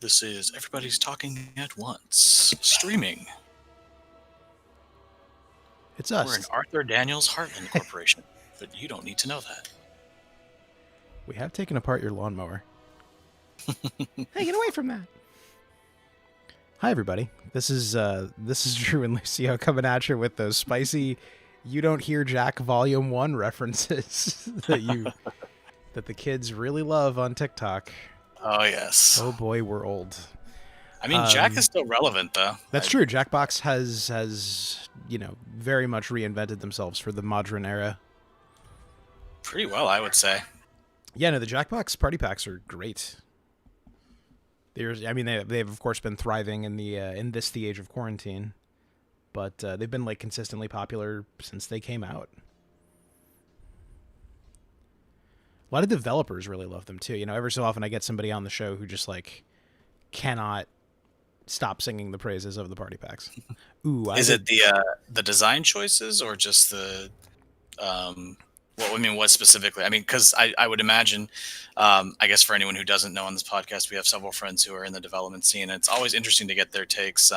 This is Everybody's Talking at Once, streaming. It's We're an us. Arthur Daniels Heartland Corporation, but you don't need to know that. We have taken apart your lawnmower. Hey, get away from that. Hi, everybody. This is Drew and Lucio coming at you with those spicy "You Don't Hear Jack" Volume 1 references that the kids really love on TikTok. Oh, yes. Oh boy, we're old. I mean, Jack is still relevant, though. That's true. Jackbox has very much reinvented themselves for the modern era. Pretty well, I would say. Yeah, no, the Jackbox party packs are great. They've of course been thriving in the age of quarantine, but they've been like consistently popular since they came out. A lot of developers really love them too. Every so often I get somebody on the show who just like cannot stop singing the praises of the party packs. Ooh, is it the design choices or just the what specifically? I mean, because I would imagine, I guess for anyone who doesn't know on this podcast, we have several friends who are in the development scene, and it's always interesting to get their takes,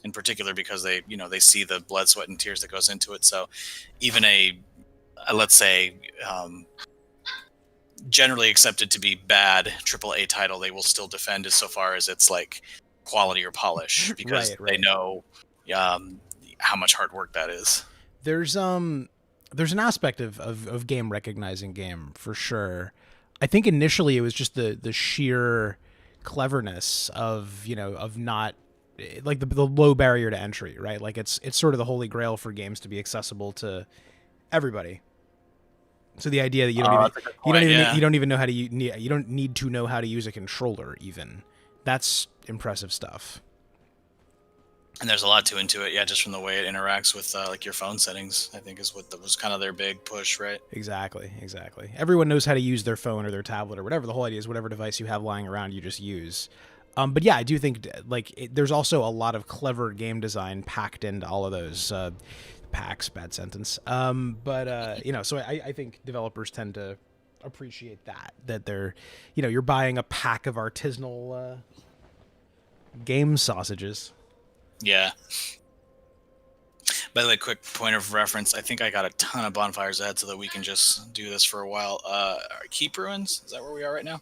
in particular because they see the blood, sweat, and tears that goes into it. So even let's say, generally accepted to be bad AAA title, they will still defend as so far as it's like quality or polish because right. They know how much hard work that is. There's an aspect of game recognizing game for sure. I think initially it was just the sheer cleverness of not like the low barrier to entry, right? Like it's sort of the holy grail for games to be accessible to everybody. So the idea that you don't even know how to you don't need to know how to use a controller even. That's impressive stuff. And there's a lot into it, yeah, just from the way it interacts with like your phone settings, I think is was kind of their big push, right? Exactly. Everyone knows how to use their phone or their tablet or whatever. The whole idea is whatever device you have lying around, you just use. But yeah, I do think there's also a lot of clever game design packed into all of those packs. Bad sentence. So I think developers tend to appreciate that they're, you're buying a pack of artisanal game sausages. Yeah. By the way, quick point of reference, I think I got a ton of bonfires ahead so that we can just do this for a while. Keep Ruins, is that where we are right now?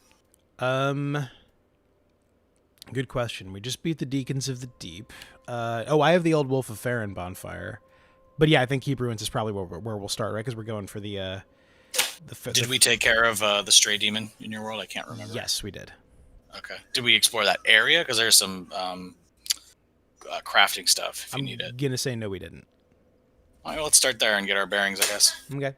Good question. We just beat the Deacons of the Deep. I have the Old Wolf of Farron bonfire. But yeah, I think Keep Ruins is probably where we'll start, right? Because we're going for the Did we take care of the stray demon in your world? I can't remember. Yes, we did. Okay. Did we explore that area? Because there's some crafting stuff if you need it. I'm going to say no, we didn't. All right, let's start there and get our bearings, I guess. Okay.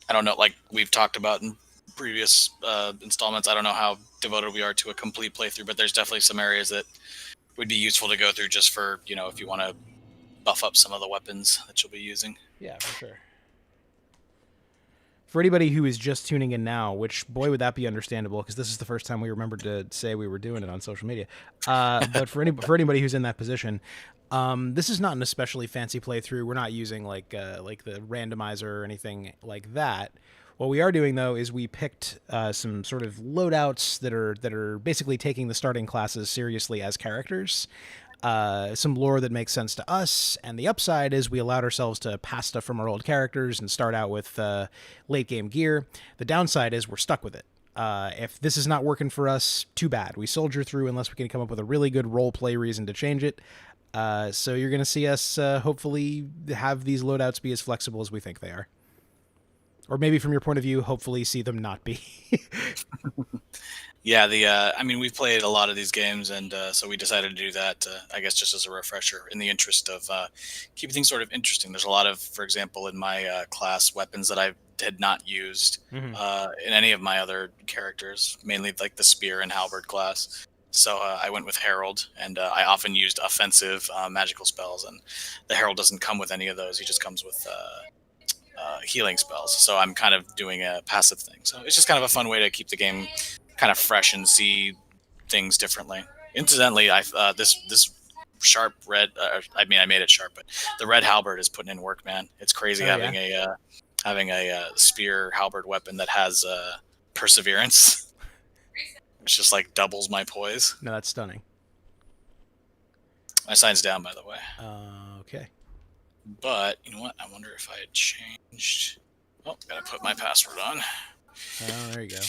I don't know, like we've talked about in previous installments, I don't know how devoted we are to a complete playthrough, but there's definitely some areas that would be useful to go through just for, if you want to buff up some of the weapons that you'll be using. Yeah, for sure. For anybody who is just tuning in now, which, boy, would that be understandable, because this is the first time we remembered to say we were doing it on social media. But for anybody who's in that position, this is not an especially fancy playthrough. We're not using like the randomizer or anything like that. What we are doing, though, is we picked some sort of loadouts that are basically taking the starting classes seriously as characters. Some lore that makes sense to us, and the upside is we allowed ourselves to pass stuff from our old characters and start out with late game gear. The downside is we're stuck with it. If this is not working for us, too bad. We soldier through unless we can come up with a really good role play reason to change it. So you're going to see us hopefully have these loadouts be as flexible as we think they are. Or maybe from your point of view, hopefully see them not be. Yeah, we've played a lot of these games, and so we decided to do that, I guess, just as a refresher in the interest of keeping things sort of interesting. There's a lot of, for example, in my class, weapons that I had not used in any of my other characters, mainly like the spear and halberd class. So I went with Herald, and I often used offensive magical spells, and the Herald doesn't come with any of those. He just comes with healing spells. So I'm kind of doing a passive thing. So it's just kind of a fun way to keep the game kind of fresh and see things differently. Incidentally, this sharp red. I made it sharp, but the red halberd is putting in work, man. It's crazy having a spear halberd weapon that has perseverance. It's just like doubles my poise. No, that's stunning. My sign's down, by the way. Okay. But you know what? I wonder if I had changed. Oh, gotta put my password on. Oh, there you go.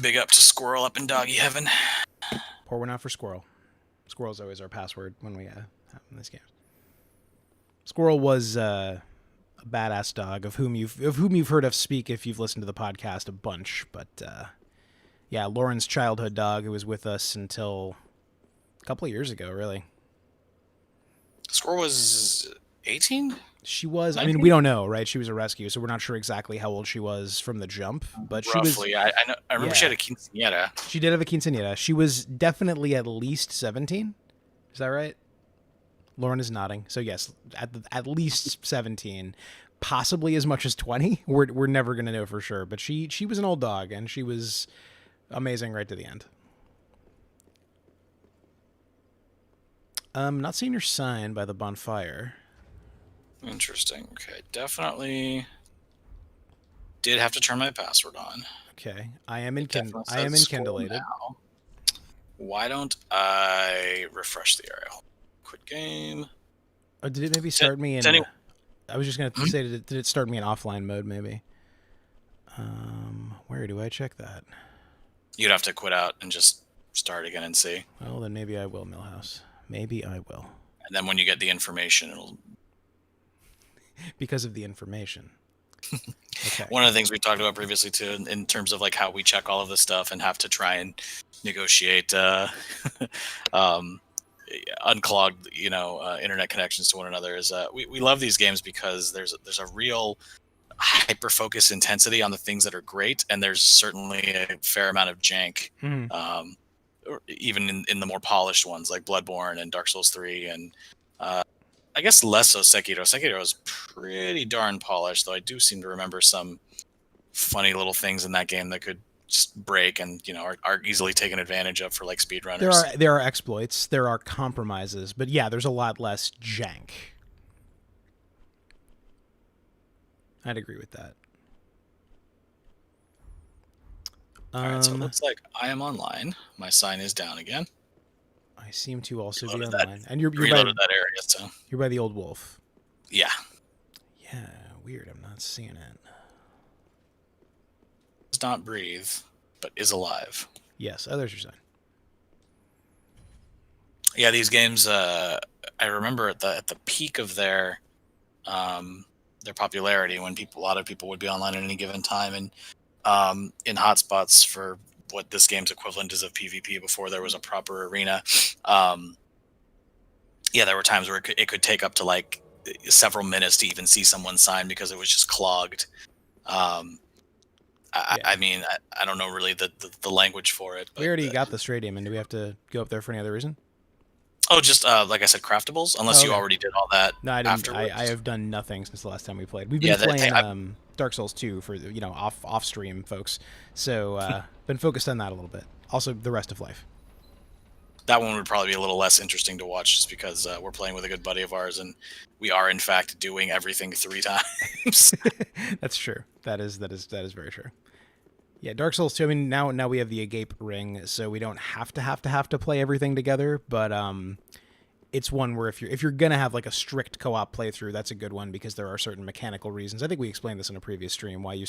Big up to Squirrel up in doggy heaven. Pour one out for Squirrel. Squirrel's always our password when we have in this game. Squirrel was a badass dog of whom you've heard us speak if you've listened to the podcast a bunch. But yeah, Lauren's childhood dog who was with us until a couple of years ago, really. Squirrel was 18? She was. 19? I mean, we don't know, right? She was a rescue, so we're not sure exactly how old she was from the jump. But roughly, she was. I know. I remember she had a quinceañera. She did have a quinceañera. She was definitely at least 17. Is that right? Lauren is nodding. So yes, at least 17, possibly as much as 20. We're never gonna know for sure. But she was an old dog, and she was amazing right to the end. Not seeing your sign by the bonfire. Interesting. Okay, definitely did have to turn my password on. Okay, I am enkindlated. Now. Why don't I refresh the area? Quit game. Or did it maybe start me in? I was just gonna say, did it start me in offline mode? Maybe. Where do I check that? You'd have to quit out and just start again and see. Well, then maybe I will, Millhouse. Maybe I will. And then when you get the information, it'll. Because of the information. Okay. One of the things we talked about previously too, in terms of like how we check all of this stuff and have to try and negotiate unclogged, internet connections to one another, is we love these games because there's a real hyper focus intensity on the things that are great, and there's certainly a fair amount of jank, even in the more polished ones like Bloodborne and Dark Souls 3 and. I guess less so Sekiro. Sekiro is pretty darn polished, though I do seem to remember some funny little things in that game that could just break and are easily taken advantage of for like speedrunners. There are exploits, there are compromises, but yeah, there's a lot less jank. I'd agree with that. All right, so it looks like I am online. My sign is down again. I seem to also be online. And you're by that area, so you're by the Old Wolf. Yeah. Yeah, weird. I'm not seeing it. Does not breathe, but is alive. Yes. Oh, there's your sign. Yeah, these games. I remember at the peak of their popularity, when a lot of people would be online at any given time, and in hotspots for what this game's equivalent is of PvP before there was a proper arena. There were times where it could take up to like several minutes to even see someone's sign because it was just clogged. I mean, I don't know really the language for it. But, we already got the stadium, and do we have to go up there for any other reason? Oh, just like I said, craftables. Unless you already did all that. No, I didn't. Afterwards. I have done nothing since the last time we played. We've been playing Dark Souls 2 for off stream, folks. So been focused on that a little bit. Also, the rest of life. That one would probably be a little less interesting to watch, just because we're playing with a good buddy of ours, and we are in fact doing everything 3 times. That's true. That is very true. Yeah, Dark Souls 2. I mean, now we have the Agape ring, so we don't have to play everything together. But it's one where if you're gonna have like a strict co-op playthrough, that's a good one because there are certain mechanical reasons. I think we explained this in a previous stream why you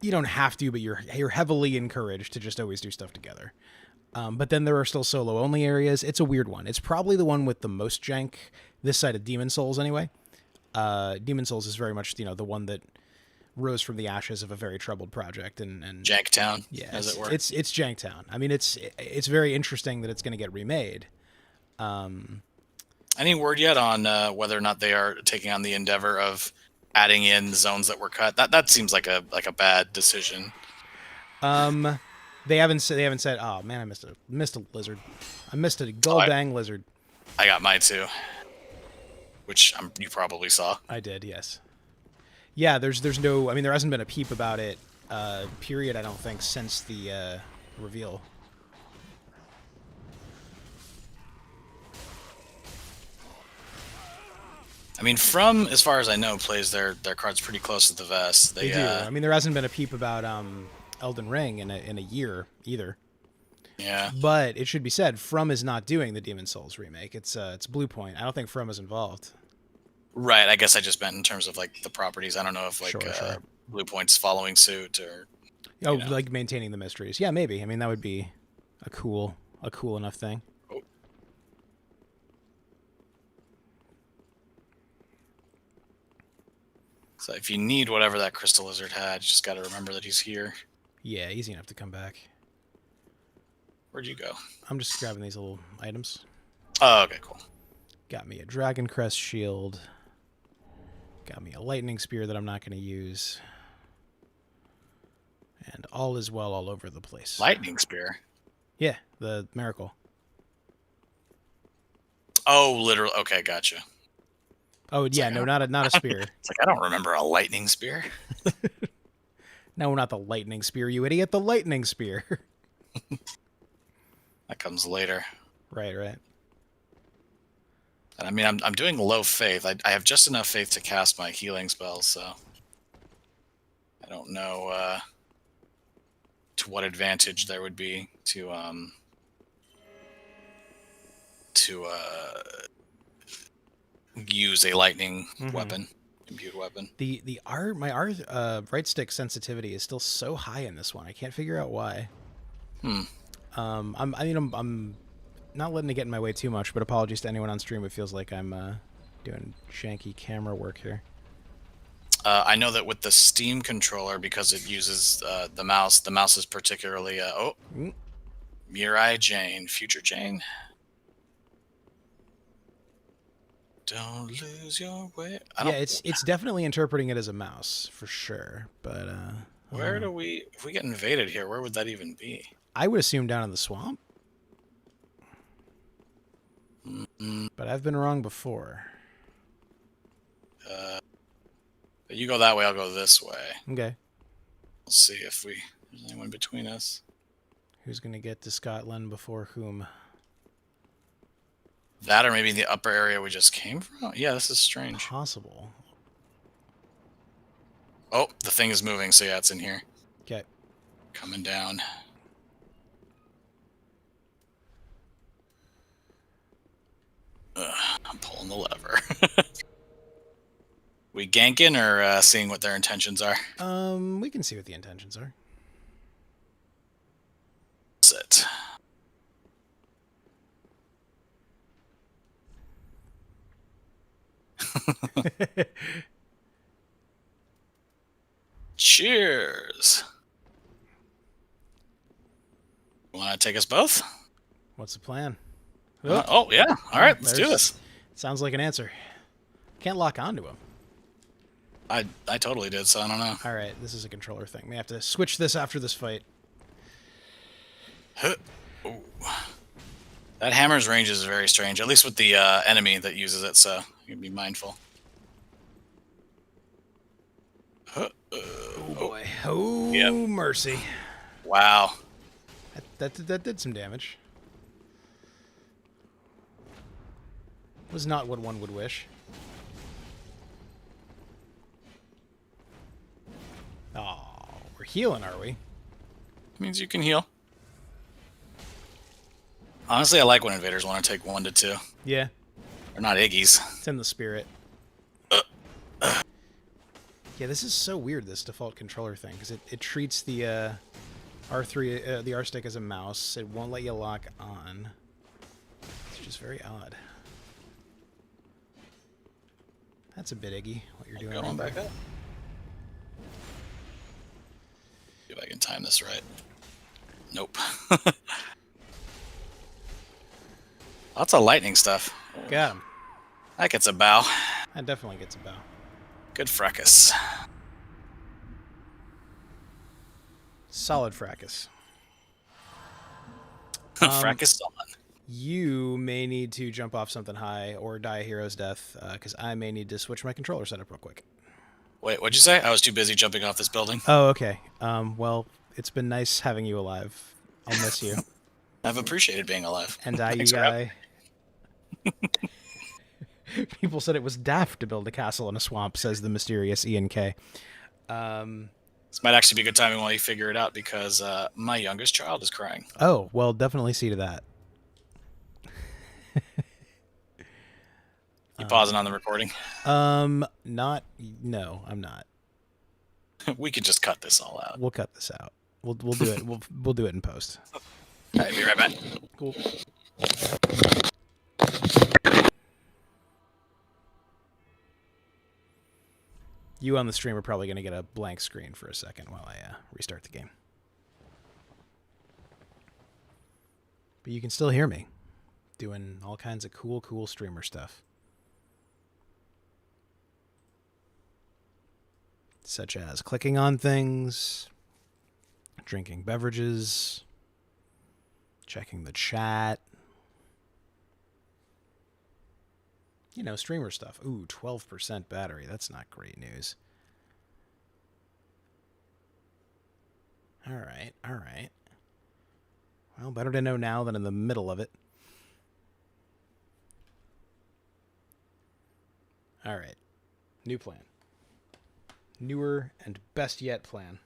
don't have to, but you're heavily encouraged to just always do stuff together. But then there are still solo only areas. It's a weird one. It's probably the one with the most jank this side of Demon Souls anyway. Demon Souls is very much the one that rose from the ashes of a very troubled project and Janktown, yeah, as it were. It's Janktown. I mean, it's very interesting that it's going to get remade. Any word yet on whether or not they are taking on the endeavor of adding in zones that were cut? That seems like a bad decision. They haven't said. Oh man, I missed a lizard. I missed a dang lizard. I got mine too, which you probably saw. I did, yes. Yeah, there's no. I mean, there hasn't been a peep about it. Period. I don't think since the reveal. I mean, From, as far as I know, plays their cards pretty close to the vest. They do. I mean, there hasn't been a peep about Elden Ring in a year either. Yeah. But it should be said, From is not doing the Demon Souls remake. It's Blue Point. I don't think From is involved. Right. I guess I just meant in terms of like the properties. I don't know if like Sure. Blue Point's following suit or. Oh, like maintaining the mysteries. Yeah, maybe. I mean, that would be a cool enough thing. Oh. So if you need whatever that crystal lizard had, you just got to remember that he's here. Yeah, easy enough to come back. Where'd you go? I'm just grabbing these little items. Oh, okay, cool. Got me a Dragon Crest shield. Got me a lightning spear that I'm not going to use. And all is well all over the place. Lightning spear? Yeah, the miracle. Oh, literally. Okay, gotcha. Oh, yeah, no, not a spear. It's like, I don't remember a lightning spear. No, not the lightning spear, you idiot. The lightning spear. That comes later. Right. And I mean, I'm doing low faith. I have just enough faith to cast my healing spells, so I don't know to what advantage there would be to use a lightning weapon, imbued weapon. My right stick sensitivity is still so high in this one. I can't figure out why. I'm not letting it get in my way too much, but apologies to anyone on stream. It feels like I'm doing shanky camera work here. I know that with the Steam controller, because it uses the mouse is particularly Mirai Jane, future Jane. Don't lose your way. It's definitely interpreting it as a mouse for sure. But where do we? If we get invaded here, where would that even be? I would assume down in the swamp. But I've been wrong before. You go that way, I'll go this way. Okay. We'll see if there's anyone between us. Who's gonna get to Scotland before whom? That or maybe the upper area we just came from? Yeah, this is strange. Possible. Oh, the thing is moving, so yeah, it's in here. Okay. Coming down. I'm pulling the lever. We ganking or seeing what their intentions are? We can see what the intentions are. Sit. Cheers. Want to take us both? What's the plan? Oh, yeah. All right, let's do this. Sounds like an answer. Can't lock onto him. I totally did, so I don't know. All right, this is a controller thing. We have to switch this after this fight. Ooh. That hammer's range is very strange, at least with the enemy that uses it, so you can be mindful. Oh, boy. Oh, yep. Mercy. Wow. That did some damage. Was not what one would wish. Oh, we're healing, are we? Means you can heal. Honestly, I like when invaders want to take 1 to 2. Yeah. They're not Iggy's. It's in the spirit. Yeah, this is so weird, this default controller thing, because it treats the R3, the R stick as a mouse. It won't let you lock on. It's just very odd. That's a bit Iggy, what you're doing. Going back up. See if I can time this right. Nope. Lots of lightning stuff. Got him. That gets a bow. That definitely gets a bow. Good fracas. Solid fracas. Fracas on. You may need to jump off something high or die a hero's death, because I may need to switch my controller setup real quick. Wait, what'd you say? I was too busy jumping off this building. Oh, okay. Well, it's been nice having you alive. I'll miss you. I've appreciated being alive. And you guy. People said it was daft to build a castle in a swamp, says the mysterious Ian K. This might actually be a good timing while you figure it out because my youngest child is crying. Oh, well, definitely see to that. You pausing on the recording? Not. No, I'm not. We can just cut this all out. We'll cut this out. We'll do it. We'll do it in post. All right, be right back. Cool. You on the stream are probably going to get a blank screen for a second while I restart the game. But you can still hear me doing all kinds of cool streamer stuff. Such as clicking on things, drinking beverages, checking the chat. You know, streamer stuff. Ooh, 12% battery. That's not great news. All right, all right. Well, better to know now than in the middle of it. All right. New plan. Newer and best yet plan.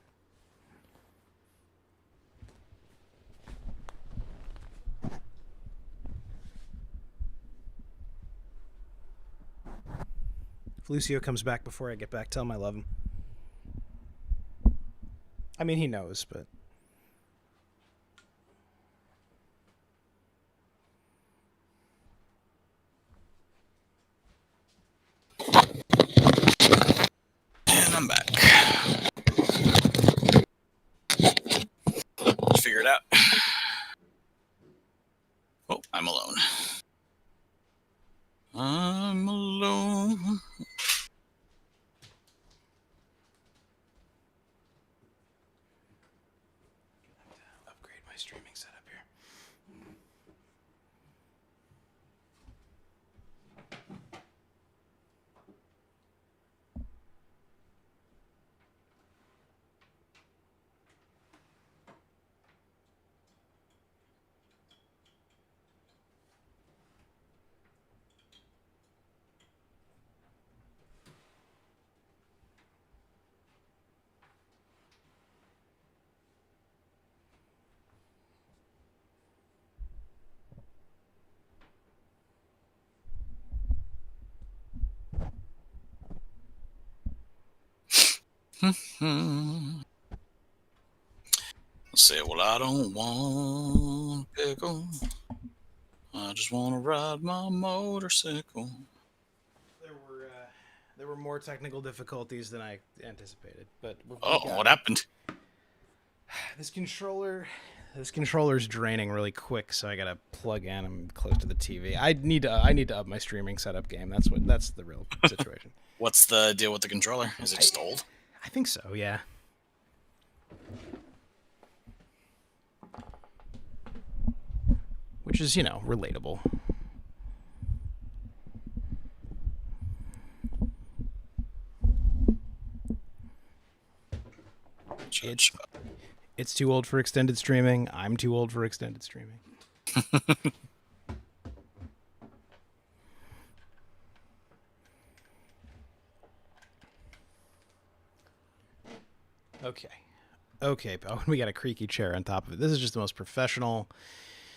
If Lucio comes back before I get back, tell him I love him. I mean, he knows, but... And I'm back. Let's figure it out. Oh, I'm alone. I'm alone. Upgrade my streaming setup here. Say, well, I don't want a pickle. I just want to ride my motorcycle. There were more technical difficulties than I anticipated, but what happened? This controller's draining really quick, so I gotta plug in. I'm close to the TV. I need to up my streaming setup game. That's the real situation. What's the deal with the controller? Is it just old? I think so, yeah. Which is, relatable. It's too old for extended streaming. I'm too old for extended streaming. Okay, Bo. We got a creaky chair on top of it. This is just the most professional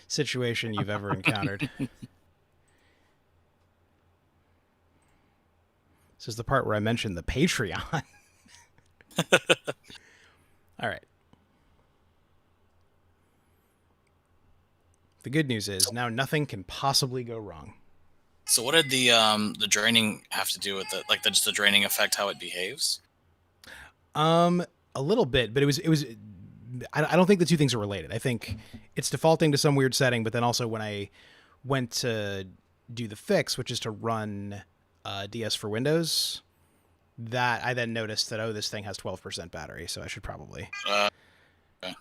situation you've ever encountered. This is the part where I mentioned the Patreon. All right. The good news is now nothing can possibly go wrong. So what did the draining have to do with it? Like just the draining effect, how it behaves? A little bit, but it was. I don't think the two things are related. I think it's defaulting to some weird setting, but then also when I went to do the fix, which is to run DS for Windows, that I then noticed that, this thing has 12% battery, so I should probably... Okay.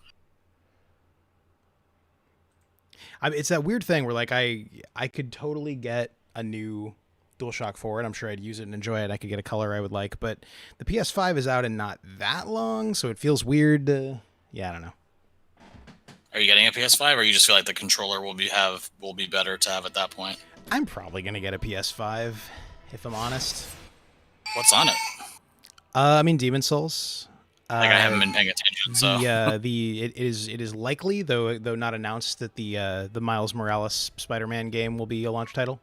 It's that weird thing where, like, I could totally get a new DualShock 4, and I'm sure I'd use it and enjoy it. I could get a color I would like, but the PS5 is out in not that long, so it feels weird to... Yeah, I don't know. Are you getting a PS5, or you just feel like the controller will be better to have at that point? I'm probably going to get a PS5, if I'm honest. What's on it? I mean, Demon Souls. Like I haven't been paying attention, so It is likely, though not announced, that the Miles Morales Spider-Man game will be a launch title.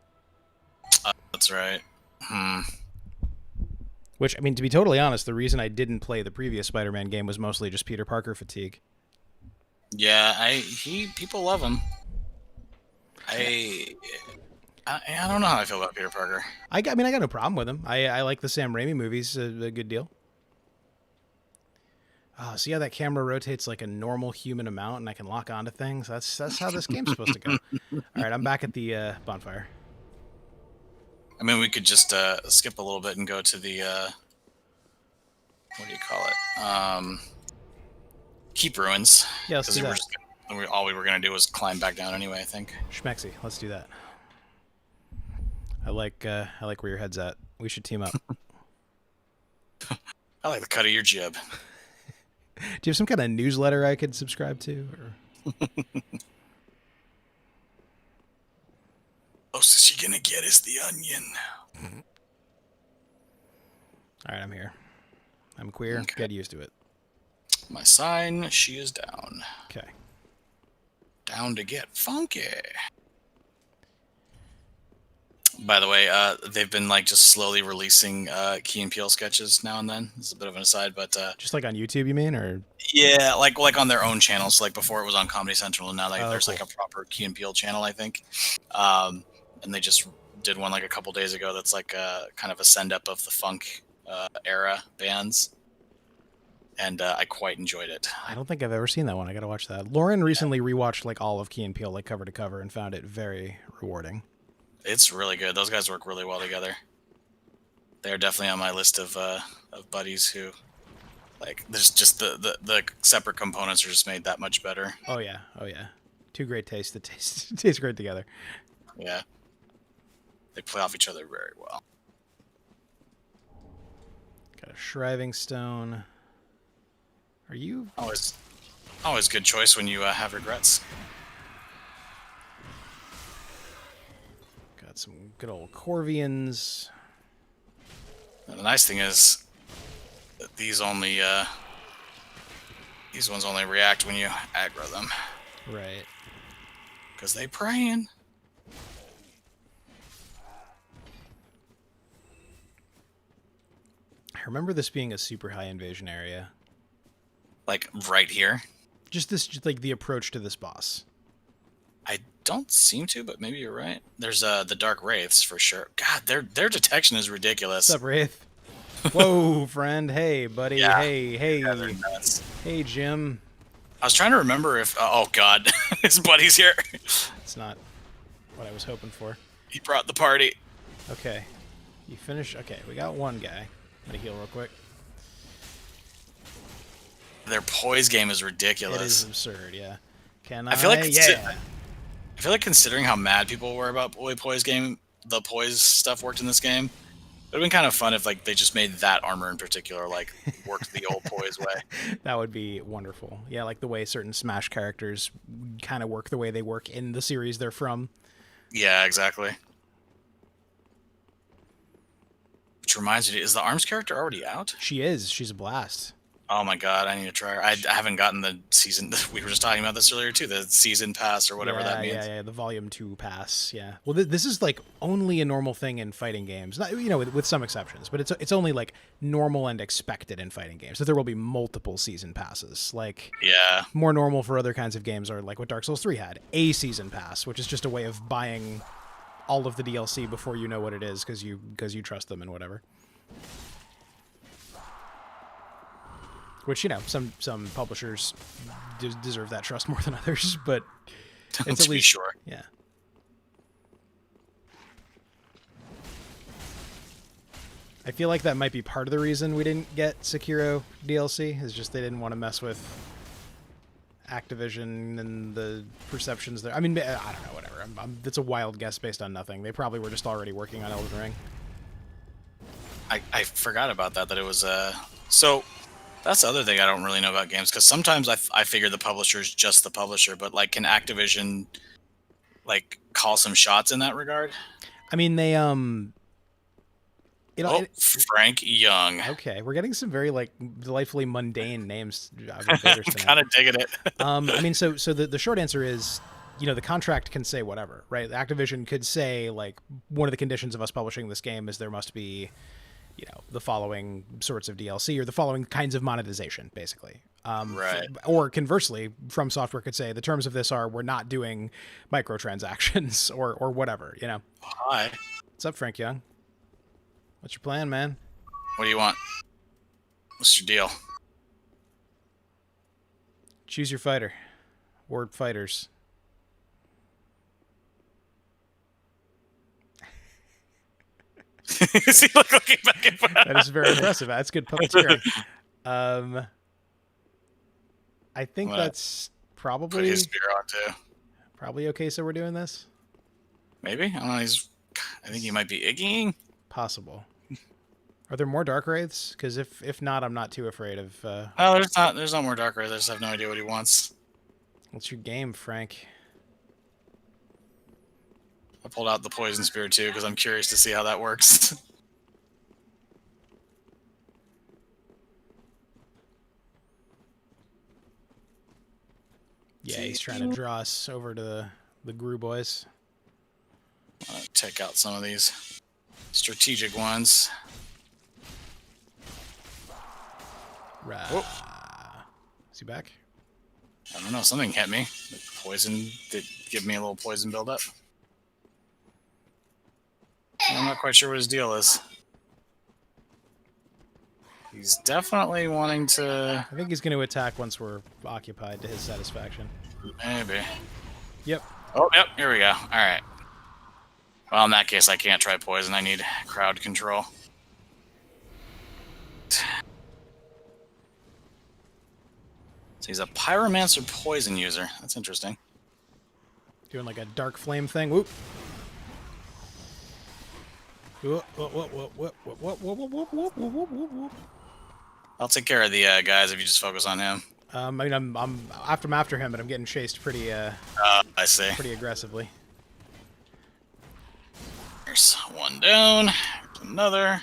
that's right. Hmm. Which, I mean, to be totally honest, the reason I didn't play the previous Spider-Man game was mostly just Peter Parker fatigue. Yeah, people love him. I don't know how I feel about Peter Parker. I got no problem with him. I like the Sam Raimi movies a good deal. Oh, see how that camera rotates like a normal human amount, and I can lock onto things. That's how this game's supposed to go. All right, I'm back at the bonfire. I mean, we could just skip a little bit and go to the what do you call it? Keep ruins. Yeah, let's do that. All we were gonna do was climb back down anyway. I think. Schmexy, let's do that. I like where your head's at. We should team up. I like the cut of your jib. Do you have some kind of newsletter I could subscribe to? Or? Closest you're gonna get is the onion. All right, I'm here. I'm queer. Okay. Get used to it. My sign, she is down. Okay. Down to get funky. By the way, they've been like just slowly releasing Key and Peele sketches now and then. This is a bit of an aside, but just like on YouTube, you mean, or yeah, like on their own channels. Like before, it was on Comedy Central, and now there's like a proper Key and Peele channel, I think. And they just did one like a couple days ago. That's like kind of a send up of the funk era bands, and I quite enjoyed it. I don't think I've ever seen that one. I gotta watch that. Lauren recently rewatched like all of Key and Peele, like cover to cover, and found it very rewarding. It's really good. Those guys work really well together. They're definitely on my list of buddies who, like, there's just the separate components are just made that much better. Oh yeah, two great tastes that taste great together. Yeah, they play off each other very well. Got a shriving stone. Are you always good choice when you have regrets? Got some good old Corvians. And the nice thing is that these ones only react when you aggro them. Right. Because they praying. I remember this being a super high invasion area. Like right here? Just like the approach to this boss. I don't seem to, but maybe you're right. There's the Dark Wraiths for sure. God, their detection is ridiculous. What's up, Wraith? Whoa, friend. Hey, buddy. Yeah. Hey. Yeah, hey, Jim. I was trying to remember if... oh, God. His buddy's here. It's not what I was hoping for. He brought the party. Okay. You finish... Okay, we got one guy. I'm gonna heal real quick. Their poise game is ridiculous. It is absurd, yeah. I feel like considering how mad people were about the poise stuff worked in this game, it would have been kind of fun if like they just made that armor in particular like work the old poise way. That would be wonderful. Yeah, like the way certain Smash characters kind of work the way they work in the series they're from. Yeah, exactly. Which reminds me, is the ARMS character already out? She is. She's a blast. Oh my god, I need to try her. I haven't gotten the season... We were just talking about this earlier too, the season pass or whatever that means. Yeah, the volume 2 pass, yeah. Well, this is like only a normal thing in fighting games. Not, with some exceptions, but it's only like normal and expected in fighting games. That there will be multiple season passes. Like, yeah. More normal for other kinds of games are like what Dark Souls 3 had, a season pass, which is just a way of buying all of the DLC before you know what it is because you trust them and whatever. Which, some publishers deserve that trust more than others, but it's at least sure. Yeah. I feel like that might be part of the reason we didn't get Sekiro DLC, is just they didn't want to mess with Activision and the perceptions there. I mean, I don't know, whatever. It's a wild guess based on nothing. They probably were just already working on Elden Ring. I forgot about that it was... So... That's the other thing I don't really know about games, because sometimes I figure the publisher is just the publisher, but like, can Activision like call some shots in that regard? I mean, they Frank Young. Okay, we're getting some very like delightfully mundane names of invaders I'm tonight. kind of digging it. I mean, so the short answer is, the contract can say whatever, right? Activision could say like one of the conditions of us publishing this game is there must be, the following sorts of DLC or the following kinds of monetization, basically. Right. Or conversely, From Software could say the terms of this are we're not doing microtransactions or whatever. Hi. What's up, Frank Young? What's your plan, man? What do you want? What's your deal? Choose your fighter. Word fighters. Is he looking back and forth? That is very impressive. That's good puppeteering. I think that's Put his spear on too. probably okay. So we're doing this. Maybe, I don't know. I think he might be iggying. Possible. Are there more Dark Wraiths? Because if not, I'm not too afraid of. No, there's not. There's no more Dark Wraith. I just have no idea what he wants. What's your game, Frank? I pulled out the poison spear too because I'm curious to see how that works. Yeah, he's trying to draw us over to the Gru boys. Check out some of these strategic ones. Right. Is he back? I don't know. Something hit me. The poison did give me a little poison buildup. I'm not quite sure what his deal is. He's definitely wanting to... I think he's going to attack once we're occupied to his satisfaction. Maybe. Yep. Oh, yep. Here we go. All right. Well, in that case, I can't try poison. I need crowd control. So he's a pyromancer poison user. That's interesting. Doing like a dark flame thing. Whoop. I'll take care of the guys if you just focus on him. I mean, I'm after him, but I'm getting chased pretty. I see. Pretty aggressively. There's one down. Another.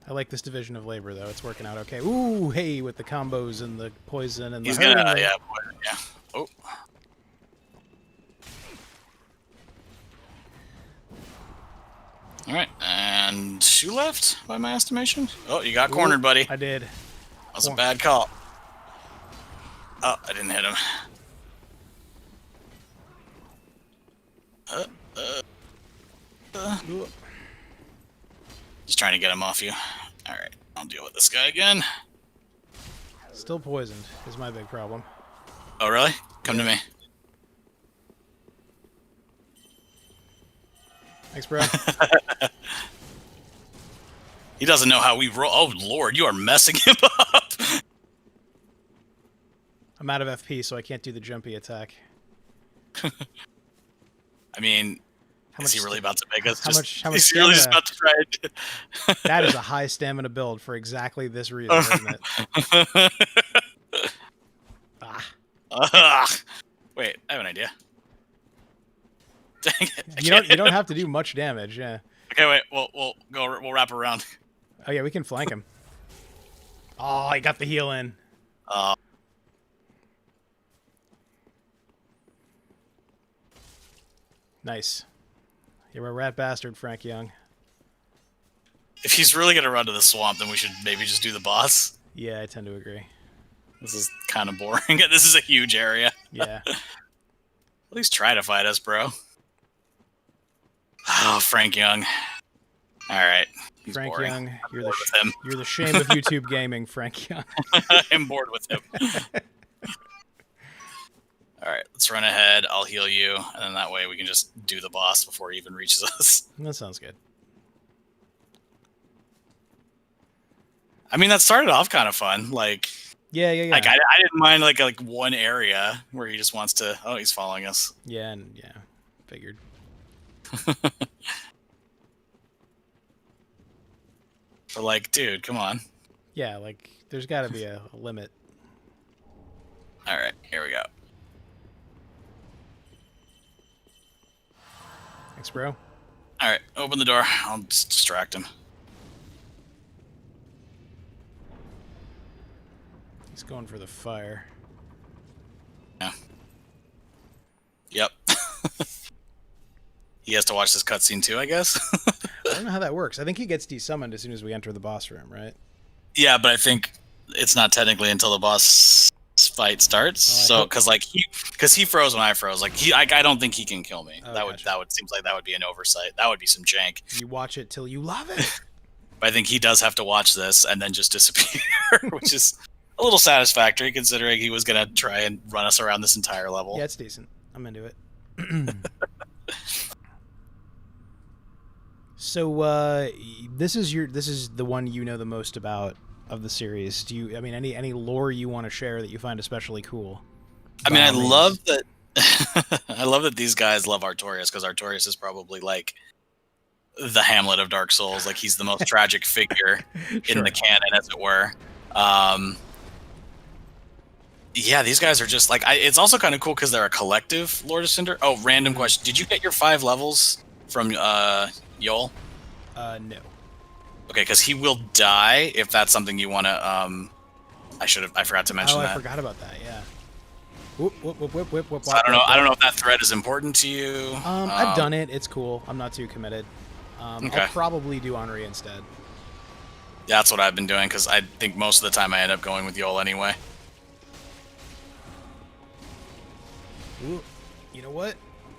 I like this division of labor, though. It's working out okay. Ooh, hey, with the combos and the poison and He's the gonna, hurting. yeah, poison, yeah. Oh. All right, and 2 left by my estimation. Oh, you got cornered, buddy. I did. That was a bad call. Oh, I didn't hit him. Just trying to get him off you. All right, I'll deal with this guy again. Still poisoned is my big problem. Oh, really? Come to me. Thanks, bro. He doesn't know how we roll. Oh, Lord, you are messing him up. I'm out of FP, so I can't do the jumpy attack. I mean, is he really about to make us? How much is he really just about to try it? That is a high stamina build for exactly this reason, isn't it? Wait, I have an idea. Dang it! You don't have to do much damage. Yeah. Okay, wait. We'll wrap around. Oh yeah, we can flank him. Oh, he got the heal in. Nice. You're a rat bastard, Frank Young. If he's really gonna run to the swamp, then we should maybe just do the boss. Yeah, I tend to agree. This is kind of boring. This is a huge area. Yeah. At least try to fight us, bro. Oh, Frank Young. All right. He's Frank boring. Young, you're the shame of YouTube gaming, Frank Young. I'm bored with him. All right, let's run ahead. I'll heal you, and then that way we can just do the boss before he even reaches us. That sounds good. I mean, that started off kind of fun. Like, yeah. Like, I didn't mind like one area where he just wants to. Oh, he's following us. Yeah, figured. But like, dude, come on. Yeah, like, there's got to be a limit. All right, here we go. Thanks, bro. All right, open the door. I'll just distract him. going for the fire. Yeah. Yep. He has to watch this cutscene too, I guess. I don't know how that works. I think he gets desummoned as soon as we enter the boss room, right? Yeah, but I think it's not technically until the boss fight starts. So, because he froze when I froze. Like I don't think he can kill me. Oh, that would seems like that would be an oversight. That would be some jank. You watch it till you love it. But I think he does have to watch this and then just disappear, which is a little satisfactory considering he was gonna try and run us around this entire level. Yeah, it's decent. I'm into it. So this is the one you know the most about of the series. Do you? I mean, any lore you want to share that you find especially cool? I mean, I love that. I love that these guys love Artorias because Artorias is probably like the Hamlet of Dark Souls. Like he's the most tragic figure in the canon, as it were. Yeah, these guys are just like. It's also kind of cool because they're a collective Lord of Cinder. Oh, random question: did you get your 5 levels from Yol? No. Okay, because he will die if that's something you want to. I forgot to mention that. I forgot about that. Yeah. Whoop, whoop, whoop, whoop, whoop, whoop, so I don't know if that thread is important to you. I've done it. It's cool. I'm not too committed. Okay. I'll probably do Henri instead. Yeah, that's what I've been doing because I think most of the time I end up going with Yol anyway. Ooh, you know what?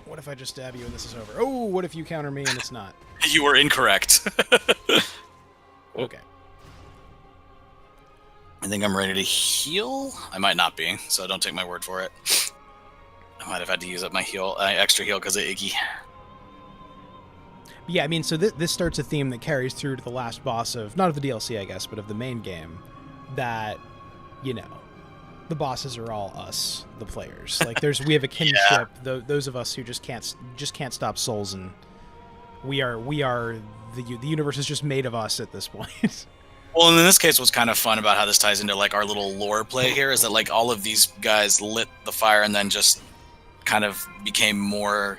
What if I just stab you and this is over? Oh, what if you counter me and it's not? You were incorrect. Okay. I think I'm ready to heal. I might not be, so don't take my word for it. I might have had to use up my extra heal because of Iggy. Yeah, I mean, so this starts a theme that carries through to the last boss of, not of the DLC, I guess, but of the main game, that, you know, the bosses are all us, the players. Like, we have a kinship, those of us who just can't stop souls, and we are the universe is just made of us at this point. Well, and in this case, what's kind of fun about how this ties into like our little lore play here is that like all of these guys lit the fire and then just kind of became more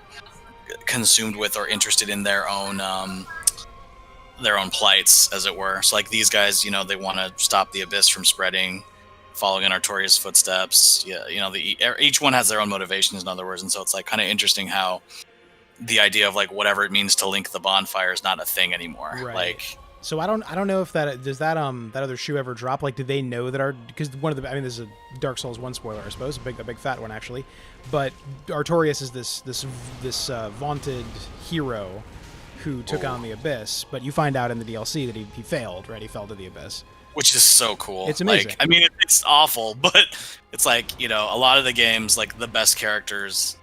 consumed with or interested in their own plights, as it were. So like these guys, you know, they want to stop the abyss from spreading, following in Artorias' footsteps. Yeah, you know, each one has their own motivations, in other words, and so it's like kind of interesting how the idea of like whatever it means to link the bonfire is not a thing anymore. Right. Like, so I don't know if that other shoe ever drop. Like, do they know that because one of the, I mean, this is a Dark Souls 1 spoiler, I suppose, a big fat one actually, but Artorias is this vaunted hero who took on the abyss, but you find out in the DLC that he failed, right? He fell to the abyss. Which is so cool. It's amazing. Like, I mean, it's awful, but it's like, you know, a lot of the games, like the best characters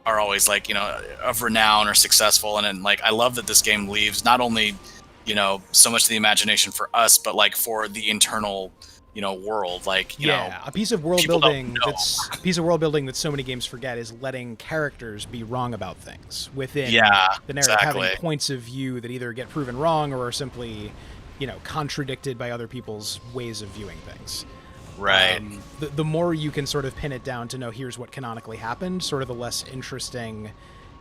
are always like, you know, of renown or successful. And then like, I love that this game leaves not only, you know, so much of the imagination for us, but like for the internal, you know, world. Like, you know, a piece of world building that so many games forget is letting characters be wrong about things within the narrative, having points of view that either get proven wrong or are simply, you know, contradicted by other people's ways of viewing things. Right. The more you can sort of pin it down to know here's what canonically happened, sort of the less interesting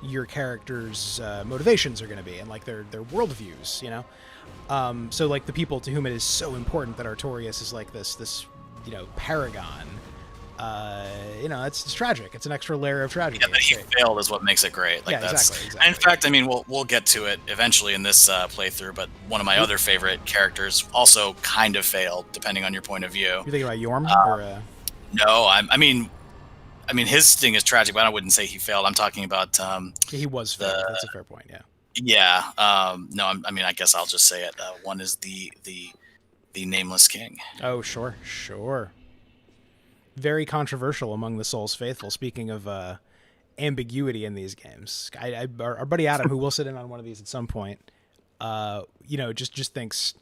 your characters' motivations are going to be, and like their worldviews, you know. So like the people to whom it is so important that Artorias is like this you know, paragon. You know, it's tragic. It's an extra layer of tragedy. Yeah, that he failed is what makes it great. Like, yeah, that's, exactly. In fact, I mean, we'll get to it eventually in this playthrough, but one of my other favorite characters also kind of failed, depending on your point of view. You thinking about Yorm? No, I mean, his thing is tragic, but I wouldn't say he failed. I'm talking about... he was failed. That's a fair point, yeah. Yeah. No, I mean, I guess I'll just say it. One is the Nameless King. Oh, sure. Very controversial among the Souls faithful. Speaking of ambiguity in these games, our buddy Adam, who will sit in on one of these at some point, you know, just thinks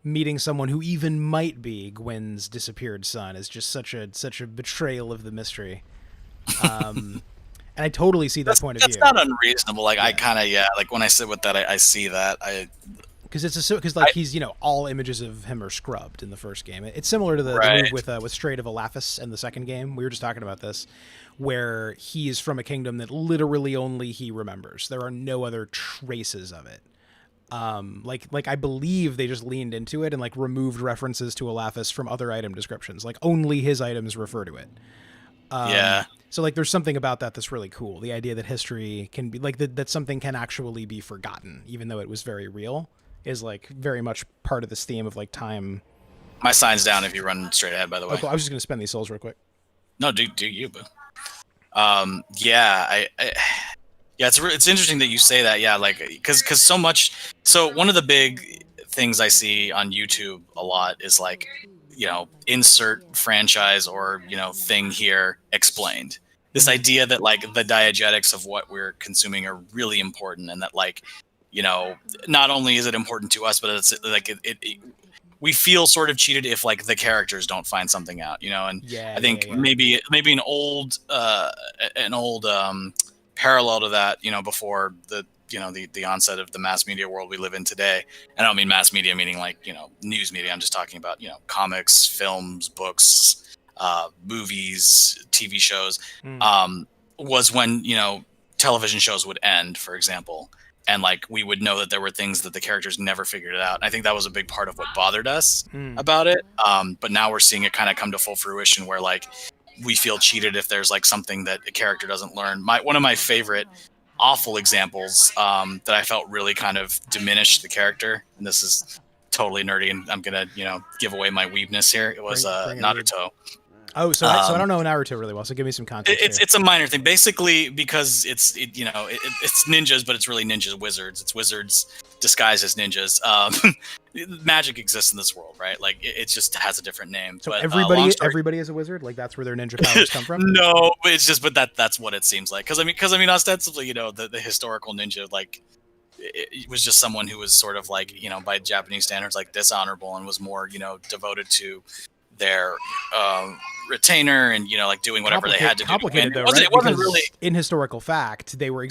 meeting someone who even might be Gwyn's disappeared son is just such a betrayal of the mystery. And I totally see that point of view. That's not unreasonable. Like, I kind of, like when I sit with that, I see that. Because like he's, you know, all images of him are scrubbed in the first game. It's similar to the move with Straight of Alaphus in the second game. We were just talking about this, where he is from a kingdom that literally only he remembers. There are no other traces of it. Like I believe they just leaned into it and like removed references to Alaphus from other item descriptions. Like only his items refer to it. Yeah. So like there's something about that that's really cool. The idea that history can be like that something can actually be forgotten, even though it was very real, is like very much part of this theme of like time. My sign's down if you run straight ahead, by the Oh, way. cool. I was just gonna spend these souls real quick. No, do you, boo. Yeah, yeah, it's interesting that you say that. Yeah, like because so much. So one of the big things I see on YouTube a lot is like, insert franchise or thing here explained. This idea that like the diegetics of what we're consuming are really important, and that like, not only is it important to us, but it's like we feel sort of cheated if like the characters don't find something out, and Yeah, I yeah, think yeah. maybe an old parallel to that, before the onset of the mass media world we live in today. And I don't mean mass media meaning like news media. I'm just talking about comics, films, books, movies, TV shows. Was when television shows would end, for example, and like we would know that there were things that the characters never figured out. And I think that was a big part of what bothered us about it. But now we're seeing it kind of come to full fruition, where like we feel cheated if there's like something that a character doesn't learn. One of my favorite awful examples that I felt really kind of diminished the character, and this is totally nerdy, and I'm gonna give away my weebness here. It was Bring it, Naruto. Oh, so I don't know Naruto really well, so give me some context. It's a minor thing, basically, because it's ninjas, but it's really ninja wizards. It's wizards disguised as ninjas. Magic exists in this world, right? Like it just has a different name. So but, everybody is a wizard. Like that's where their ninja powers come from. No, it's just, but that's what it seems like. Because I mean, ostensibly, the historical ninja, like it was just someone who was sort of like by Japanese standards like dishonorable, and was more devoted to their retainer, and like doing whatever they had to do. Complicated though, right? It wasn't really, in historical fact, they were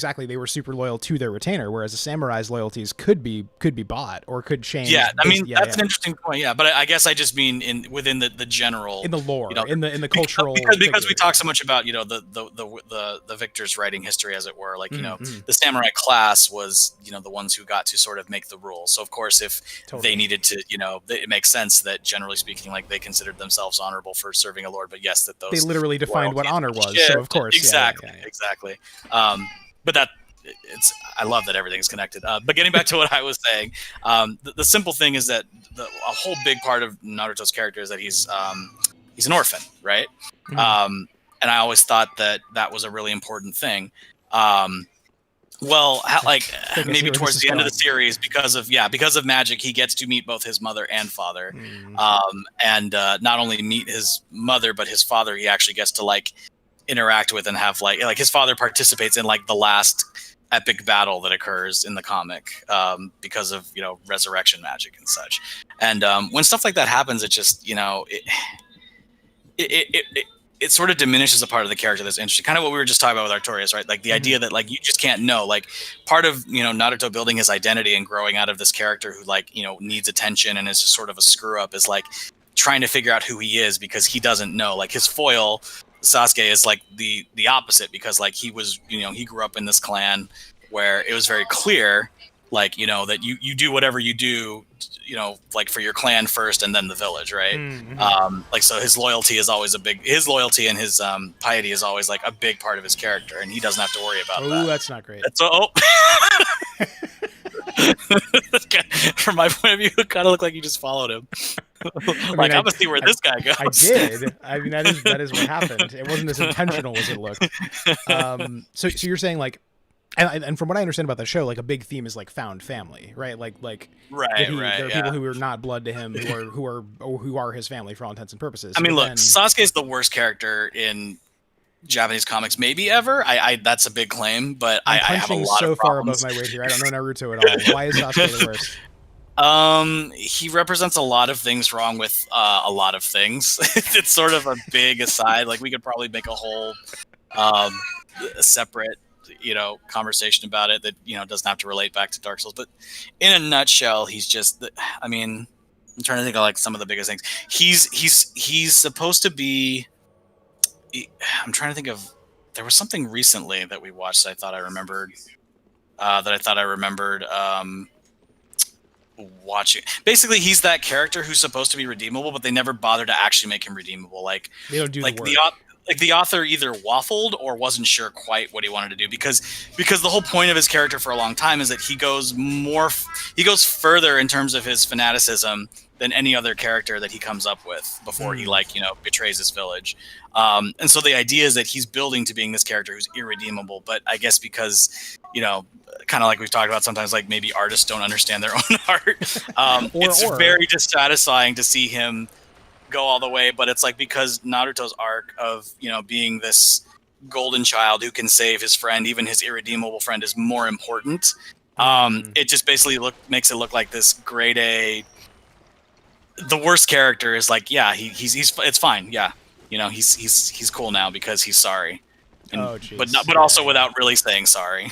super loyal to their retainer, whereas a samurai's loyalties could be bought or could change. Yeah, I mean that's an interesting point. Yeah, but I guess I just mean within the general, in the lore, in the cultural, because we talk so much about the victors writing history, as it were. Like the samurai class was the ones who got to sort of make the rules. So of course, if they needed to, it makes sense that generally speaking, like they considered themselves honorable for serving a lord. But yes, that those they literally defined what honor was. Yeah, so of course, exactly. But I love that everything's connected. But getting back to what I was saying, the simple thing is that a whole big part of Naruto's character is that he's an orphan, right? And I always thought that was a really important thing. Well, maybe towards the end of the series, because of magic, he gets to meet both his mother and father, and not only meet his mother, but his father he actually gets to like interact with, and have like his father participates in like the last epic battle that occurs in the comic, because of resurrection magic and such. And when stuff like that happens, it just it sort of diminishes a part of the character that's interesting. Kind of what we were just talking about with Artorias, right? Like the idea that like you just can't know. Like part of Naruto building his identity and growing out of this character who like needs attention and is just sort of a screw up, is like trying to figure out who he is, because he doesn't know. Like his foil Sasuke is like the opposite, because like he was he grew up in this clan where it was very clear, like that you do whatever you do, like for your clan first and then the village, right? Like so his loyalty is always his loyalty and his piety is always like a big part of his character, and he doesn't have to worry about that. Oh, that's not great. From my point of view, it kind of looked like you just followed him. I'm gonna see where this guy goes. I did. I mean, that is what happened. It wasn't as intentional as it looked. So you're saying like, and from what I understand about the show, like a big theme is like found family, right? Like right. There are people who are not blood to him, who are his family for all intents and purposes. I mean, look, Sasuke is the worst character in Japanese comics maybe ever. I that's a big claim, but I have a lot so of problems. far above my weight here. I don't know Naruto at all. Why is Sasuke the worst? He represents a lot of things wrong with a lot of things. It's sort of a big aside. Like we could probably make a whole separate conversation about it that doesn't have to relate back to Dark Souls. But in a nutshell, he's just I mean, I'm trying to think of like some of the biggest things. He's supposed to be. I'm trying to think of. There was something recently that we watched that I thought I remembered. watching. Basically, he's that character who's supposed to be redeemable, but they never bother to actually make him redeemable. Like They don't do like the work. the author either waffled or wasn't sure quite what he wanted to do, because the whole point of his character for a long time is that he goes further in terms of his fanaticism than any other character that he comes up with before he betrays his village. And so the idea is that he's building to being this character who's irredeemable, but I guess because kind of like we've talked about sometimes, like maybe artists don't understand their own art. It's very dissatisfying to see him go all the way, but it's like because Naruto's arc of being this golden child who can save his friend, even his irredeemable friend, is more important. It just basically makes it look like this grade A. The worst character is like, yeah, he's it's fine, yeah, he's cool now because he's sorry. And, but also without really saying sorry.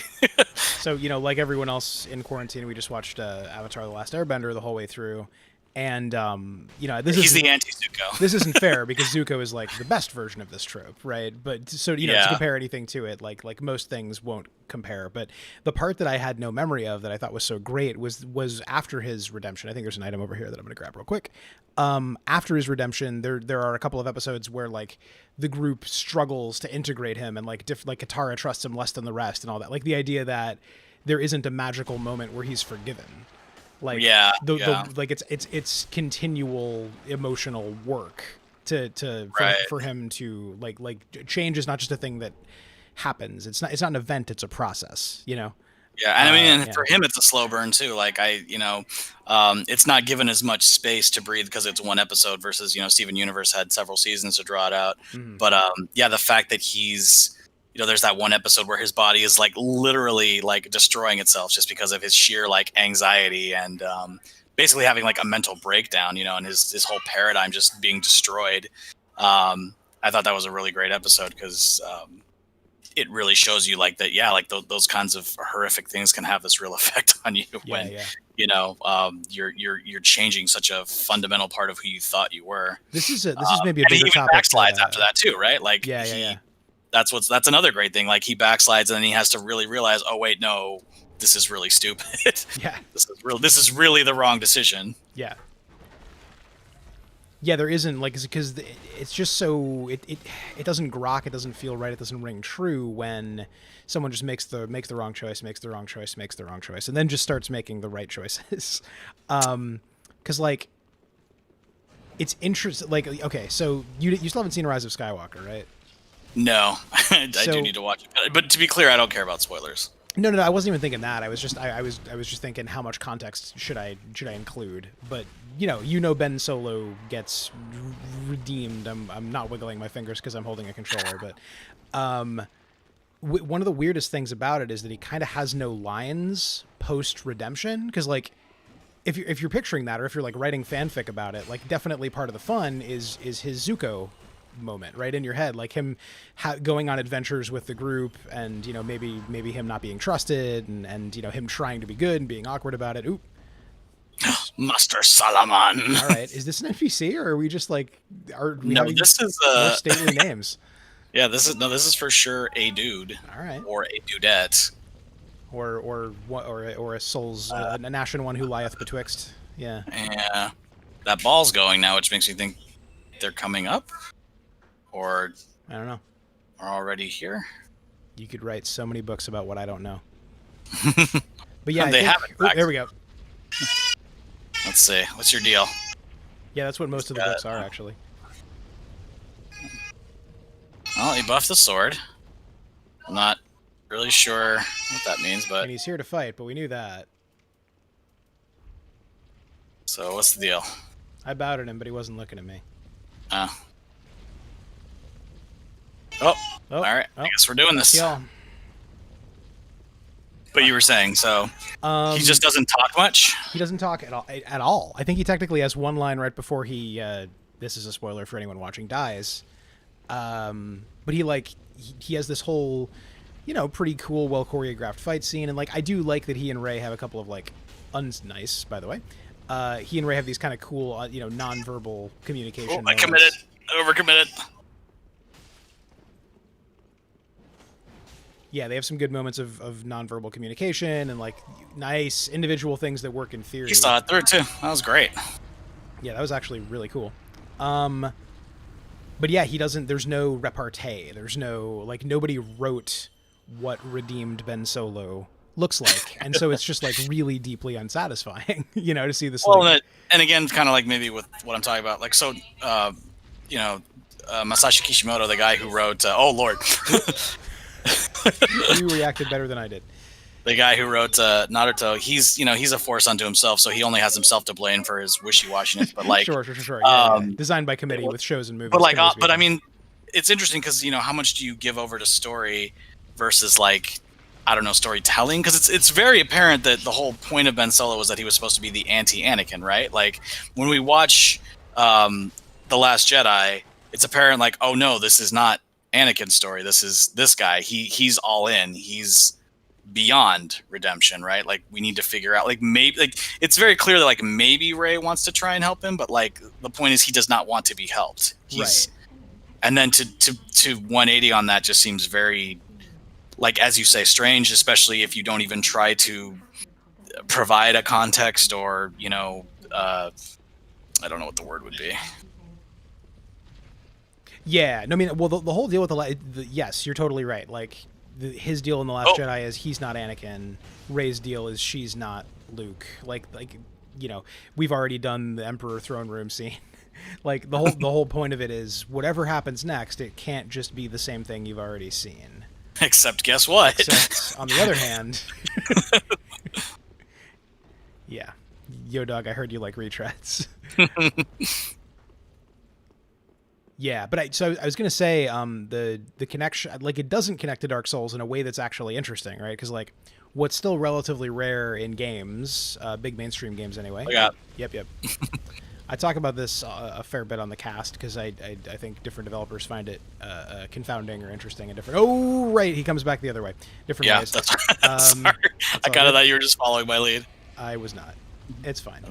So like everyone else in quarantine, we just watched Avatar: The Last Airbender the whole way through, and he's the anti-Zuko. This isn't fair because Zuko is like the best version of this trope, right? But so to compare anything to it, like most things won't compare. But the part that I had no memory of that I thought was so great was after his redemption. I think there's an item over here that I'm going to grab real quick. After his redemption, there are a couple of episodes where like the group struggles to integrate him, and like Katara trusts him less than the rest, and all that. Like the idea that there isn't a magical moment where he's forgiven. Like like it's continual emotional work for him to like change is not just a thing that happens. It's not an event. It's a process. Yeah, and I mean, for him, it's a slow burn too. Like it's not given as much space to breathe because it's one episode versus Steven Universe had several seasons to draw it out. But the fact that he's there's that one episode where his body is like literally like destroying itself just because of his sheer like anxiety and basically having like a mental breakdown, and his whole paradigm just being destroyed. I thought that was a really great episode because it really shows you like that. Yeah, like those kinds of horrific things can have this real effect on you when you're changing such a fundamental part of who you thought you were. This is maybe a bigger topic. Backslides after that too, right? Like that's another great thing. Like he backslides and then he has to really realize, oh wait, no, this is really stupid. Yeah, this is really the wrong decision. Yeah, there isn't like because it's just so it doesn't grok, it doesn't feel right, it doesn't ring true when someone just makes the wrong choice, and then just starts making the right choices. Because like it's interesting. Like okay, so you still haven't seen Rise of Skywalker, right? No, I do need to watch it. But to be clear, I don't care about spoilers. No, I wasn't even thinking that. I was just just thinking how much context should I include. But Ben Solo gets redeemed. I'm not wiggling my fingers because I'm holding a controller. But one of the weirdest things about it is that he kind of has no lines post redemption. Because like if you're picturing that, or if you're like writing fanfic about it, like definitely part of the fun is his Zuko moment right in your head, like him going on adventures with the group, and maybe him not being trusted, and him trying to be good and being awkward about it. Oop. Master Salaman. All right, is this an NPC or are we just like this is more stately names? Yeah, this is for sure a dude. All right, or a dudette, or a soul's a Nashan one who lieth betwixt. Yeah, that ball's going now, which makes me think they're coming up. Or I don't know. Are already here. You could write so many books about what I don't know. But yeah, there we go. Let's see. What's your deal? Yeah, that's what most of the books are actually. Well, he buffed the sword. I'm not really sure what that means, but and he's here to fight. But we knew that. So what's the deal? I bowed at him, but he wasn't looking at me. Oh, all right. I guess we're doing this. Yeah. But you were saying, so he just doesn't talk much? He doesn't talk at all. I think he technically has one line right before he, this is a spoiler for anyone watching, dies. But he has this whole, pretty cool, well choreographed fight scene. And I do like that he and Rey have a couple of nice, by the way. He and Rey have these kind of cool, non-verbal communication. I committed. Overcommitted. Yeah, they have some good moments of nonverbal communication and like nice individual things that work in theory. He saw it through too. That was great. Yeah, that was actually really cool. But yeah, he doesn't. There's no repartee. There's no like nobody wrote what redeemed Ben Solo looks like, and so it's just like really deeply unsatisfying, to see this. Well, Like, and again, kind of like maybe with what I'm talking about, like so, Masashi Kishimoto, the guy who wrote, oh Lord, you reacted better than I did. The guy who wrote Naruto, he's a force unto himself, so he only has himself to blame for his wishy-washiness. But like, sure. Yeah. Designed by committee with shows and movies. But like, but I mean, it's interesting because how much do you give over to story versus like, I don't know, storytelling? Because it's very apparent that the whole point of Ben Solo was that he was supposed to be the anti-Anakin, right? Like when we watch The Last Jedi, it's apparent like, oh no, this is not Anakin's story. This is this guy. He's all in. He's beyond redemption, right? Like we need to figure out, like maybe, like it's very clear that like maybe Rey wants to try and help him, but like the point is he does not want to be helped. Right. And then to 180 on that just seems very, like as you say, strange, especially if you don't even try to provide a context or I don't know what the word would be. Yeah, no, I mean, well, the whole deal with yes, you're totally right. Like, his deal in The Last Jedi is he's not Anakin. Rey's deal is she's not Luke. Like we've already done the Emperor throne room scene. Like, the whole point of it is whatever happens next, it can't just be the same thing you've already seen. Except, guess what? Except, on the other hand... yeah. Yo, dog, I heard you like retreads. Yeah, but I was gonna say the connection, like it doesn't connect to Dark Souls in a way that's actually interesting, right? Because like what's still relatively rare in games, big mainstream games anyway. Yeah. Yep. I talk about this a fair bit on the cast because I think different developers find it confounding or interesting and different. Oh, right, he comes back the other way. Different ways. That's right. Sorry, I kind of thought you were just following my lead. I was not. It's fine.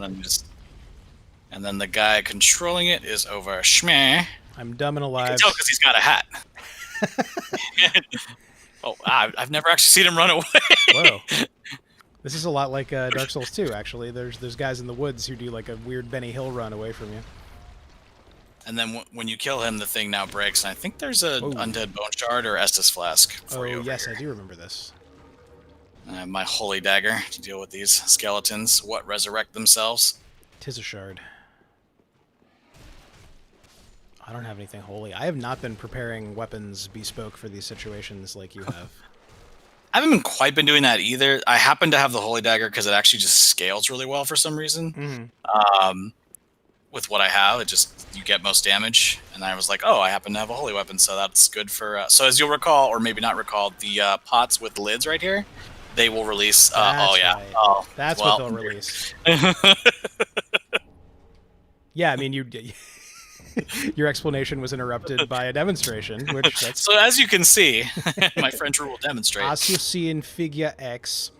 And then the guy controlling it is over Shmeh. I'm dumb and alive. You can tell because he's got a hat. Oh, I've never actually seen him run away. Whoa. This is a lot like Dark Souls 2, actually. There's guys in the woods who do like a weird Benny Hill run away from you. And then when you kill him, the thing now breaks. And I think there's a undead bone shard or Estus flask for you. Oh, yes, I do remember this. My holy dagger to deal with these skeletons. What resurrect themselves? 'Tis a shard. I don't have anything holy. I have not been preparing weapons bespoke for these situations like you have. I haven't quite been doing that either. I happen to have the holy dagger because it actually just scales really well for some reason. Mm-hmm. With what I have, you get most damage. And I was like, oh, I happen to have a holy weapon, so that's good for... so as you'll recall, or maybe not recall, the pots with lids right here, they will release... Right. Oh, that's what they'll release. Yeah, I mean, your explanation was interrupted by a demonstration, So as you can see, my French rule will demonstrate. As you see in Figure X,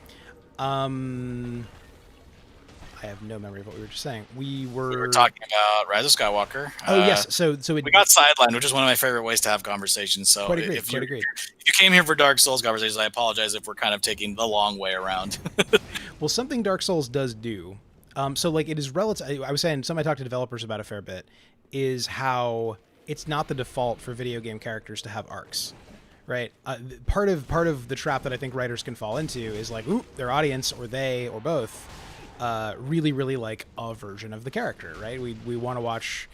I have no memory of what we were just saying. We were talking about Rise of Skywalker. Oh yes, so we got sidelined, which is one of my favorite ways to have conversations. So if you came here for Dark Souls conversations, I apologize if we're kind of taking the long way around. Well, something Dark Souls does do, so like it is relative. I was saying, something I talked to developers about a fair bit, is how it's not the default for video game characters to have arcs, right? Part of the trap that I think writers can fall into is like, ooh, their audience or they or both really like a version of the character, right? We want to watch,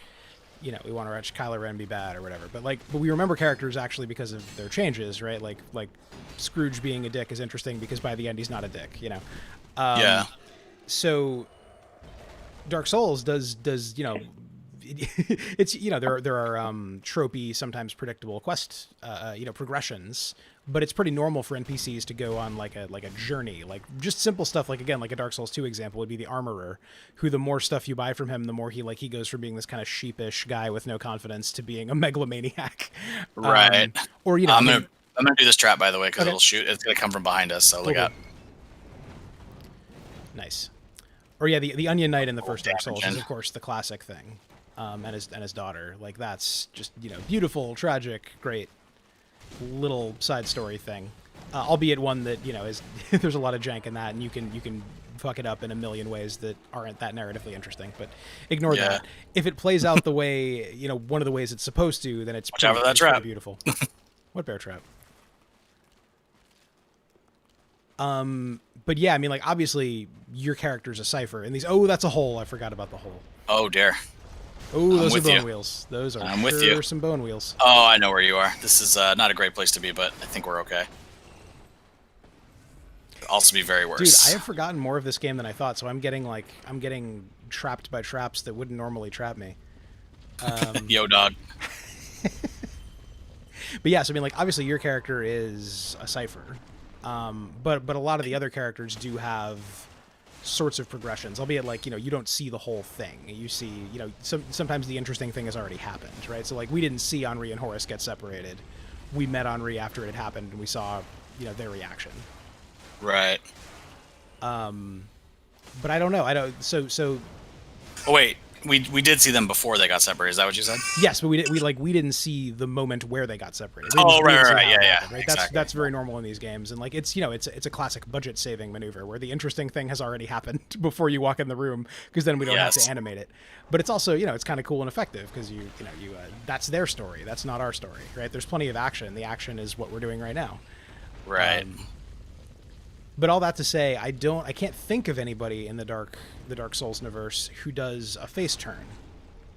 we want to watch Kylo Ren be bad or whatever, but we remember characters actually because of their changes, right? Like Scrooge being a dick is interesting because by the end he's not a dick, Yeah. So Dark Souls does it's there are tropey, sometimes predictable quest progressions, but it's pretty normal for NPCs to go on like a journey, like just simple stuff, like again, like a Dark Souls 2 example would be the armorer, who the more stuff you buy from him, the more he goes from being this kind of sheepish guy with no confidence to being a megalomaniac, right? Or I'm gonna do this trap, by the way, because it'll shoot. It's gonna come from behind us, so look out. Nice. Or yeah, the Onion Knight in the first Dark Souls is of course the classic thing. And his daughter, like that's just beautiful, tragic, great little side story thing. albeit one that is there's a lot of jank in that, and you can fuck it up in a million ways that aren't that narratively interesting. But ignore Yeah. that. If it plays out the way one of the ways it's supposed to, then Watch out for that trap. pretty beautiful. What bear trap? But yeah, I mean, like, obviously your character's a cipher, and these. Oh, that's a hole. I forgot about the hole. Oh dear. Oh, those are bone wheels. Those are I'm with you. some bone wheels. Oh, I know where you are. This is not a great place to be, but I think we're okay. Could also be very worse. Dude, I have forgotten more of this game than I thought, so I'm getting trapped by traps that wouldn't normally trap me. Yo, dog. But yeah, so I mean, like, obviously your character is a cipher, but a lot of the other characters do have sorts of progressions, albeit like you don't see the whole thing. You see, sometimes the interesting thing has already happened, right? So like we didn't see Henri and Horace get separated. We met Henri after it had happened, and we saw their reaction. Right. But I don't know. I don't. So. Oh wait. We did see them before they got separated. Is that what you said? Yes, but we didn't see the moment where they got separated. Right. Yeah. Right. Exactly. That's very normal in these games, and like it's a classic budget saving maneuver where the interesting thing has already happened before you walk in the room, because then we don't have to animate it. But it's also it's kind of cool and effective because you that's their story. That's not our story, right? There's plenty of action. The action is what we're doing right now. Right. But all that to say, I can't think of anybody in the Dark Souls universe who does a face turn,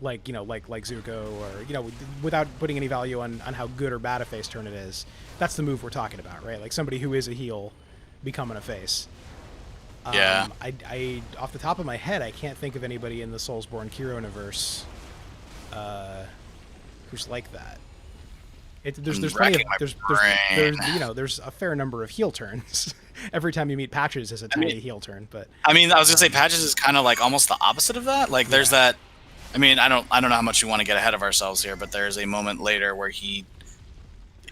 like Zuko, or without putting any value on how good or bad a face turn it is. That's the move we're talking about, right? Like somebody who is a heel becoming a face. Yeah. I off the top of my head, I can't think of anybody in the Soulsborne Kiro universe who's like that. There's plenty of there's a fair number of heel turns. Every time you meet Patches is a tiny heel turn, but I mean, I was gonna say Patches is kind of like almost the opposite of that. Like there's that. I mean, I don't know how much you want to get ahead of ourselves here, but there's a moment later where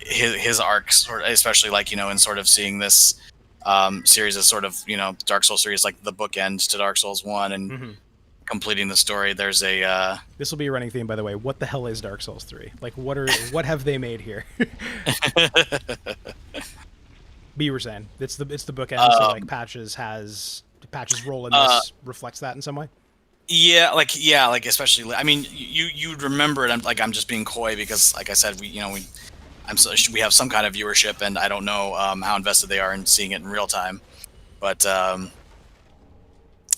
his arc, sort of, especially like in sort of seeing this series as sort of Dark Souls series, like the bookend to Dark Souls 1 and completing the story. There's a this will be a running theme, by the way. What the hell is Dark Souls 3? Like, what have they made here? But you were saying it's the bookend, so like Patches role in this reflects that in some way. Yeah, like especially. I mean, you'd remember it. I'm just being coy because, like I said, we have some kind of viewership, and I don't know how invested they are in seeing it in real time. But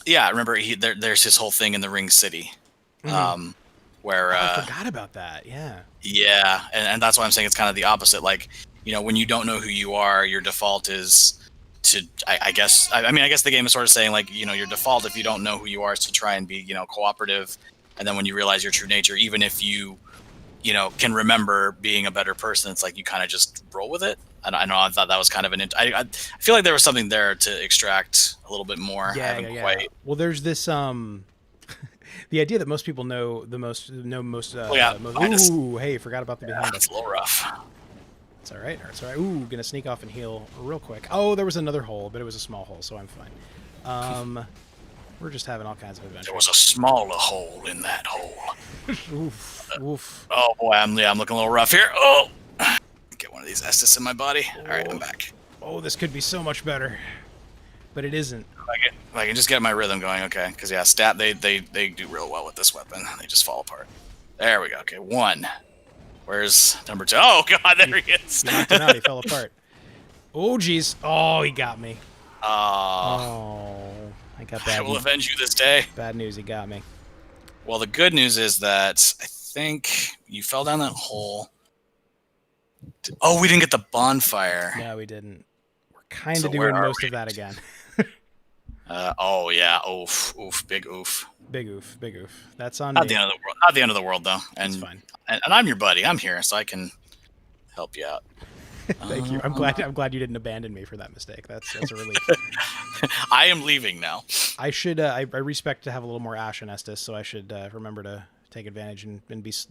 yeah, I remember there's his whole thing in the Ring City, where I forgot about that. Yeah. Yeah, and that's why I'm saying it's kind of the opposite. Like, when you don't know who you are, your default is to, I guess the game is sort of saying, like, your default, if you don't know who you are, is to try and be, cooperative. And then when you realize your true nature, even if you, can remember being a better person, it's like you kind of just roll with it. I know I thought that was kind of I feel like there was something there to extract a little bit more. Yeah. Quite... Well, there's this the idea that most people know most. Ooh, hey, forgot about the behind. That's a little rough. It's all right. It's all right. Ooh, gonna sneak off and heal real quick. Oh, there was another hole, but it was a small hole, so I'm fine. We're just having all kinds of adventures. There was a smaller hole in that hole. Oof. Oh boy, I'm looking a little rough here. Oh, get one of these Estus in my body. All right, I'm back. Oh, this could be so much better, but it isn't. If I can just get my rhythm going, okay? Because yeah, stat they do real well with this weapon. They just fall apart. There we go. Okay, 1. Where's number 2? Oh god, there he is. He knocked him out. He fell apart. Oh jeez. Oh, he got me. Oh, I got bad. I will avenge you this day. Bad news. He got me. Well, the good news is that I think you fell down that hole. Oh, we didn't get the bonfire. No, we didn't. We're kind of doing most of that again. Oh yeah. Oof. Big oof. Big oof. That's on Not me. the end of the world. Not the end of the world, though. And it's fine. And I'm your buddy. I'm here, so I can help you out. Thank you. I'm glad you didn't abandon me for that mistake. That's a relief. I am leaving now. I should. I respect to have a little more Ash in Estus, so I should remember to take advantage and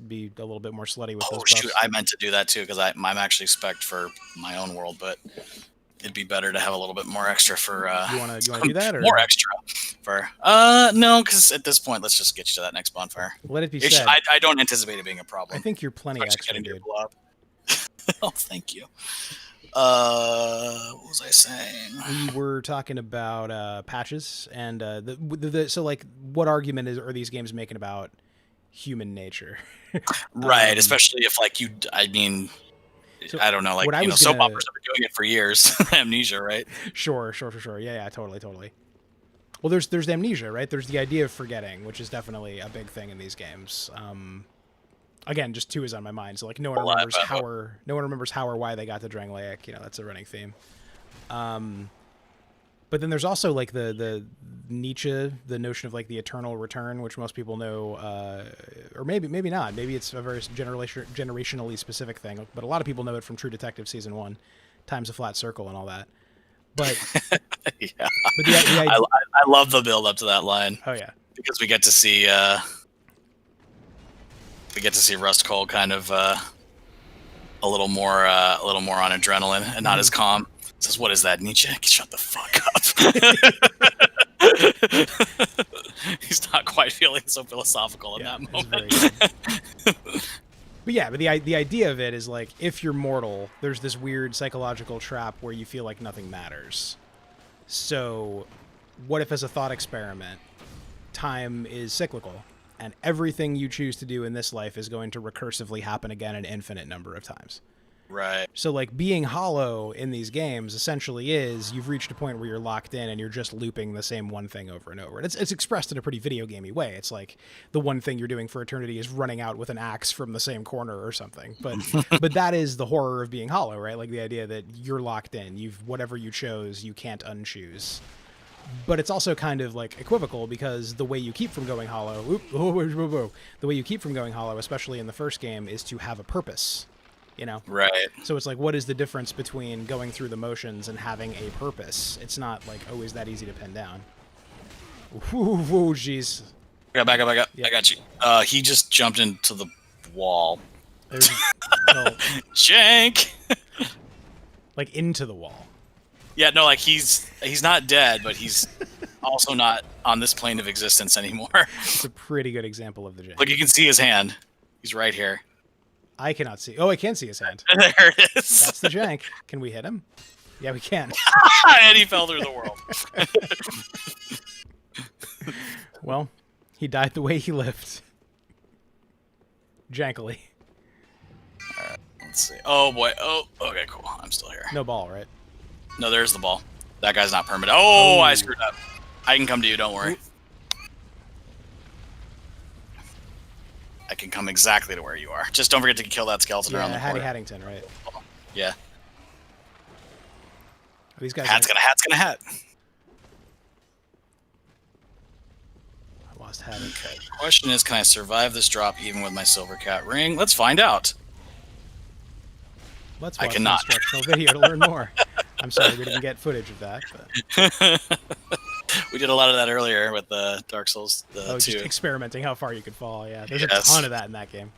be a little bit more slutty with those buffs. Shoot, I meant to do that too because I'm actually spec'd for my own world, but it'd be better to have a little bit more extra for. You want to do that or more extra for? No, because at this point, let's just get you to that next bonfire. Let it be said. I don't anticipate it being a problem. I think you're plenty extra, dude. Oh, thank you. What was I saying? We were talking about patches and so like what argument are these games making about human nature? Right, especially if like you, I mean, So I don't know, like what I was soap gonna operas have been doing it for years. Amnesia, right? sure, yeah, totally. Well, there's amnesia, right? There's the idea of forgetting, which is definitely a big thing in these games. Again, just two is on my mind. So like no one remembers how or why they got to Drangleic. You know, that's a running theme. But then there's also like the Nietzsche, the notion of like the eternal return, which most people know, or maybe not. Maybe it's a very generationally specific thing. But a lot of people know it from True Detective season 1, Time's a Flat Circle, and all that. But Yeah, but the idea, I love the build up to that line. oh yeah, Because we get to see Rust Cole kind of a little more on adrenaline and not as calm. Says, "What is that, Nietzsche? Shut the fuck up." He's not quite feeling so philosophical in that moment. But yeah, but the idea of it is like if you're mortal, there's this weird psychological trap where you feel like nothing matters. So, what if as a thought experiment, time is cyclical, and everything you choose to do in this life is going to recursively happen again an infinite number of times? Right. So like being hollow in these games essentially is you've reached a point where you're locked in and you're just looping the same one thing over and over. And it's expressed in a pretty video gamey way. It's like the one thing you're doing for eternity is running out with an axe from the same corner or something. But that is the horror of being hollow, right? Like the idea that you're locked in. Whatever you chose, you can't unchoose. But it's also kind of like equivocal because the way you keep from going hollow, the way you keep from going hollow, especially in the first game, is to have a purpose. You know? Right. So it's like, what is the difference between going through the motions and having a purpose? It's not like always that easy to pin down. Ooh, jeez. Back up. Yep. I got you. He just jumped into the wall. Jank! Like into the wall. Yeah, no, like he's not dead, but he's also not on this plane of existence anymore. It's a pretty good example of the jank. Look, you can see his hand. He's right here. I cannot see. Oh, I can see his hand. There it is. That's the jank. Can we hit him? Yeah, we can. And he fell through the world. Well, he died the way he lived. Jankily. Alright, let's see. Oh, boy. Oh, okay, cool. I'm still here. No ball, right? No, there's the ball. That guy's not permanent. Oh, I screwed up. I can come to you, don't worry. I can come exactly to where you are. Just don't forget to kill that skeleton around the corner. Hattie Haddington, right? Yeah. These guys. Hat's gonna hat. I lost Hattie. Okay. The question is, can I survive this drop even with my silver cat ring? Let's find out. Let's watch an instructional video to learn more. I'm sorry we didn't get footage of that. But. We did a lot of that earlier with Dark Souls 2. Just experimenting how far you could fall. Yeah, there's a ton of that in that game.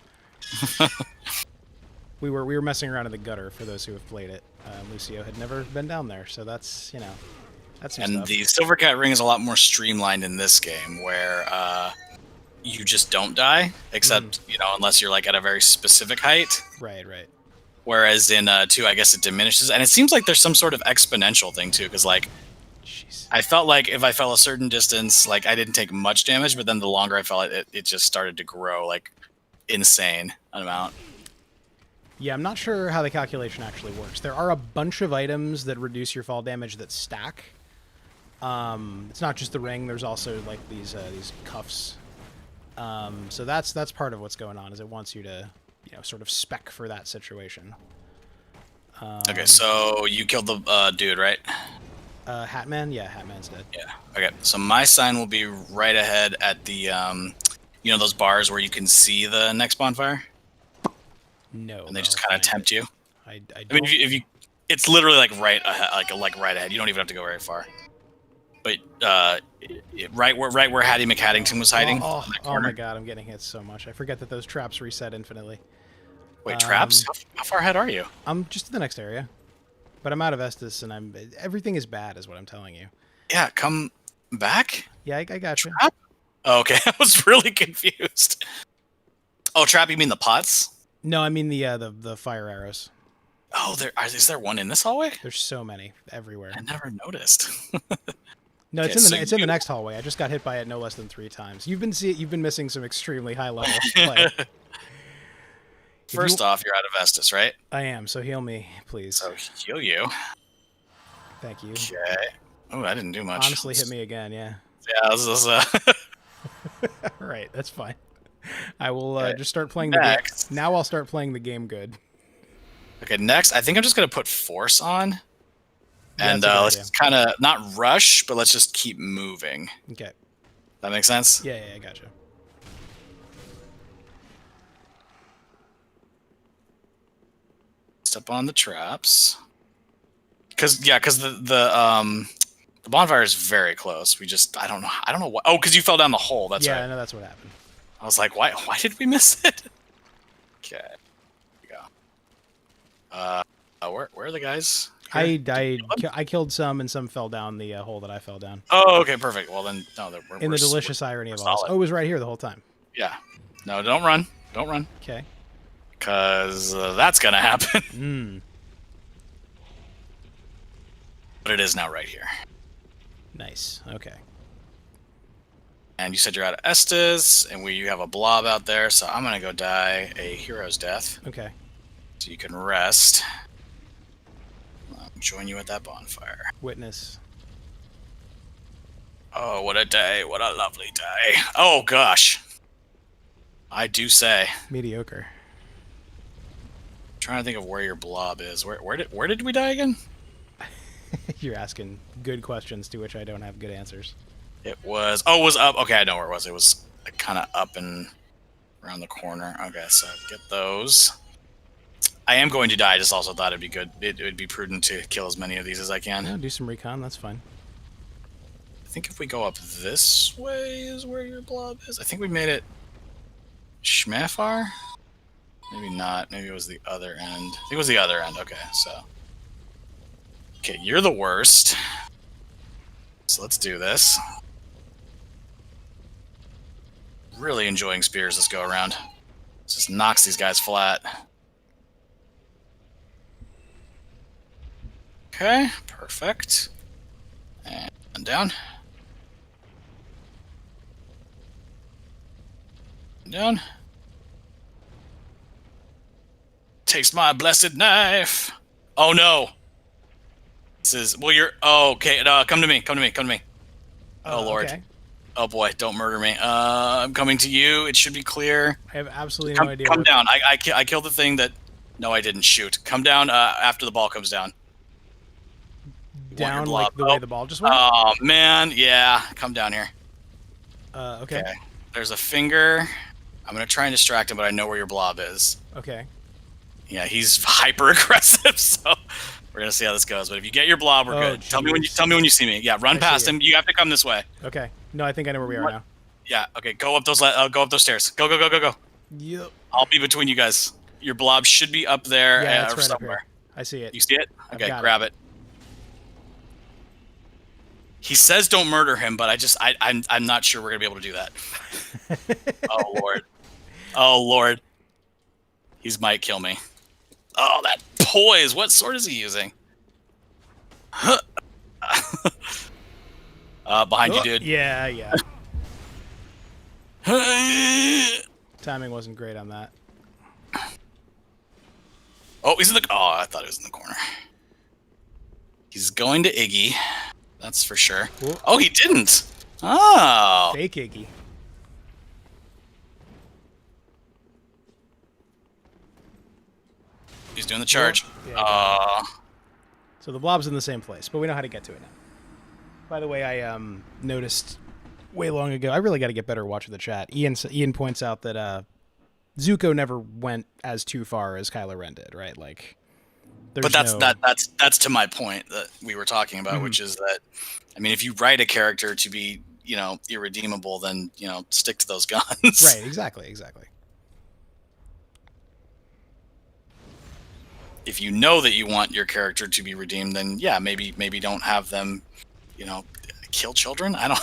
we were messing around in the gutter for those who have played it. Lucio had never been down there, so that's that's some stuff. The Silver Cat ring is a lot more streamlined in this game, where you just don't die, except unless you're like at a very specific height. Right. Whereas in 2, I guess it diminishes, and it seems like there's some sort of exponential thing too, because like. Jeez. I felt like if I fell a certain distance, like I didn't take much damage, but then the longer I fell, it just started to grow like insane amount. Yeah, I'm not sure how the calculation actually works. There are a bunch of items that reduce your fall damage that stack. It's not just the ring. There's also like these cuffs. So that's part of what's going on. Is it wants you to sort of spec for that situation. Okay, so you killed the dude, right? Hatman? Yeah, Hatman's dead. Yeah. Okay, so my sign will be right ahead at the, those bars where you can see the next bonfire? No. And they just kind of tempt you? I mean, if you, it's literally like right ahead, like right ahead. You don't even have to go very far. But right where Hattie McHaddington was hiding. Oh my god, I'm getting hit so much. I forget that those traps reset infinitely. Wait, traps? How far ahead are you? I'm just in the next area. But I'm out of Estus, and everything is bad, is what I'm telling you. Yeah, come back. Yeah, I got you. Trap? Oh, okay, I was really confused. Oh, trap? You mean the pots? No, I mean the fire arrows. Oh, is there one in this hallway? There's so many everywhere. I never noticed. No, Okay, it's in the next hallway. I just got hit by it no less than 3 times. You've been missing some extremely high level play. First off, you're out of Estus, right? I am, so heal me, please. So heal you. Thank you. Okay. Oh, I didn't do much. Honestly, hit me again, yeah. Yeah, this is Right, that's fine. I will Okay. just start playing the game. Now I'll start playing the game good. Okay, next, I think I'm just going to put Force on. Yeah, And let's just kind of, not rush, but let's just keep moving. Okay. That makes sense? Yeah, I gotcha. Step on the traps. Because the bonfire is very close. I don't know what. Oh, because you fell down the hole. That's right. Yeah, I know that's what happened. I was like, why did we miss it? Okay. Here we go. Where are the guys? I killed some, and some fell down the hole that I fell down. Oh, okay, perfect. Well then, no, we're in the delicious irony of all this. solid. Oh, it was right here the whole time. Yeah. No, don't run. Don't run. Okay. Because that's gonna happen. But it is now right here. Nice. Okay. And you said you're out of Estus, and you have a blob out there, so I'm gonna go die a hero's death. Okay. So you can rest. I'll join you at that bonfire. Witness. Oh, what a day. What a lovely day. Oh, gosh. I do say. Mediocre. I'm trying to think of where your blob is. Where did we die again? You're asking good questions to which I don't have good answers. It was... Oh, it was up. Okay, I know where it was. It was kind of up and around the corner. Okay, so get those. I am going to die. I just also thought it'd be good. It would be prudent to kill as many of these as I can. Yeah, do some recon. That's fine. I think if we go up this way is where your blob is. I think we made it Schmafar? Maybe not. Maybe it was the other end. I think it was the other end. Okay, so... Okay, you're the worst. So let's do this. Really enjoying spears this go around. Just knocks these guys flat. Okay, perfect. And down. Down. Takes my blessed knife. Oh no. This is, well, you're, oh, okay, come to me, come to me, come to me. Oh, Lord. Okay. Oh, boy, don't murder me. I'm coming to you. It should be clear. I have absolutely no idea. Come down. I killed the thing that, no, I didn't shoot. Come down after the ball comes down. Down like the way the ball just went? Oh, man, yeah. Come down here. Okay. There's a finger. I'm going to try and distract him, but I know where your blob is. Okay. Yeah, he's hyper aggressive, so we're gonna see how this goes. But if you get your blob, we're good. Geez. Tell me when you see me. Yeah, run past him. You have to come this way. Okay. No, I think I know where we are now. Yeah. Okay. Go up those stairs. Go. Yep. I'll be between you guys. Your blob should be up there Yeah, it's or right somewhere. up here. I see it. You see it? Okay, got it. He says don't murder him, but I'm not sure we're gonna be able to do that. Oh Lord. Oh Lord. He might kill me. Oh, that poise! What sword is he using? Behind you, dude. Yeah. Timing wasn't great on that. Oh, he's in the... Oh, I thought he was in the corner. He's going to Iggy. That's for sure. Whoa. Oh, he didn't! Oh! Fake Iggy. He's doing the charge. Yeah, so the blob's in the same place, but we know how to get to it now. By the way, I noticed way long ago. I really got to get better at watching the chat. Ian points out that Zuko never went as too far as Kylo Ren did, right? Like, but that's to my point that we were talking about, which is that, I mean, if you write a character to be, irredeemable, then stick to those guns. Right. Exactly. If you know that you want your character to be redeemed, then yeah, maybe don't have them, kill children. I don't.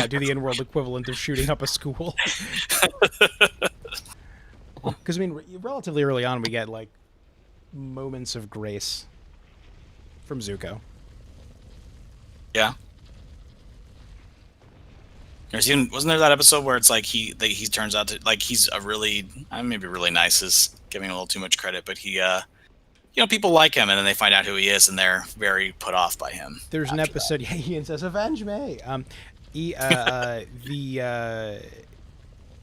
do the in-world equivalent of shooting up a school. Because I mean, relatively early on, we get like moments of grace from Zuko. Yeah. Wasn't there that episode where it's like he turns out to like he's a really maybe really nice is giving him a little too much credit, but he people like him and then they find out who he is and they're very put off by him. There's an episode. Yeah, Ian says, "Avenge me."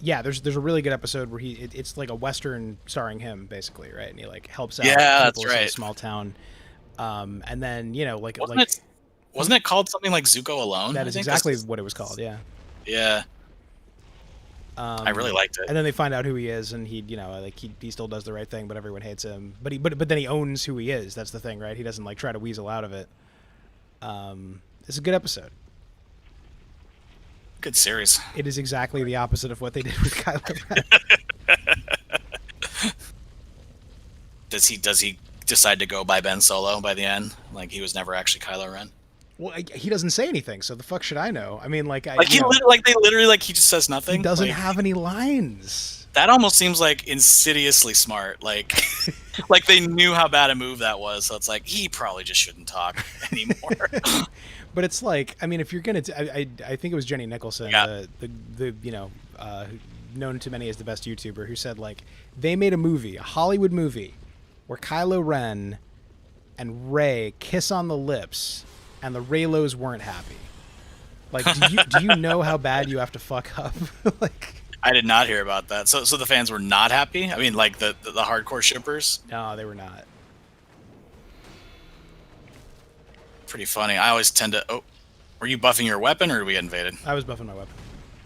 Yeah, there's a really good episode where it's like a western starring him basically, right? And he like helps out people in a small town. And then wasn't it called something like Zuko Alone? That is exactly what it was called. Yeah. Yeah. I really liked it. And then they find out who he is, and he still does the right thing, but everyone hates him. But then he owns who he is. That's the thing, right? He doesn't like try to weasel out of it. It's a good episode. Good series. It is exactly the opposite of what they did with Kylo Ren. Does he decide to go by Ben Solo by the end? Like he was never actually Kylo Ren? Well, he doesn't say anything, so the fuck should I know? I mean, he just says nothing. He doesn't have any lines. That almost seems like insidiously smart. Like, like they knew how bad a move that was, so it's like he probably just shouldn't talk anymore. But it's like, I mean, if you're gonna, I think it was Jenny Nicholson, the known to many as the best YouTuber, who said like they made a Hollywood movie, where Kylo Ren and Rey kiss on the lips. And the Reylos weren't happy. Like, do you know how bad you have to fuck up? Like, I did not hear about that. So the fans were not happy. I mean, like the hardcore shippers. No, they were not. Pretty funny. I always tend to. Oh, were you buffing your weapon, or were we invaded? I was buffing my weapon.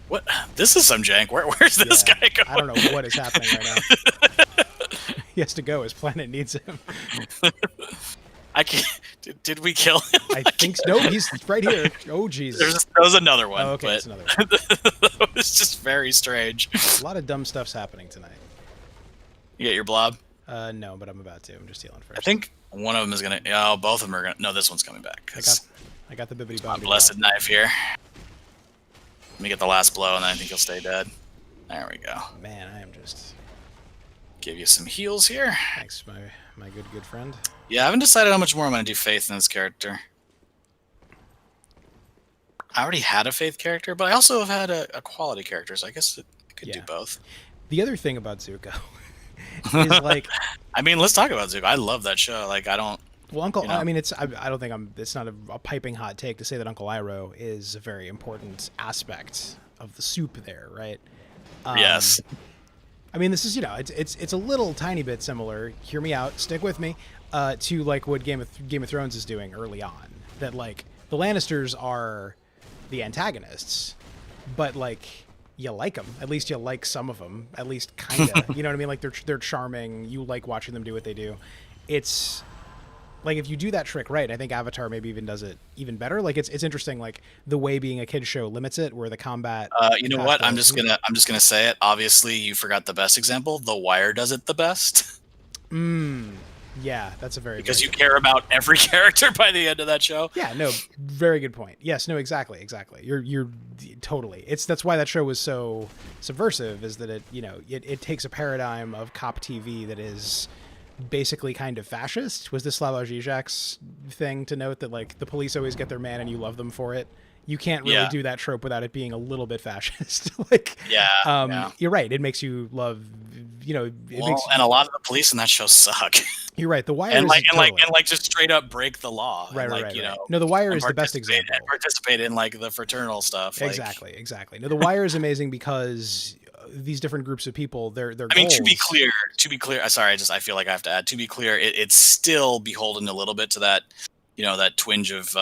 What? This is some jank. Where's this guy going? I don't know what is happening right now. He has to go. His planet needs him. I can't. Did we kill him? I think so. No, he's right here. Oh, jeez. There was another one. Oh, okay, but that's another one. It was just very strange. A lot of dumb stuff's happening tonight. You get your blob? No, but I'm about to. I'm just healing first. I think one of them is gonna. Oh, both of them are gonna. No, this one's coming back. I got the bibbity bobbity. Blessed knife here. Let me get the last blow, and then I think he'll stay dead. There we go. Man, I am just. Give you some heals here. Thanks, my good friend. Yeah, I haven't decided how much more I'm going to do Faith in this character. I already had a Faith character, but I also have had a quality character, so I guess it could do both. The other thing about Zuko is like... I mean, let's talk about Zuko. I love that show. Like, I don't... Well, I mean, I don't think it's not a piping hot take to say that Uncle Iroh is a very important aspect of the soup there, right? Yes. I mean, this is, it's a little tiny bit similar. Hear me out. Stick with me. To like what Game of Thrones is doing early on. That like the Lannisters are the antagonists, but like you like them. At least you like some of them. At least kind of. You know what I mean? Like they're charming. You like watching them do what they do. It's like if you do that trick right, I think Avatar maybe even does it even better. Like it's interesting. Like the way being a kid's show limits it, where the combat. You know what? I'm just gonna say it. Obviously, you forgot the best example. The Wire does it the best. Yeah, that's a because you care about every character by the end of that show. Yeah, no, very good point. Yes, no, exactly. You're totally. That's why that show was so subversive. Is that it takes a paradigm of cop TV that is basically kind of fascist. Was this Slavoj Žižek's thing to note that like the police always get their man and you love them for it? You can't really do that trope without it being a little bit fascist. You're right. It makes you love, and a lot of the police in that show suck. You're right. The Wire and just straight up break the law. Right. No, The Wire is the best example. And participate in like the fraternal stuff. Exactly. No, The Wire is amazing because these different groups of people, their I mean, to be clear. Sorry, I feel like I have to add. To be clear, it's still beholden a little bit to that. That twinge of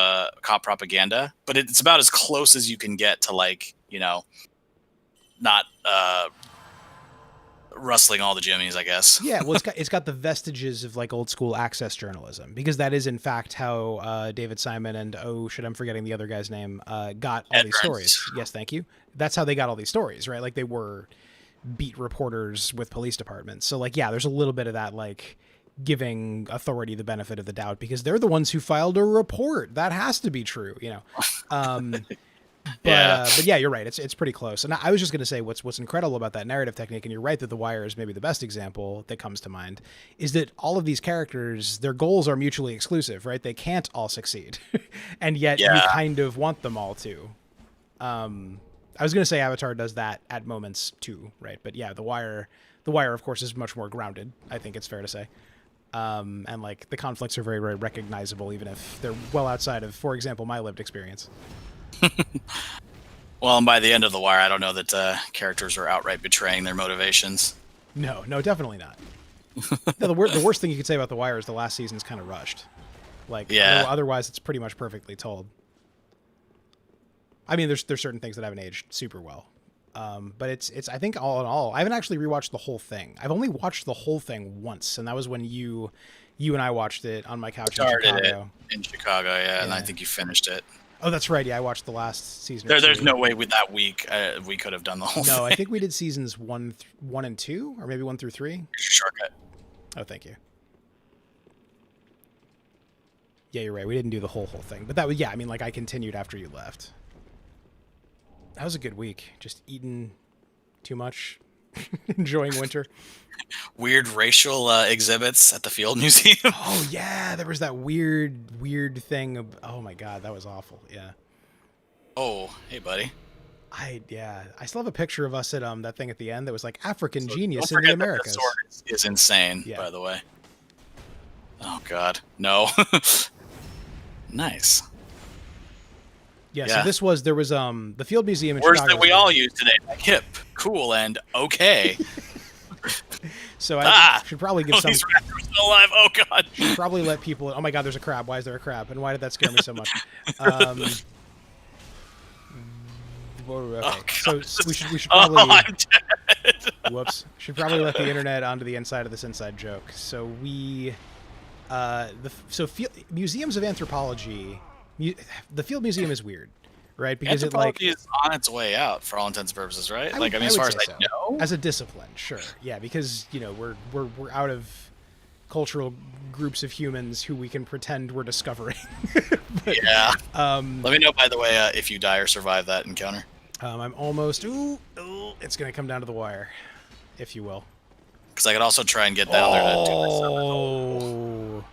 cop propaganda, but it's about as close as you can get to like, not rustling all the jimmies, I guess. Yeah, well, it's got the vestiges of like old school access journalism, because that is in fact how David Simon and I'm forgetting the other guy's name got all these stories. Yes, thank you. That's how they got all these stories, right? Like they were beat reporters with police departments. So like, yeah, there's a little bit of that like giving authority the benefit of the doubt because they're the ones who filed a report. That has to be true, But yeah, you're right. It's pretty close. And I was just going to say what's incredible about that narrative technique, and you're right that The Wire is maybe the best example that comes to mind, is that all of these characters, their goals are mutually exclusive, right? They can't all succeed, and yet you kind of want them all to. I was going to say Avatar does that at moments too, right? But yeah, The Wire, of course, is much more grounded. I think it's fair to say. And like the conflicts are very, very recognizable, even if they're well outside of, for example, my lived experience. Well, and by the end of The Wire, I don't know that characters are outright betraying their motivations. No, definitely not. No, the worst thing you could say about The Wire is the last season's kind of rushed. Like, otherwise, it's pretty much perfectly told. I mean, there's certain things that haven't aged super well. But it's I think all in all, I haven't actually rewatched the whole thing. I've only watched the whole thing once, and that was when you and I watched it on my couch in Chicago. In Chicago, yeah, and I think you finished it. Oh, that's right. Yeah, I watched the last season. There's no way with that week we could have done the whole thing. No, I think we did seasons 1 and 2, or maybe 1 through 3. Shortcut. Oh, thank you. Yeah, you're right. We didn't do the whole thing, but that was I mean, like I continued after you left. That was a good week. Just eating too much, enjoying winter. Weird racial exhibits at the Field Museum. Oh yeah, there was that weird thing. Oh my god, that was awful. Yeah. Oh, hey buddy. I still have a picture of us at that thing at the end that was like African genius in the Americas. The sword is insane, by the way. Oh god, no. Nice. Yeah, so there was the Field Museum in Words Chicago. Words that we all use today, like hip, cool, and okay. So I should probably give some... These rats are still alive, oh god. Should probably let people... Oh my god, there's a crab. Why is there a crab? And why did that scare me so much? Okay. So we should probably... Oh, I'm dead. Whoops. Should probably let the internet onto the inside of this inside joke. So we... museums of anthropology... The Field Museum is weird, right? Because anthropology is on its way out for all intents and purposes, right? As far as I know, as a discipline, sure, yeah, because we're out of cultural groups of humans who we can pretend we're discovering. But, let me know, by the way, if you die or survive that encounter. I'm almost. It's gonna come down to the wire, if you will. Because I could also try and get down there to do myself.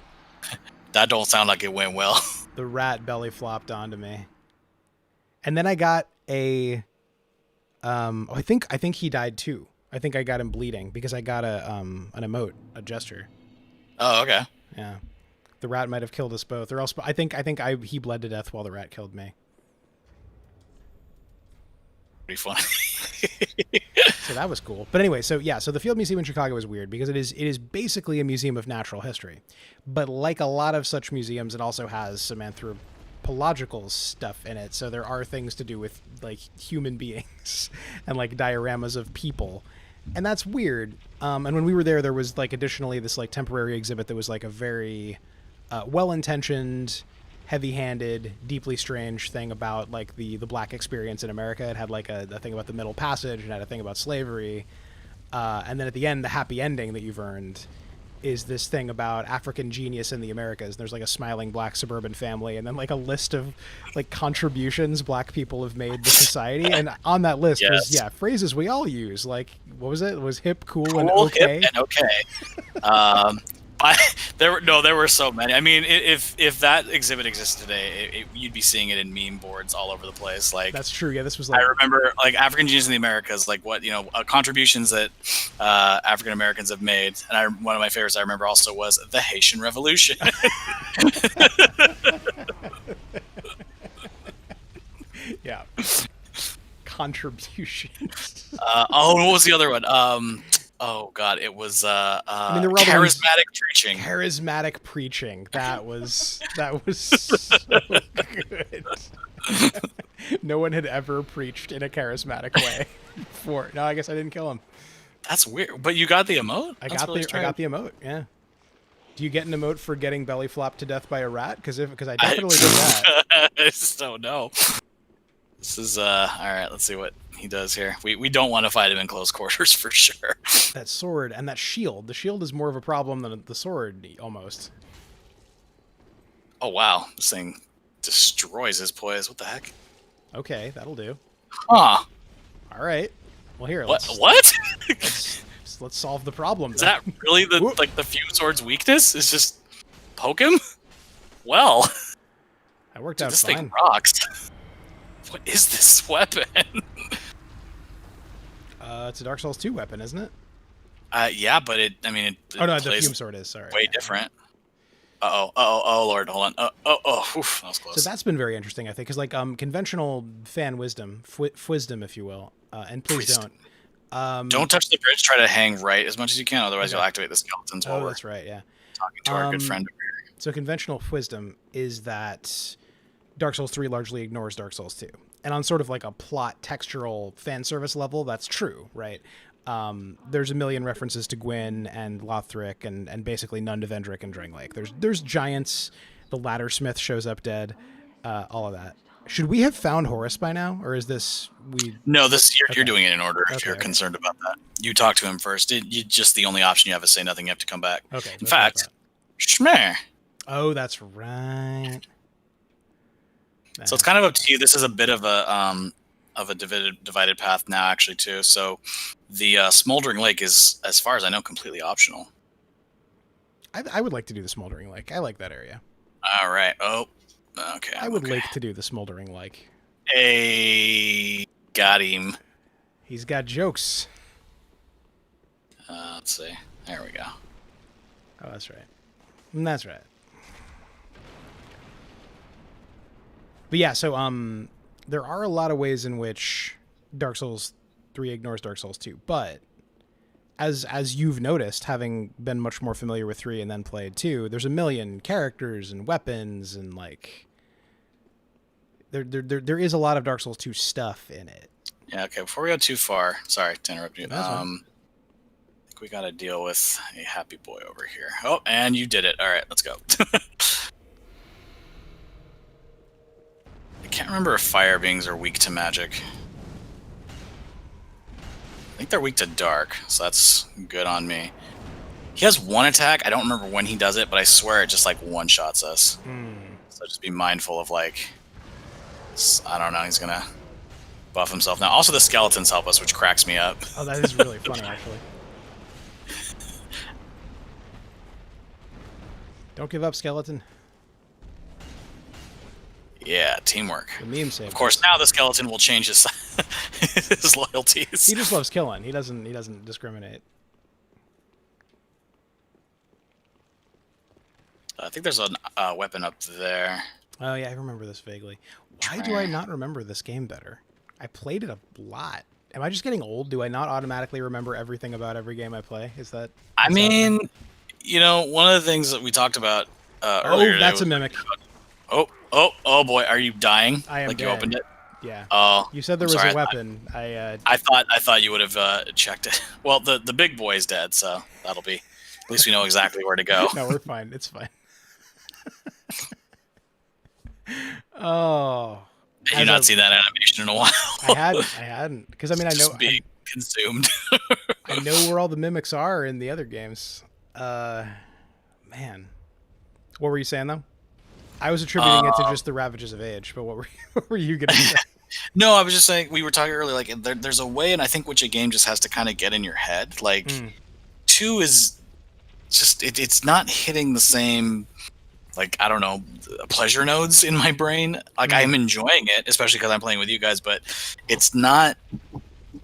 That don't sound like it went well. The rat belly flopped onto me, and then I got a. I think he died too. I think I got him bleeding because I got an emote, a gesture. Oh, okay. Yeah, the rat might have killed us both, or else I think he bled to death while the rat killed me. Pretty funny. So that was cool. But anyway, so the Field Museum in Chicago is weird because it is basically a museum of natural history. But like a lot of such museums, it also has some anthropological stuff in it. So there are things to do with like human beings and like dioramas of people. And that's weird. And when we were there was like additionally this like temporary exhibit that was like a very well-intentioned, heavy-handed, deeply strange thing about like the black experience in America. It had like a thing about the Middle Passage and had a thing about slavery, and then at the end, the happy ending that you've earned is this thing about African genius in the Americas. There's like a smiling black suburban family, and then like a list of like contributions black people have made to society, and on that list was phrases we all use. Like what was it? It was hip, cool, and okay. Hip and okay. There were so many. I mean, if that exhibit exists today, you'd be seeing it in meme boards all over the place. Like that's true. Yeah, this was like I remember like African genius in the Americas, like what contributions that African Americans have made. And one of my favorites I remember also was the Haitian Revolution. Yeah, contributions. What was the other one? Oh God, it was charismatic preaching. Charismatic preaching. That was so good. No one had ever preached in a charismatic way before. No, I guess I didn't kill him. That's weird. But you got the emote? I got the emote. Yeah. Do you get an emote for getting belly flopped to death by a rat? Because I definitely did that. I just don't know. This is all right. Let's see what he does here. We don't want to fight him in close quarters for sure. That sword and that shield. The shield is more of a problem than the sword, almost. Oh wow, this thing destroys his poise. What the heck? Okay, that'll do. Huh. All right. Well, here, What? let's What? let's solve the problem. Is that really the like the Fume Sword's weakness? Is just poke him? Well, that worked dude, out this fine. thing rocks. What is this weapon? It's a Dark Souls 2 weapon, isn't it? Yeah, but it Oh no, the plays Fume Sword is. Sorry. way different. Oh, Lord, hold on. Oof, that was close. So that's been very interesting, I think, because like conventional fan wisdom, wisdom, if you will, and please don't. Don't touch the bridge. Try to hang right as much as you can, otherwise Okay. you'll activate the skeletons while we're That's right. Yeah. talking to our good friend over here. So conventional wisdom is that Dark Souls 3 largely ignores Dark Souls 2. And on sort of like a plot textural fan service level, that's true, right? There's a million references to Gwyn and Lothric and basically none to Vendrick and Drangleic. There's giants. The Ladder Smith shows up dead. All of that. Should we have found Horus by now, or is this No, you're doing it in order. If you're okay. concerned about that, you talk to him first. You just the only option you have is say nothing. You have to come back. Okay. In fact, Shmeh. Oh, that's right. So it's kind of up to you. This is a bit of a divided path now, actually, too. So the Smoldering Lake is, as far as I know, completely optional. I would like to do the Smoldering Lake. I like that area. All right. Oh, okay. I would like to do the Smoldering Lake. Hey, got him. He's got jokes. Let's see. There we go. Oh, that's right. That's right. But yeah, so there are a lot of ways in which Dark Souls 3 ignores Dark Souls 2, but as you've noticed, having been much more familiar with 3 and then played 2, there's a million characters and weapons and like there is a lot of Dark Souls 2 stuff in it. Yeah, okay, before we go too far, sorry to interrupt you. I think we got to deal with a happy boy over here. Oh, and you did it. All right, let's go. I can't remember if fire beings are weak to magic. I think they're weak to dark, so that's good on me. He has one attack. I don't remember when he does it, but I swear it just like one-shots us. So just be mindful of like, I don't know, he's going to buff himself now. Also, the skeletons help us, which cracks me up. Oh, that is really funny, actually. Don't give up, skeleton. Yeah, teamwork. The meme saved. Of course, now the skeleton will change his his loyalties. He just loves killing. He doesn't discriminate. I think there's a weapon up there. Oh yeah, I remember this vaguely. Why do I not remember this game better? I played it a lot. Am I just getting old? Do I not automatically remember everything about every game I play? I mean, you know, one of the things that we talked about earlier. Oh, that's a mimic. Oh boy, are you dying? I am like dead. You opened it? Yeah. Oh, you said there was a weapon. I thought you would have checked it. Well, the big boy's dead, so that'll be. At least we know exactly where to go. No, we're fine. It's fine. Oh. Did you not see that animation in a while? I hadn't. Because I mean, I know just being consumed. I know where all the mimics are in the other games. Man, what were you saying though? I was attributing it to just the ravages of age, but what were you gonna say? No, I was just saying we were talking earlier. Like there's a way, and I think which a game just has to kind of get in your head. Like 2 is just it's not hitting the same. Like, I don't know, pleasure nodes in my brain. Like, I'm enjoying it, especially because I'm playing with you guys, but it's not...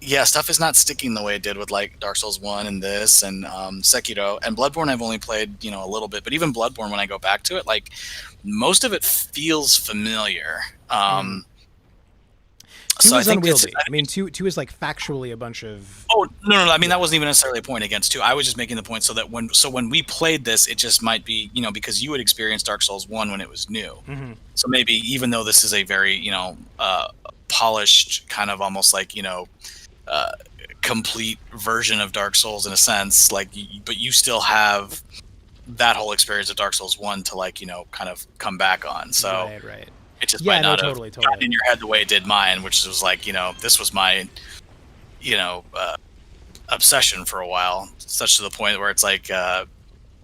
Yeah, stuff is not sticking the way it did with, like, Dark Souls 1 and this and Sekiro. And Bloodborne I've only played, you know, a little bit. But even Bloodborne, when I go back to it, like, most of it feels familiar. Two so is I think unwieldy. I mean, two is like factually a bunch of. Oh no! I mean, that wasn't even necessarily a point against 2. I was just making the point so that when we played this, it just might be, you know, because you had experienced Dark Souls 1 when it was new. So maybe even though this is a very, you know, polished kind of almost like, you know, complete version of Dark Souls in a sense, like, but you still have that whole experience of Dark Souls 1 to, like, you know, kind of come back on. So right. It just might not have gotten totally in your head the way it did mine, which was like, you know, this was my, you know, obsession for a while, such to the point where it's like, I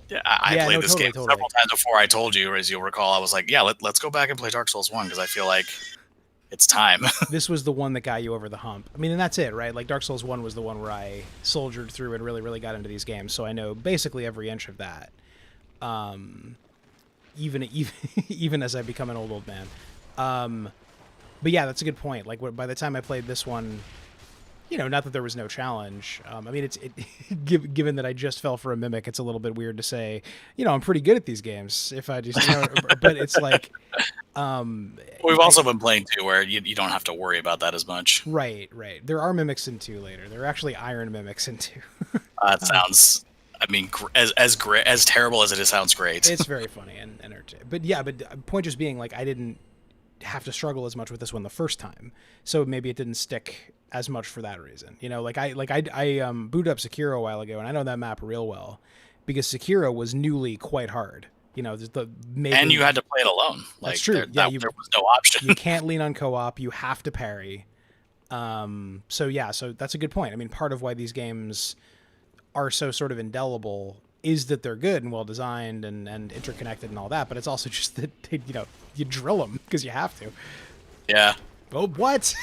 played this game several times before I told you, as you'll recall. I was like, yeah, let's go back and play Dark Souls 1 because I feel like it's time. This was the one that got you over the hump. I mean, and that's it, right? Like Dark Souls 1 was the one where I soldiered through and really, really got into these games, so I know basically every inch of that. Even even as I become an old man. But yeah, that's a good point. Like by the time I played this one, you know, not that there was no challenge. I mean, given that I just fell for a mimic, it's a little bit weird to say, you know, I'm pretty good at these games. If I just, you know, but it's like, We've also been playing too, where you don't have to worry about that as much. Right. There are mimics in 2 later. There are actually iron mimics in 2. That sounds, I mean, as terrible as it is, sounds great. It's very funny and entertaining. But yeah, point just being, like, I didn't have to struggle as much with this one the first time, so maybe it didn't stick as much for that reason. You know, I booted up Sekiro a while ago, and I know that map real well because Sekiro was newly quite hard. You know, and you had to play it alone. Like, that's true. There was no option. You can't lean on co-op. You have to parry. So that's a good point. I mean, part of why these games are so sort of indelible is that they're good and well designed and interconnected and all that, but it's also just that you drill them because you have to. Yeah. Oh, what?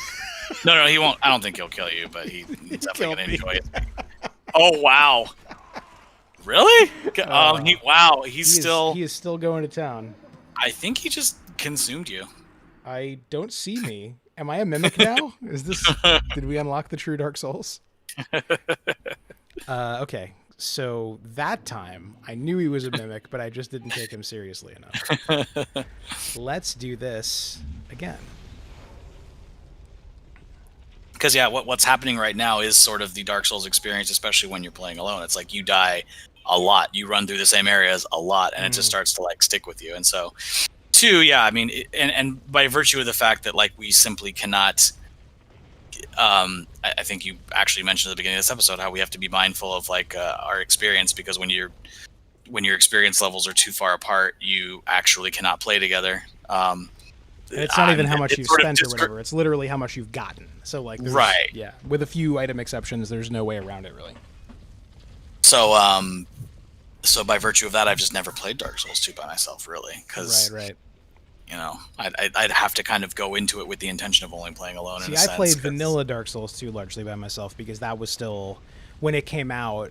No, he won't. I don't think he'll kill you, but he's definitely gonna enjoy it. Oh wow! Really? He is still going to town. I think he just consumed you. I don't see me. Am I a mimic now? Did we unlock the true Dark Souls? Okay. So that time, I knew he was a mimic, but I just didn't take him seriously enough. Let's do this again. Because, yeah, what's happening right now is sort of the Dark Souls experience, especially when you're playing alone. It's like you die a lot. You run through the same areas a lot, and it just starts to, like, stick with you. And so, 2, yeah, I mean, and by virtue of the fact that, like, we simply cannot... I think you actually mentioned at the beginning of this episode how we have to be mindful of like our experience, because when your experience levels are too far apart, you actually cannot play together. And it's not even how much you've spent or whatever. It's literally how much you've gotten. So like, right, yeah, with a few item exceptions, there's no way around it really. So so by virtue of that, I've just never played Dark Souls 2 by myself, really, because right. You know, I'd have to kind of go into it with the intention of only playing alone. See, I played vanilla Dark Souls 2 largely by myself because that was still, when it came out,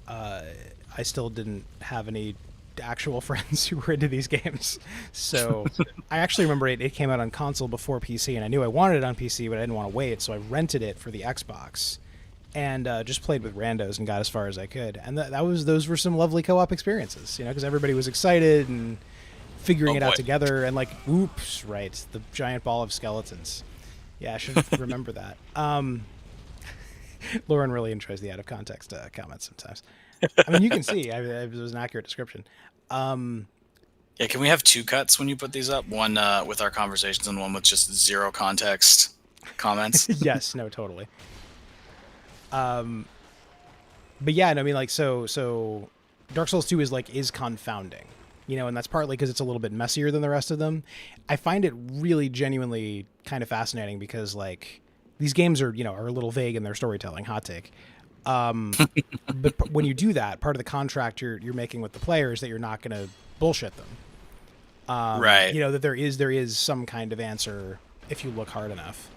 I still didn't have any actual friends who were into these games. So I actually remember it came out on console before PC, and I knew I wanted it on PC, but I didn't want to wait, so I rented it for the Xbox and just played with randos and got as far as I could. And those were some lovely co-op experiences, you know, because everybody was excited and figuring it out together, and like, oops, right, the giant ball of skeletons. Yeah, I should remember that. Lauren really enjoys the out of context comments sometimes. I mean, you can see it was an accurate description. Yeah, can we have 2 cuts when you put these up? One with our conversations and one with just zero context comments? Yes, no, totally. But yeah, I mean, like, so Dark Souls 2 is confounding. You know, and that's partly because it's a little bit messier than the rest of them. I find it really genuinely kind of fascinating because, like, these games are a little vague in their storytelling. Hot take. But when you do that, part of the contract you're making with the player is that you're not going to bullshit them. Right. You know, that there is some kind of answer if you look hard enough.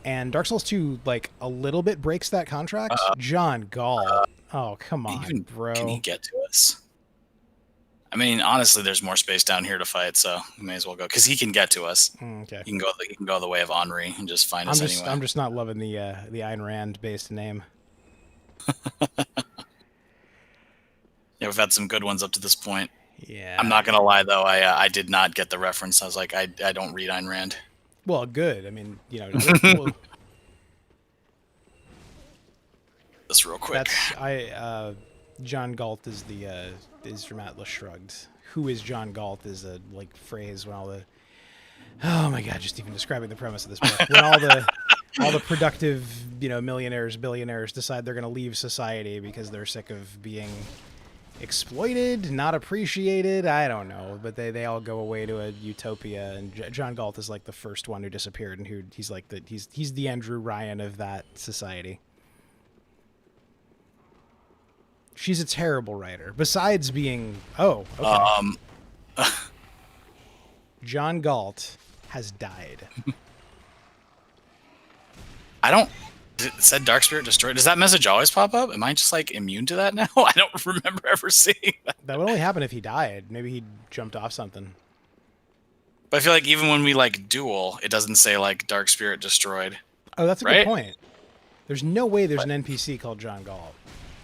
And Dark Souls 2, like, a little bit breaks that contract. John Gall. Oh, come on, bro. Can he get to us? I mean, honestly, there's more space down here to fight, so we may as well go, because he can get to us. Okay. He can go the way of Henri and just find us anyway. I'm just not loving the Ayn Rand based name. Yeah, we've had some good ones up to this point. Yeah. I'm not gonna lie though, I did not get the reference. I was like, I don't read Ayn Rand. Well, good. I mean, you know. Just real quick. John Galt is from Atlas Shrugged. Who is John Galt is a like phrase when all the, oh my god, just even describing the premise of this book, when all the productive, you know, millionaires, billionaires decide they're going to leave society because they're sick of being exploited, not appreciated. I don't know, but they all go away to a utopia, and John Galt is like the first one who disappeared, and he's like he's the Andrew Ryan of that society. She's a terrible writer. Besides being... Oh, okay. John Galt has died. I don't. It said Dark Spirit destroyed. Does that message always pop up? Am I just like immune to that now? I don't remember ever seeing that. That would only happen if he died. Maybe he jumped off something. But I feel like even when we like duel, it doesn't say like Dark Spirit destroyed. Oh, that's a right? good point. There's no way there's an NPC called John Galt.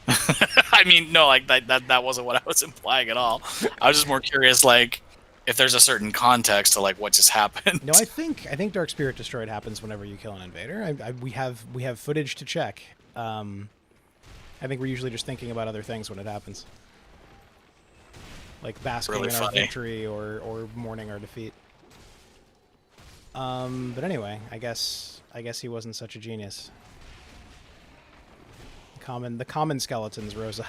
I mean, no, like that wasn't what I was implying at all. I was just more curious, like, if there's a certain context to like what just happened. No, I think Dark Spirit Destroyed happens whenever you kill an invader. We have footage to check. I think we're usually just thinking about other things when it happens, like basking Really in our funny. victory or mourning our defeat. But anyway, I guess he wasn't such a genius. The common skeletons rose up.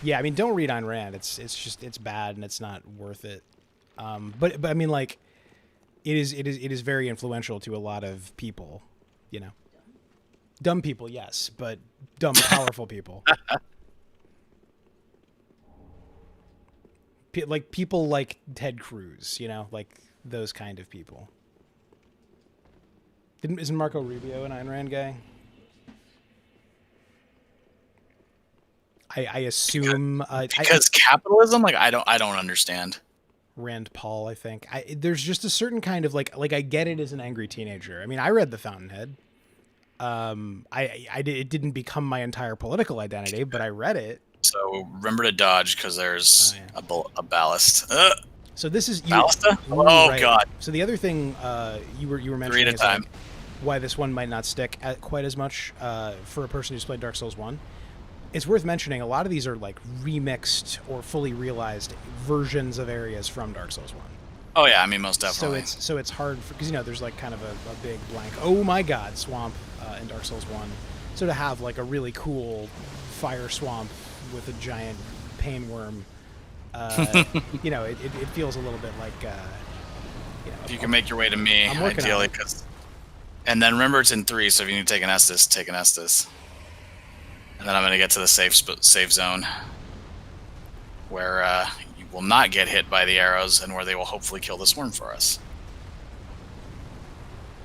Yeah, I mean, don't read Ayn Rand. It's bad and it's not worth it. But I mean, like, it is very influential to a lot of people, you know. Dumb people, yes, but dumb, powerful people. Like people like Ted Cruz, you know, like those kind of people. Isn't Marco Rubio an Ayn Rand guy? I assume Because capitalism, like I don't understand. Rand Paul, I think. There's just a certain kind of like I get it as an angry teenager. I mean, I read The Fountainhead. It didn't become my entire political identity, but I read it. So remember to dodge because there's a ballast. So this is ballista. Oh right. God. So the other thing you were mentioning 3 at a is time. Like, why this one might not stick quite as much for a person who's played Dark Souls 1. It's worth mentioning a lot of these are like remixed or fully realized versions of areas from Dark Souls 1. Oh yeah, I mean most definitely. So it's hard because there's like kind of a big blank. Oh my God, swamp in Dark Souls 1. So to have like a really cool fire swamp with a giant pain worm, it feels a little bit like if you can make your way to me, ideally, and then remember it's in 3, so if you need to take an Estus, take an Estus. And then I'm going to get to the safe zone where you will not get hit by the arrows and where they will hopefully kill this worm for us.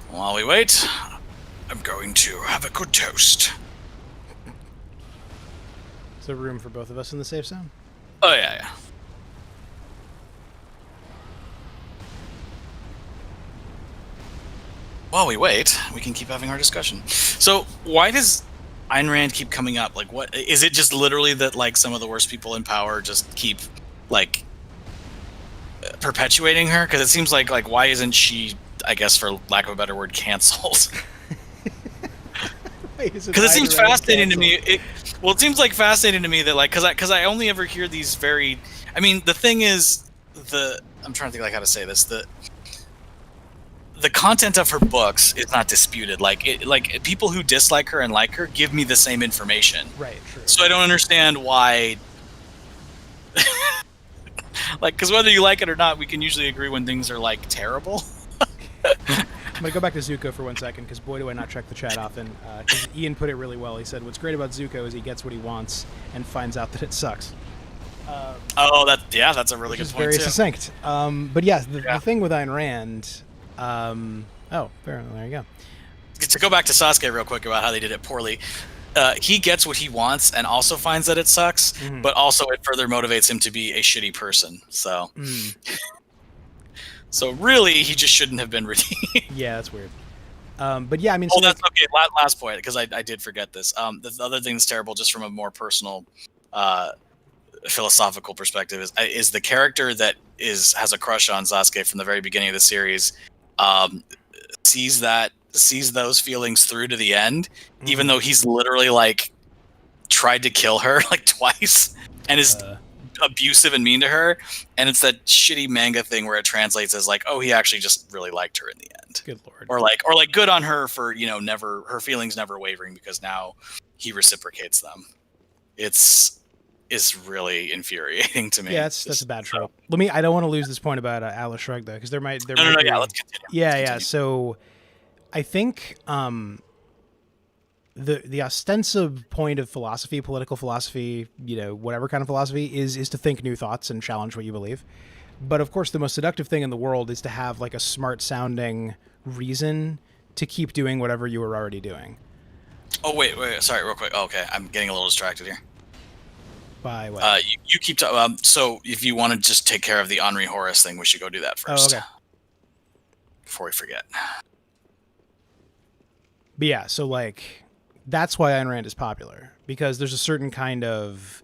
While we wait, I'm going to have a good toast. Is there room for both of us in the safe zone? Oh, yeah. While we wait, we can keep having our discussion. So, why does Ayn Rand keep coming up? Like, what is it? Just literally that like some of the worst people in power just keep like perpetuating her? Because it seems like why isn't she, I guess for lack of a better word, canceled? Because it seems fascinating to me. It seems like fascinating to me that like because I only ever hear these very. I mean, the thing is I'm trying to think like how to say this. The content of her books is not disputed. Like people who dislike her and like her give me the same information. Right. True. So I don't understand why. Like, because whether you like it or not, we can usually agree when things are like terrible. I'm gonna go back to Zuko for 1 second because boy do I not check the chat often. Because Ian put it really well. He said, "What's great about Zuko is he gets what he wants and finds out that it sucks." That's a really good point very too. Succinct. But yes, the thing with Ayn Rand. There you go. To go back to Sasuke real quick about how they did it poorly. He gets what he wants and also finds that it sucks, but also it further motivates him to be a shitty person. So, so really, he just shouldn't have been redeemed. Yeah, that's weird. But yeah, I mean, that's okay. Last point, because I did forget this. The other thing that's terrible, just from a more personal, philosophical perspective, is the character that has a crush on Sasuke from the very beginning of the series. Sees those feelings through to the end, even though he's literally like tried to kill her like twice and is abusive and mean to her, and it's that shitty manga thing where it translates as like, oh, he actually just really liked her in the end. Good lord. Or like good on her for never her feelings never wavering because now he reciprocates them. It's really infuriating to me. Yeah, that's a bad trope. I don't want to lose this point about Atlas Shrugged though, because there might be... Yeah, let's continue. Yeah. So, I think the ostensive point of philosophy, political philosophy, whatever kind of philosophy, is to think new thoughts and challenge what you believe. But of course, the most seductive thing in the world is to have like a smart sounding reason to keep doing whatever you were already doing. Oh wait, sorry, real quick. Oh, okay, I'm getting a little distracted here. By what? You keep so if you want to just take care of the Henri Horus thing, we should go do that first. Oh, okay. Before we forget. But yeah, so like that's why Ayn Rand is popular, because there's a certain kind of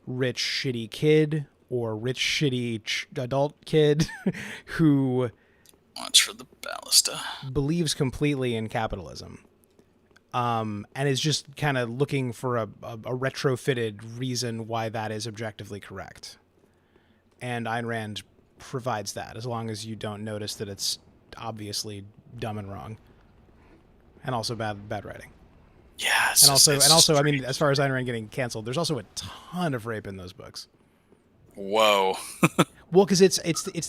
rich shitty kid or rich shitty adult kid who Watch for the ballista. believes completely in capitalism. And is just kind of looking for a retrofitted reason why that is objectively correct. And Ayn Rand provides that, as long as you don't notice that it's obviously dumb and wrong, and also bad writing. Yeah, and also, I mean, as far as Ayn Rand getting canceled, there's also a ton of rape in those books. Whoa. Well, because it's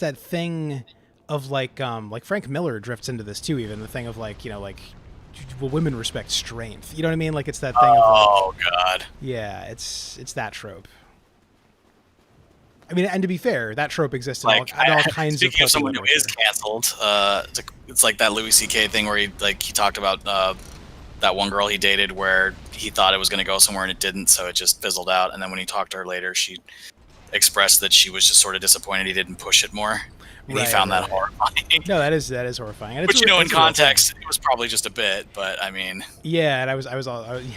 that thing of like Frank Miller drifts into this too. Even the thing of like, you know, like, well, women respect strength. You know what I mean? Like, it's that thing of like, oh god. Yeah, it's that trope. I mean, and to be fair, that trope exists in Like, all kinds of. Speaking of someone who is canceled, it's like that Louis C.K. thing where he talked about that one girl he dated where he thought it was going to go somewhere and it didn't, so it just fizzled out. And then when he talked to her later, she expressed that she was just sort of disappointed he didn't push it more. And he found that horrifying. No, that is horrifying. And but you know, in context, it was probably just a bit. But I mean, yeah, and I was and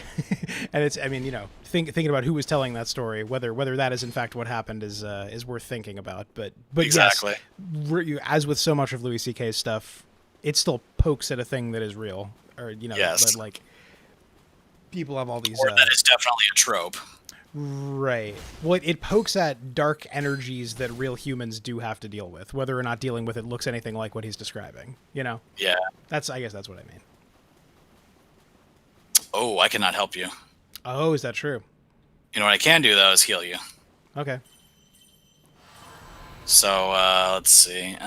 it's, I mean, you know, thinking about who was telling that story, whether that is in fact what happened is worth thinking about. But exactly, yes, as with so much of Louis C.K.'s stuff, it still pokes at a thing that is real, or you know, yes. But like people have all these. Or that is definitely a trope. Right. Well, it pokes at dark energies that real humans do have to deal with, whether or not dealing with it looks anything like what he's describing. You know? Yeah. I guess that's what I mean. Oh, I cannot help you. Oh, is that true? You know what I can do, though, is heal you. Okay. So, let's see.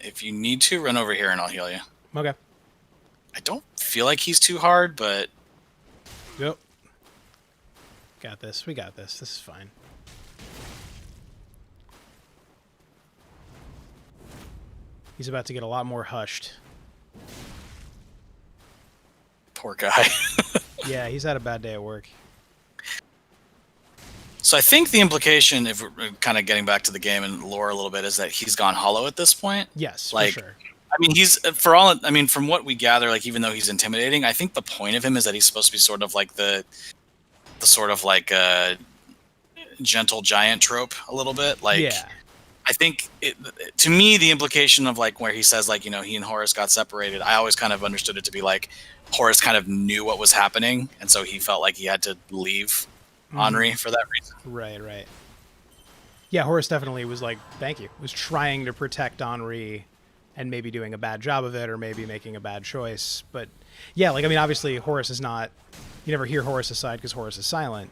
If you need to, run over here and I'll heal you. Okay. I don't feel like he's too hard, but... Yep. Got this. We got this. This is fine. He's about to get a lot more hushed. Poor guy. Yeah, he's had a bad day at work. So I think the implication, if we're kind of getting back to the game and lore a little bit, is that he's gone hollow at this point. Yes, like, for sure. I mean, he's, for all, I mean, from what we gather, like, even though he's intimidating, I think the point of him is that he's supposed to be sort of like the sort of like gentle giant trope a little bit. Like, yeah. I think to me, the implication of like where he says like, you know, he and Horus got separated, I always kind of understood it to be like Horus kind of knew what was happening, and so he felt like he had to leave Henri for that reason. Right. Yeah, Horus definitely was like, thank you, was trying to protect Henri and maybe doing a bad job of it, or maybe making a bad choice. But yeah, like, I mean, obviously Horus is not, you never hear Horus' side because Horus is silent.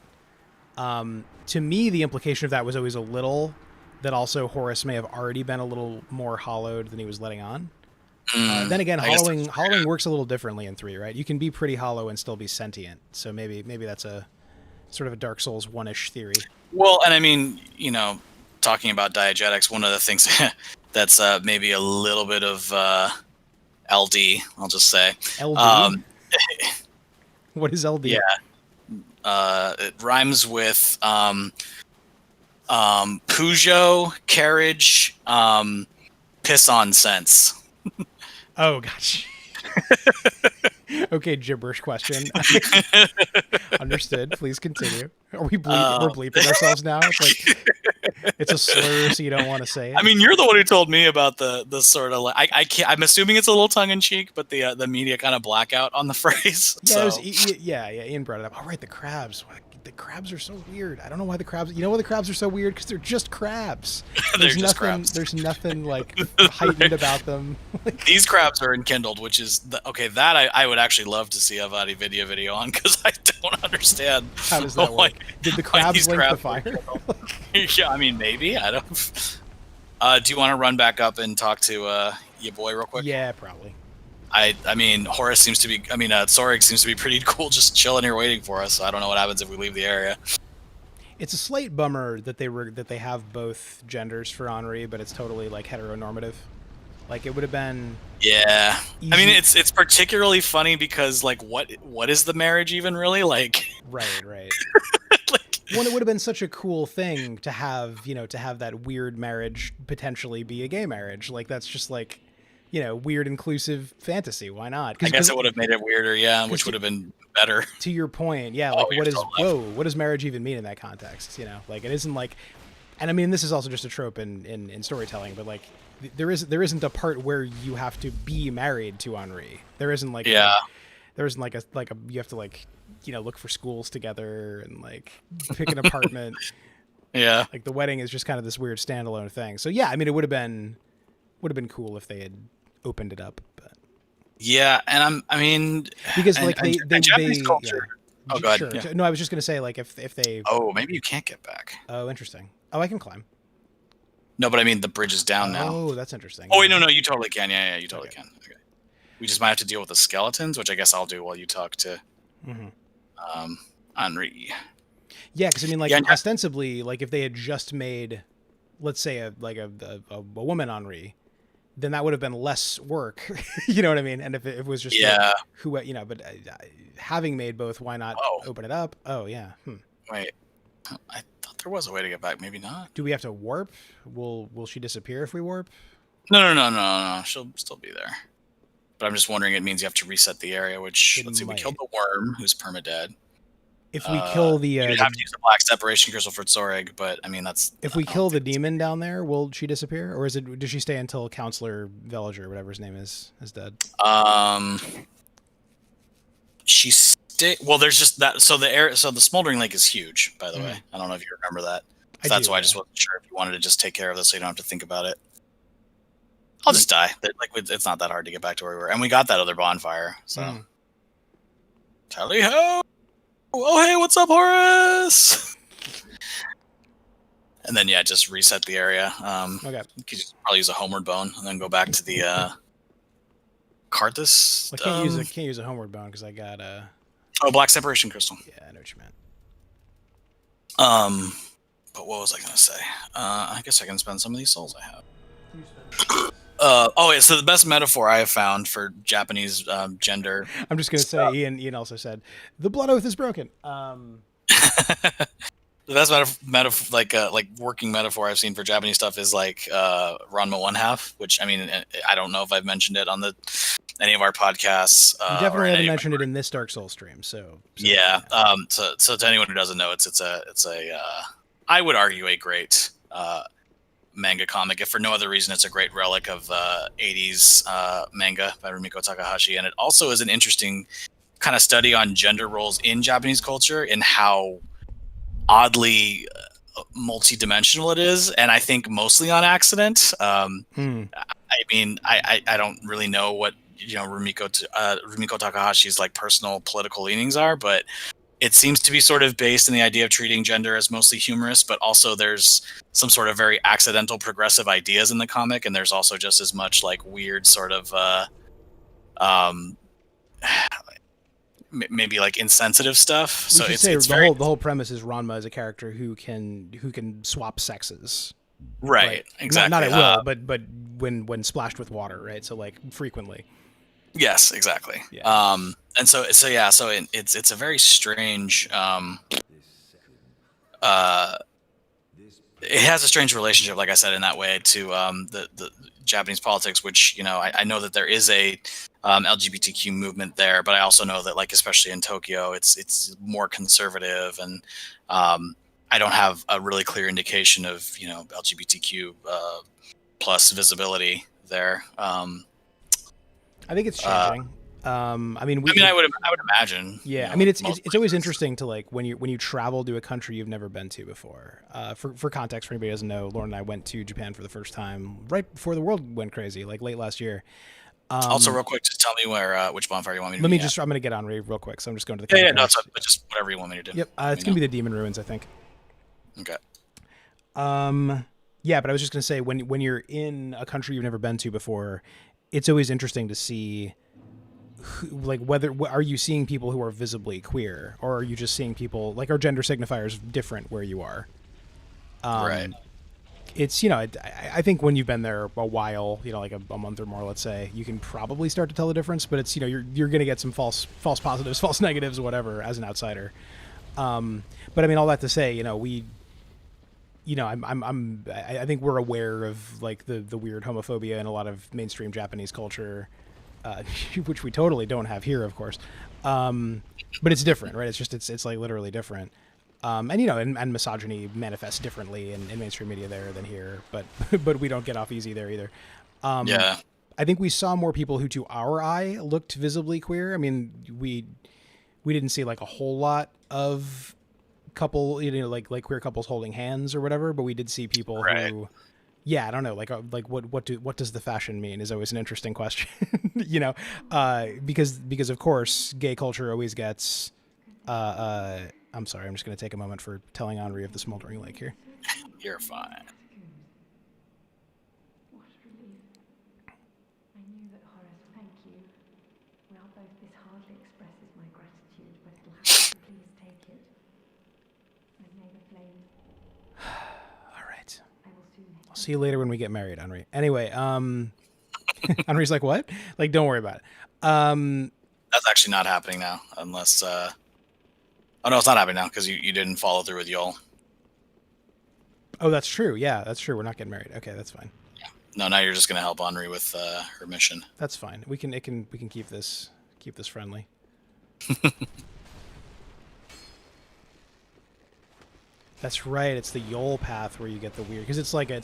To me, the implication of that was always a little that also Horus may have already been a little more hollowed than he was letting on. Then again, hollowing works a little differently in 3, right? You can be pretty hollow and still be sentient. So maybe that's a sort of a Dark Souls 1-ish theory. Well, and I mean, you know, talking about diegetics, one of the things that's maybe a little bit of LD, I'll just say. LD? What is LD? Yeah. It rhymes with Peugeot, carriage, piss on sense. Oh, gosh. Okay, gibberish question. Understood. Please continue. Are we we're bleeping ourselves now? It's like it's a slur, so you don't want to say it. I mean, you're the one who told me about the sort of like I can't. I'm assuming it's a little tongue in cheek, but the media kind of blackout on the phrase. Yeah, so. yeah. Ian brought it up. Oh, right, the crabs. The crabs are so weird. I don't know why the crabs. You know why the crabs are so weird? Because they're just crabs. There's crabs. There's nothing like heightened about them. These crabs are enkindled, which is okay. That I would actually love to see a video on, because I don't understand. How does that work? Did the crabs link the fire? Yeah, I mean, maybe. I don't. Do you want to run back up and talk to your boy real quick? Yeah, probably. I mean, Horus seems to be. I mean, Sorig seems to be pretty cool, just chilling here waiting for us. So I don't know what happens if we leave the area. It's a slight bummer that they have both genders for Henri, but it's totally like heteronormative. Like it would have been Yeah, I mean easy. it's particularly funny because like what is the marriage even really like? Right, right. Like Well, it would have been such a cool thing to have, to have that weird marriage potentially be a gay marriage. Like that's just like, weird inclusive fantasy. Why not? I guess it would have made it weirder, yeah, which would have been better. to your point, yeah, Oh, like you're so left. what does marriage even mean in that context? Like it isn't like, and I mean this is also just a trope in storytelling, but like there isn't a part where you have to be married to Henri. There isn't like Yeah, there isn't like a you have to like look for schools together and like pick an apartment. yeah, Like the wedding is just kind of this weird standalone thing. So yeah, I mean it would have been cool if they had opened it up, but yeah. And I mean, because like and Japanese culture. yeah. Oh, god, Sure. yeah. No, I was just gonna say like if they Oh, maybe you can't get back. oh interesting. Oh, I can climb. No, but I mean the bridge is down now. Oh, that's interesting. Oh wait, no, you totally can. Yeah, you totally Okay. can. Okay. We just might have to deal with the skeletons, which I guess I'll do while you talk to Henri. Yeah, because I mean, like Yeah, ostensibly, like if they had just made, let's say, a woman Henri, then that would have been less work. You know what I mean? And if it was just like, yeah. who, but having made both, why not Oh, open it up? Oh yeah. wait. I thought there was a way to get back. Maybe not. Do we have to warp? Will she disappear if we warp? No. She'll still be there. But I'm just wondering. It means you have to reset the area. Which It let's see. We might. killed the worm, who's permadead. If we kill You'd have to use the black separation crystal for Zorig, but I mean that's. if we kill the demon down there, will she disappear, or does she stay until Counselor Villager, whatever his name is dead? Well, there's just that. So the smoldering lake is huge. By the way, I don't know if you remember that. So that's why I just wasn't sure if you wanted to just take care of this, so you don't have to think about it. I'll just die. Like it's not that hard to get back to where we were, and we got that other bonfire. So, tally ho! Oh hey, what's up, Horace? And then just reset the area. Okay. You could just probably use a homeward bone, and then go back to the Carthus. I can't use a homeward bone because I got black separation crystal. Yeah, I know what you meant. But what was I gonna say? I guess I can spend some of these souls I have. So the best metaphor I have found for Japanese gender. I'm just gonna say, Ian also said, the blood oath is broken. The best metaphor, like working metaphor I've seen for Japanese stuff is like Ranma One Half, which I mean I don't know if I've mentioned it on any of our podcasts. You definitely haven't mentioned it in this Dark Souls stream, so yeah. So to anyone who doesn't know, it's a I would argue a great manga comic, if for no other reason it's a great relic of 80s manga by Rumiko Takahashi, and it also is an interesting kind of study on gender roles in Japanese culture and how oddly multi-dimensional it is, and I think mostly on accident. I mean, I don't really know what Rumiko Takahashi's like personal political leanings are, but it seems to be sort of based in the idea of treating gender as mostly humorous, but also there's some sort of very accidental progressive ideas in the comic, and there's also just as much like weird sort of maybe like insensitive stuff. We so should it's say very the whole premise is Ranma is a character who can swap sexes. right. Exactly. Not at will, but when splashed with water, right? So like frequently. Yes, exactly. Yeah. And so it's a very strange. It has a strange relationship, like I said, in that way to the Japanese politics, which I know that there is a LGBTQ movement there, but I also know that, like, especially in Tokyo, it's more conservative, and I don't have a really clear indication of LGBTQ plus visibility there. I think it's changing. I would imagine. Yeah, I mean, it's always interesting to like when you travel to a country you've never been to before. For context, for anybody who doesn't know, Lauren and I went to Japan for the first time right before the world went crazy, like late last year. Also, real quick, just tell me which bonfire you want me to. I'm going to get on real quick, so I'm just going to the. Yeah, no, but just whatever you want me to do. Yep, it's going to be the Demon Ruins, I think. Okay. Yeah, but I was just going to say when you're in a country you've never been to before, it's always interesting to see like whether are you seeing people who are visibly queer, or are you just seeing people like are gender signifiers different where you are? Right. It's I think when you've been there a while, like a month or more, let's say, you can probably start to tell the difference. But it's you're gonna get some false positives, false negatives, whatever, as an outsider. But I mean, all that to say, we I think we're aware of like the weird homophobia in a lot of mainstream Japanese culture, which we totally don't have here, of course. But it's different, right? It's like literally different. And misogyny manifests differently in mainstream media there than here, but but we don't get off easy there either. Yeah. I think we saw more people who, to our eye, looked visibly queer. I mean, we didn't see like a whole lot of like queer couples holding hands or whatever, but we did see people Right. who, yeah, I don't know, like what does the fashion mean is always an interesting question, because of course gay culture always gets. I'm sorry, I'm just going to take a moment for telling Henri of the smoldering lake here. You're fine. What a relief. I knew that, Horace. Thank you. Well, both this hardly expresses my gratitude, but it'll have to please take it. And may the flame. All right. I will soon. I'll see you later when we get married, Henri. Anyway, Henri's like, what? Like, don't worry about it. That's actually not happening now, unless. Oh no, it's not happening now because you didn't follow through with Yol. Oh, that's true. Yeah, that's true. We're not getting married. Okay, that's fine. No, now you're just gonna help Henri with her mission. That's fine. We can keep this friendly. That's right. It's the Yol path where you get the weird, because it's like a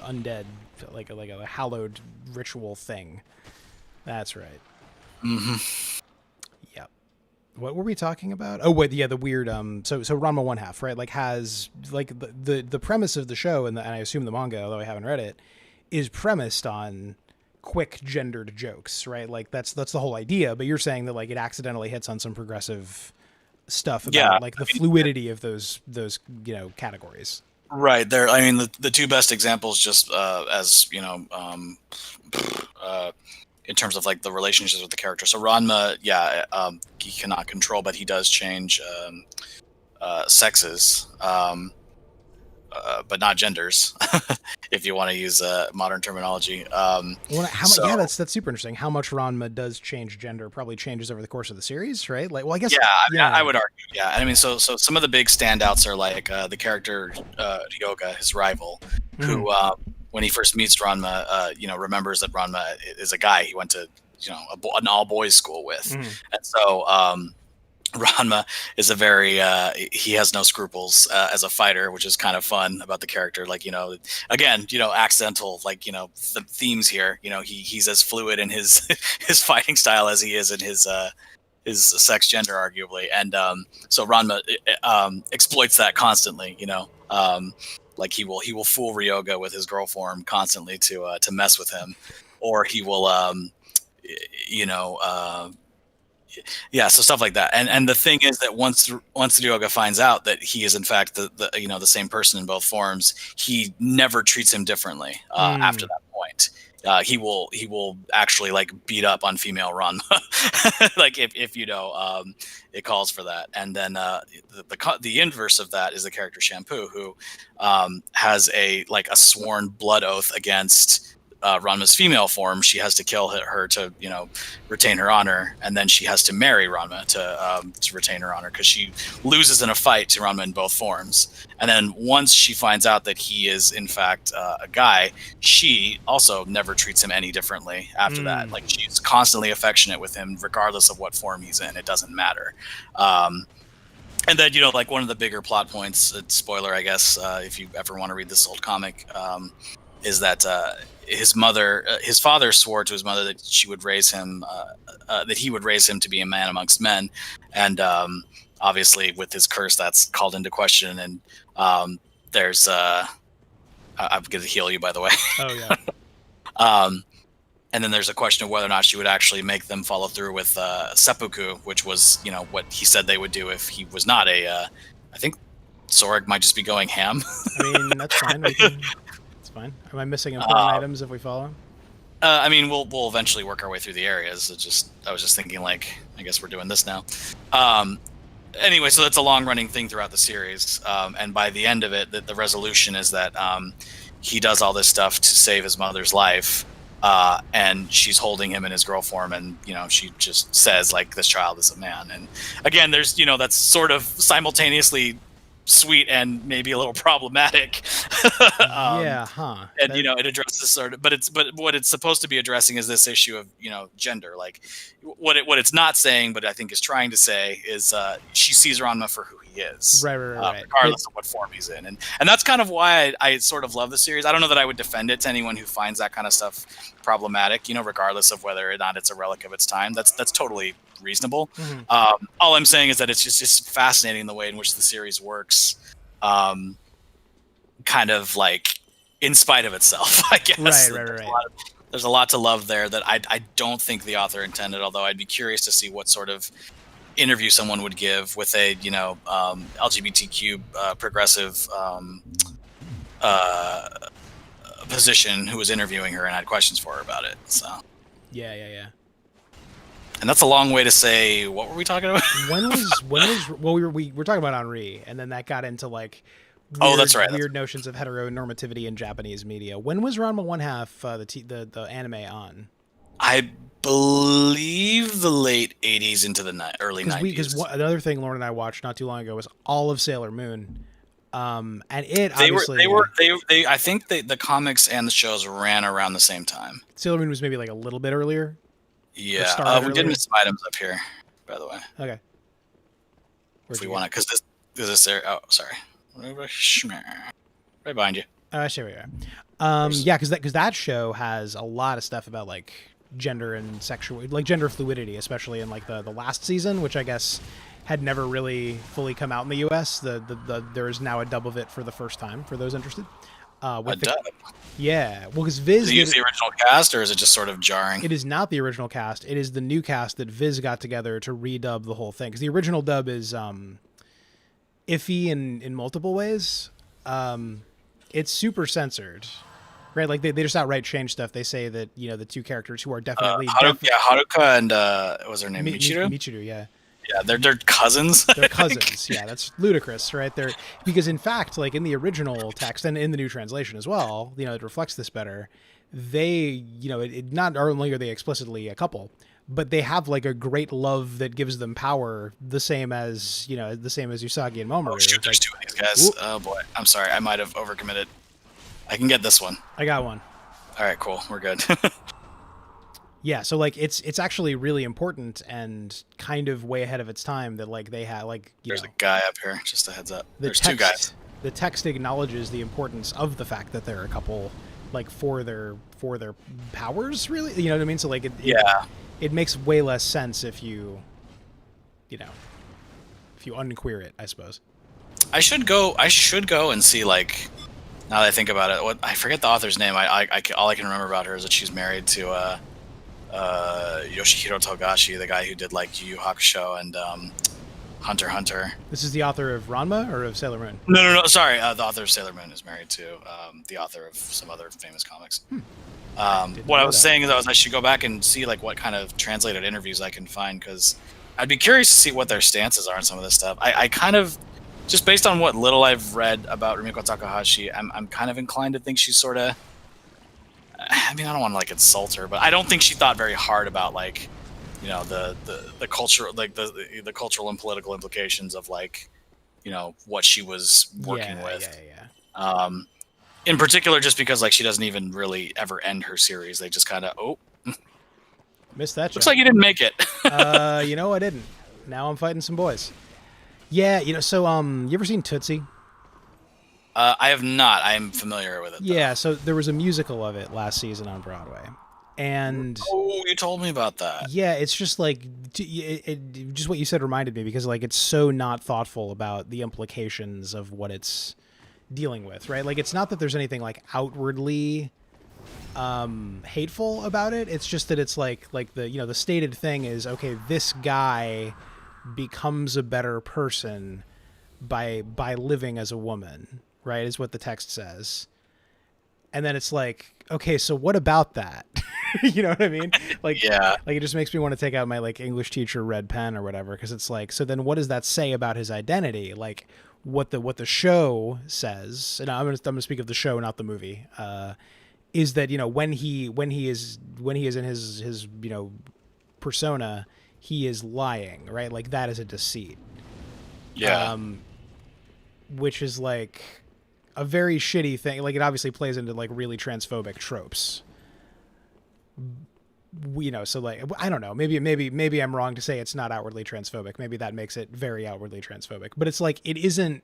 undead, like a hallowed ritual thing. That's right. Mm-hmm. Yep. What were we talking about? Oh, wait, yeah, the weird. So Ranma One Half, right? Like has like the premise of the show, and I assume the manga, although I haven't read it, is premised on quick gendered jokes, right? Like that's the whole idea. But you're saying that like it accidentally hits on some progressive stuff about like the fluidity of those categories. Right there. I mean, the two best examples, just as in terms of like the relationships with the character. So Ranma, yeah, he cannot control, but he does change sexes, but not genders, if you want to use modern terminology. Yeah, that's super interesting. How much Ranma does change gender probably changes over the course of the series, right? Like, well, I guess. Yeah, I would argue. Yeah, I mean, so some of the big standouts are like the character Ryoga, his rival, who when he first meets Ranma, remembers that Ranma is a guy he went to, an all boys school with, and so. Ranma is a very he has no scruples as a fighter, which is kind of fun about the character. Like, again, accidental, like, themes here. He's as fluid in his his fighting style as he is in his sex gender, arguably. And so Ranma exploits that constantly. Like he will fool Ryoga with his girl form constantly to mess with him, or he will yeah, so stuff like that. And the thing is that once Ryoga finds out that he is in fact the same person in both forms, he never treats him differently after that point. He will actually like beat up on female Ranma, like if it calls for that. And then the inverse of that is the character Shampoo, who has a sworn blood oath against Ranma's female form. She has to kill her to retain her honor, and then she has to marry Ranma to retain her honor, because she loses in a fight to Ranma in both forms. And then once she finds out that he is in fact a guy, she also never treats him any differently after that. Like, she's constantly affectionate with him regardless of what form he's in. It doesn't matter. And then like one of the bigger plot points, spoiler I guess, if you ever want to read this old comic, is that his father swore to his mother that she would raise him, that he would raise him to be a man amongst men, and obviously with his curse that's called into question. And there's I'm going to heal you, by the way. Oh yeah. And then there's a question of whether or not she would actually make them follow through with seppuku, which was what he said they would do if he was not a. I think Sorg might just be going ham. I mean, that's fine. It's fine. Am I missing important items if we follow? I mean, we'll eventually work our way through the areas. I was just thinking, like, I guess we're doing this now. Anyway, so that's a long-running thing throughout the series, and by the end of it, the resolution is that he does all this stuff to save his mother's life, and she's holding him in his girl form, and she just says, like, this child is a man. And again, there's that's sort of simultaneously sweet and maybe a little problematic. Yeah, huh? And it addresses sort of, but what it's supposed to be addressing is this issue of gender. Like what it's not saying, but I think is trying to say is she sees Ranma for who he is, right. regardless of what form he's in, and that's kind of why I sort of love the series. I don't know that I would defend it to anyone who finds that kind of stuff problematic, regardless of whether or not it's a relic of its time. That's totally reasonable. Mm-hmm. All I'm saying is that it's just fascinating the way in which the series works, kind of like in spite of itself, I guess. Right. There's a lot to love there that I don't think the author intended, although I'd be curious to see what sort of interview someone would give with a LGBTQ progressive position who was interviewing her and had questions for her about it. So yeah. And that's a long way to say, what were we talking about? when was well, we were talking about Henri, and then that got into like weird notions of heteronormativity in Japanese media. When was Ranma 1/2 the anime on? I believe the late 80s into the early 90s. Because another thing Lauren and I watched not too long ago was all of Sailor Moon. And it I think the comics and the shows ran around the same time. Sailor Moon was maybe like a little bit earlier. Yeah, we did miss some items up here, by the way. Okay. If we want to, because this there. Oh, sorry. Right behind you. Sure we are. Yeah, because that show has a lot of stuff about like gender and sexual, like gender fluidity, especially in like the last season, which I guess had never really fully come out in the U.S. There is now a dub of it for the first time for those interested. A dub? Yeah. Well, because Viz... Do you use the original cast, or is it just sort of jarring? It is not the original cast. It is the new cast that Viz got together to redub the whole thing. Because the original dub is iffy in multiple ways. It's super censored. Right? Like, they just outright change stuff. They say that, the two characters who are definitely... Haruka and... what was her name? Michiru? Michiru, yeah. Yeah, they're cousins. They're cousins. Yeah, that's ludicrous, right? Because in fact, like in the original text and in the new translation as well, it reflects this better. They, not only are they explicitly a couple, but they have like a great love that gives them power, the same as Usagi and Mamoru. Oh shoot, there's two of these guys. Whoop. Oh boy, I'm sorry, I might have overcommitted. I can get this one. I got one. All right, cool, we're good. Yeah, so like it's actually really important and kind of way ahead of its time that like they have like there's a guy up here, just a heads up. There's two guys. The text acknowledges the importance of the fact that they're a couple, like for their powers, really. You know what I mean? So like it makes way less sense if you unqueer it, I suppose. I should go and see, like, now that I think about it, I forget the author's name. I all I can remember about her is that she's married to Yoshihiro Togashi, the guy who did like Yu Yu Hakusho and Hunter x Hunter. This is the author of Ranma or of Sailor Moon? No. Sorry, the author of Sailor Moon is married to the author of some other famous comics. What I was saying is I should go back and see like what kind of translated interviews I can find, because I'd be curious to see what their stances are on some of this stuff. I kind of, just based on what little I've read about Rumiko Takahashi, I'm kind of inclined to think she's sort of, I mean, I don't want to like insult her, but I don't think she thought very hard about like, the culture, like the cultural and political implications of like, what she was working with. Yeah. In particular, just because like she doesn't even really ever end her series. They just kind of missed that. Looks like you didn't make it. I didn't. Now I'm fighting some boys. Yeah, so you ever seen Tootsie? I have not. I am familiar with it, though. Yeah, so there was a musical of it last season on Broadway. And you told me about that. Yeah, it's just like just what you said reminded me, because like it's so not thoughtful about the implications of what it's dealing with, right? Like it's not that there's anything like outwardly hateful about it. It's just that it's like the stated thing is, okay, this guy becomes a better person by living as a woman, right, is what the text says. And then it's like, okay, so what about that? You know what I mean? Like, Yeah. like it just makes me want to take out my like English teacher red pen or whatever, because it's like, so then what does that say about his identity? Like, what the show says, and I'm gonna speak of the show, not the movie. Is that, you know, when he is in his you know, persona, he is lying, right? Like, that is a deceit. Yeah. Which is like a very shitty thing. Like, it obviously plays into like really transphobic tropes. You know, so like, I don't know, maybe I'm wrong to say it's not outwardly transphobic. Maybe that makes it very outwardly transphobic. But it's like, it isn't.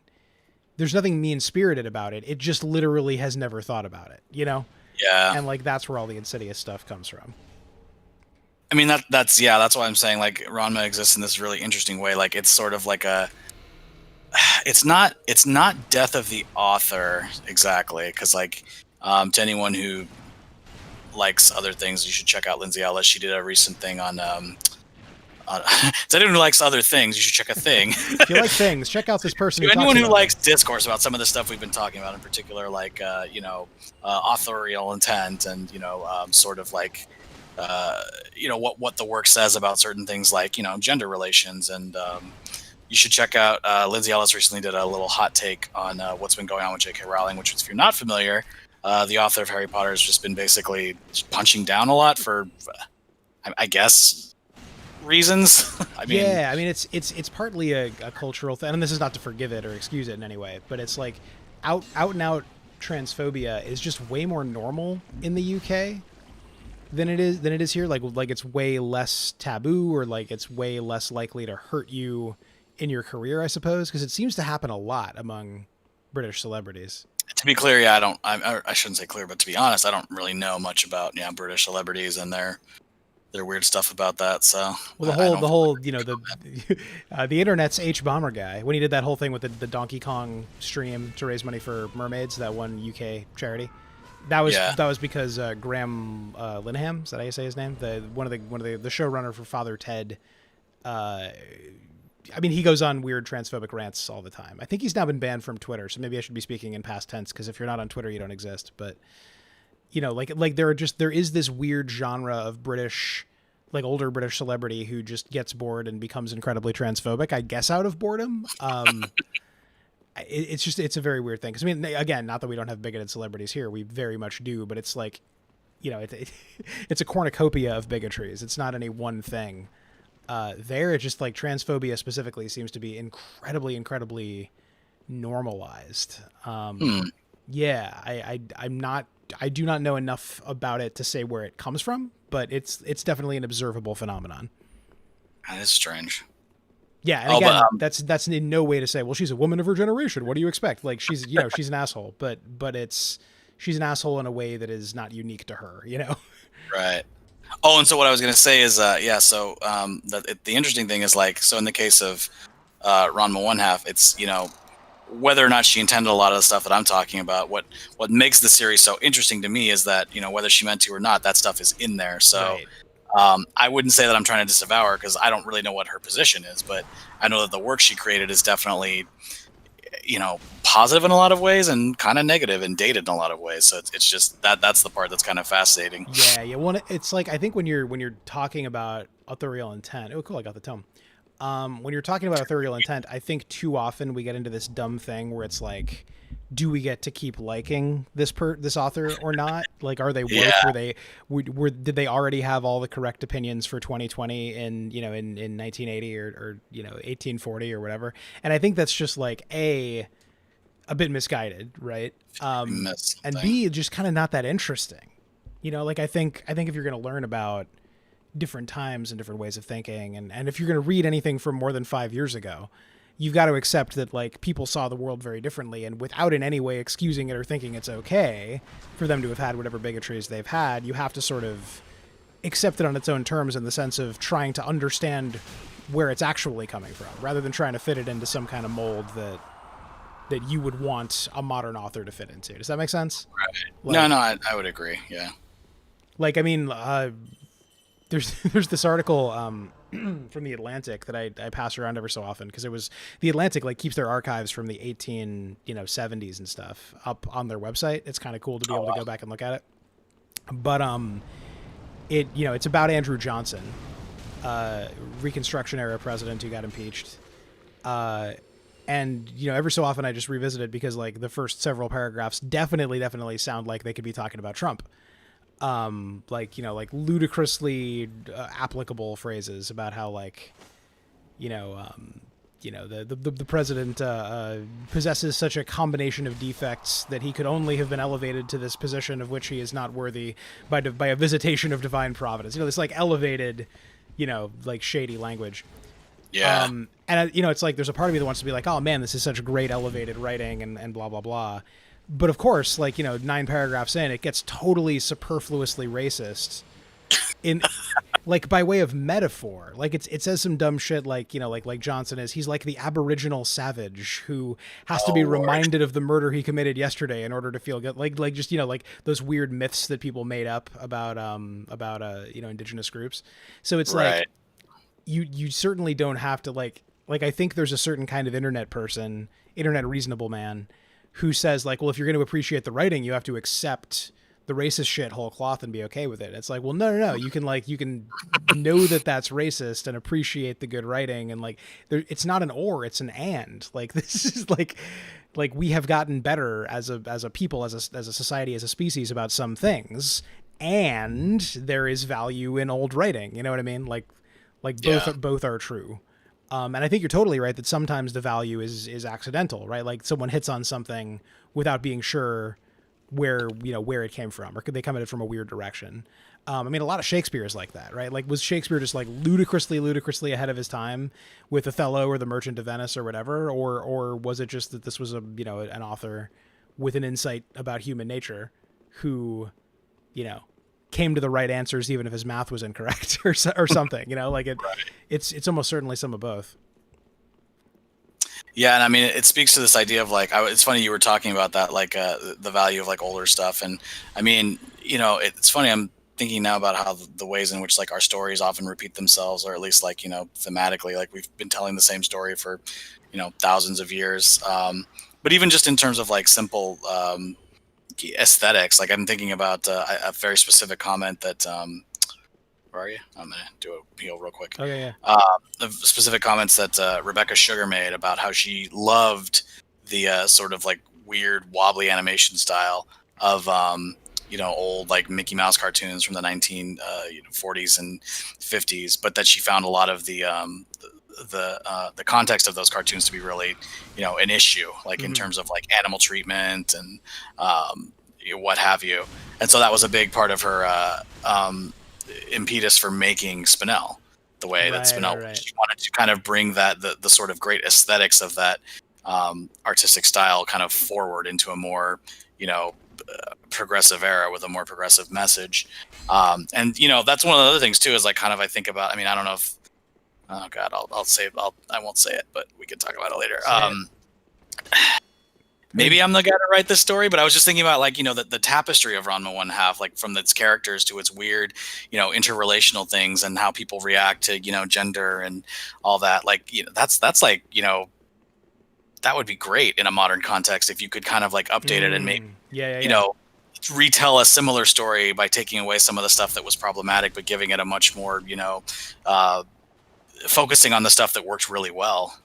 There's nothing mean-spirited about it. It just literally has never thought about it, you know? Yeah. And like, that's where all the Insidious stuff comes from. I mean, that's why I'm saying, like, Ranma exists in this really interesting way. Like, it's sort of like it's not death of the author exactly, because like, to anyone who likes other things, you should check out Lindsay Ellis. She did a recent thing on to anyone who likes other things, you should check a thing. If you like things, check out this person. To anyone who likes discourse about some of the stuff we've been talking about, in particular, like you know, authorial intent, and you know, sort of like you know, what the work says about certain things, like, you know, gender relations. And you should check out Lindsay Ellis recently did a little hot take on what's been going on with J.K. Rowling, which, if you're not familiar, the author of Harry Potter has just been basically punching down a lot for, I guess, reasons. I mean, yeah, I mean, it's partly a cultural thing, and this is not to forgive it or excuse it in any way, but it's like out and out transphobia is just way more normal in the UK than it is here. Like it's way less taboo, or like it's way less likely to hurt you in your career, I suppose, because it seems to happen a lot among British celebrities. To be clear, yeah, I shouldn't say clear, but to be honest, I don't really know much about British celebrities and their weird stuff about that. So, well, the whole you know, the internet's H Bomber guy, when he did that whole thing with the Donkey Kong stream to raise money for mermaids, that one UK charity, that was because Graham Linehan, is that how you say his name? One of the showrunner for Father Ted. I mean, he goes on weird transphobic rants all the time. I think he's now been banned from Twitter, so maybe I should be speaking in past tense, because if you're not on Twitter, you don't exist. But you know, like there is this weird genre of British, like older British celebrity who just gets bored and becomes incredibly transphobic, I guess out of boredom. It's a very weird thing. Because I mean, again, not that we don't have bigoted celebrities here, we very much do, but it's like, you know, it's a cornucopia of bigotries. It's not any one thing. There, it's just like transphobia specifically seems to be incredibly normalized. Yeah, I do not know enough about it to say where it comes from, but it's definitely an observable phenomenon. That is strange. Yeah, and again, that's in no way to say, well, she's a woman of her generation, what do you expect? Like, she's, you know, she's an asshole, but she's an asshole in a way that is not unique to her, you know? Right. Oh, and so what I was going to say is, so the interesting thing is, like, so in the case of Ranma One Half, it's, you know, whether or not she intended a lot of the stuff that I'm talking about, what makes the series so interesting to me is that, you know, whether she meant to or not, that stuff is in there. So right. I wouldn't say that I'm trying to disavow her, because I don't really know what her position is, but I know that the work she created is definitely, you know, positive in a lot of ways and kind of negative and dated in a lot of ways. So it's just that's the part that's kind of fascinating. Yeah. Well, it's like, I think when you're talking about authorial intent, oh, cool, I got the tome. When you're talking about authorial intent, I think too often we get into this dumb thing where it's like, do we get to keep liking this author or not? Like, are they woke? Yeah. Did they already have all the correct opinions for 2020 in 1980 or 1840 or whatever? And I think that's just like a bit misguided, right? And B, just kind of not that interesting. You know, like I think if you're going to learn about different times and different ways of thinking, and if you're going to read anything from more than 5 years ago, you've got to accept that, like, people saw the world very differently, and without in any way excusing it or thinking it's okay for them to have had whatever bigotries they've had, you have to sort of accept it on its own terms, in the sense of trying to understand where it's actually coming from, rather than trying to fit it into some kind of mold that you would want a modern author to fit into. Does that make sense? Right. Like, no, I would agree. Yeah. Like, I mean, there's this article from the Atlantic that I pass around ever so often, because it was the Atlantic, like, keeps their archives from the 1870s and stuff up on their website. It's kind of cool to be able to go back and look at it. But it's about Andrew Johnson, Reconstruction era president who got impeached. And every so often I just revisit it because like the first several paragraphs definitely sound like they could be talking about Trump. Like ludicrously applicable phrases about how like, the president possesses such a combination of defects that he could only have been elevated to this position of which he is not worthy by a visitation of divine providence. This like elevated, like shady language. Yeah. And it's like there's a part of me that wants to be like, oh man, this is such great elevated writing and blah blah blah. But of course, like 9 paragraphs in, it gets totally superfluously racist. In like by way of metaphor, like it says some dumb shit like like Johnson he's like the Aboriginal savage who has to be reminded of the murder he committed yesterday in order to feel good, like just like those weird myths that people made up about indigenous groups. So it's right. like you certainly don't have to like I think there's a certain kind of internet reasonable man who says like, well, if you're going to appreciate the writing, you have to accept the racist shit whole cloth and be okay with it. It's like, well, no. You can know that that's racist and appreciate the good writing. And like, it's not an or, it's an and. Like, this is like we have gotten better as a people, as a society, as a species about some things. And there is value in old writing. You know what I mean? Like both are true. And I think you're totally right that sometimes the value is accidental, right? Like someone hits on something without being sure where it came from, or could they come at it from a weird direction? I mean, a lot of Shakespeare is like that, right? Like, was Shakespeare just like ludicrously ahead of his time with Othello or The Merchant of Venice or whatever, or was it just that this was an author with an insight about human nature who, came to the right answers even if his math was incorrect or something, like it's almost certainly some of both. Yeah, and I mean, it speaks to this idea of like, it's funny you were talking about that, like the value of like older stuff, and I mean, it's funny. I'm thinking now about how the ways in which like our stories often repeat themselves, or at least like thematically, like we've been telling the same story for thousands of years. But even just in terms of like simple aesthetics, like I'm thinking about a very specific comment that. Where are you? I'm gonna do a peel real quick. Okay, yeah. The specific comments that Rebecca Sugar made about how she loved the sort of like weird wobbly animation style of old like Mickey Mouse cartoons from the 1940s and 50s, but that she found a lot of the context of those cartoons to be really an issue, like in terms of like animal treatment and what have you. And so that was a big part of her impetus for making Spinel the way that Spinel right. She wanted to kind of bring that the sort of great aesthetics of that artistic style kind of forward into a more progressive era with a more progressive message. And that's one of the other things too, is like kind of I think about, I mean, I don't know if I won't say it, but we can talk about it later. Maybe I'm the guy to write this story, but I was just thinking about like, the tapestry of Ranma 1/2, like from its characters to its weird, interrelational things and how people react to, gender and all that. Like, that's like, that would be great in a modern context if you could kind of like update it and maybe, retell a similar story by taking away some of the stuff that was problematic, but giving it a much more, focusing on the stuff that worked really well.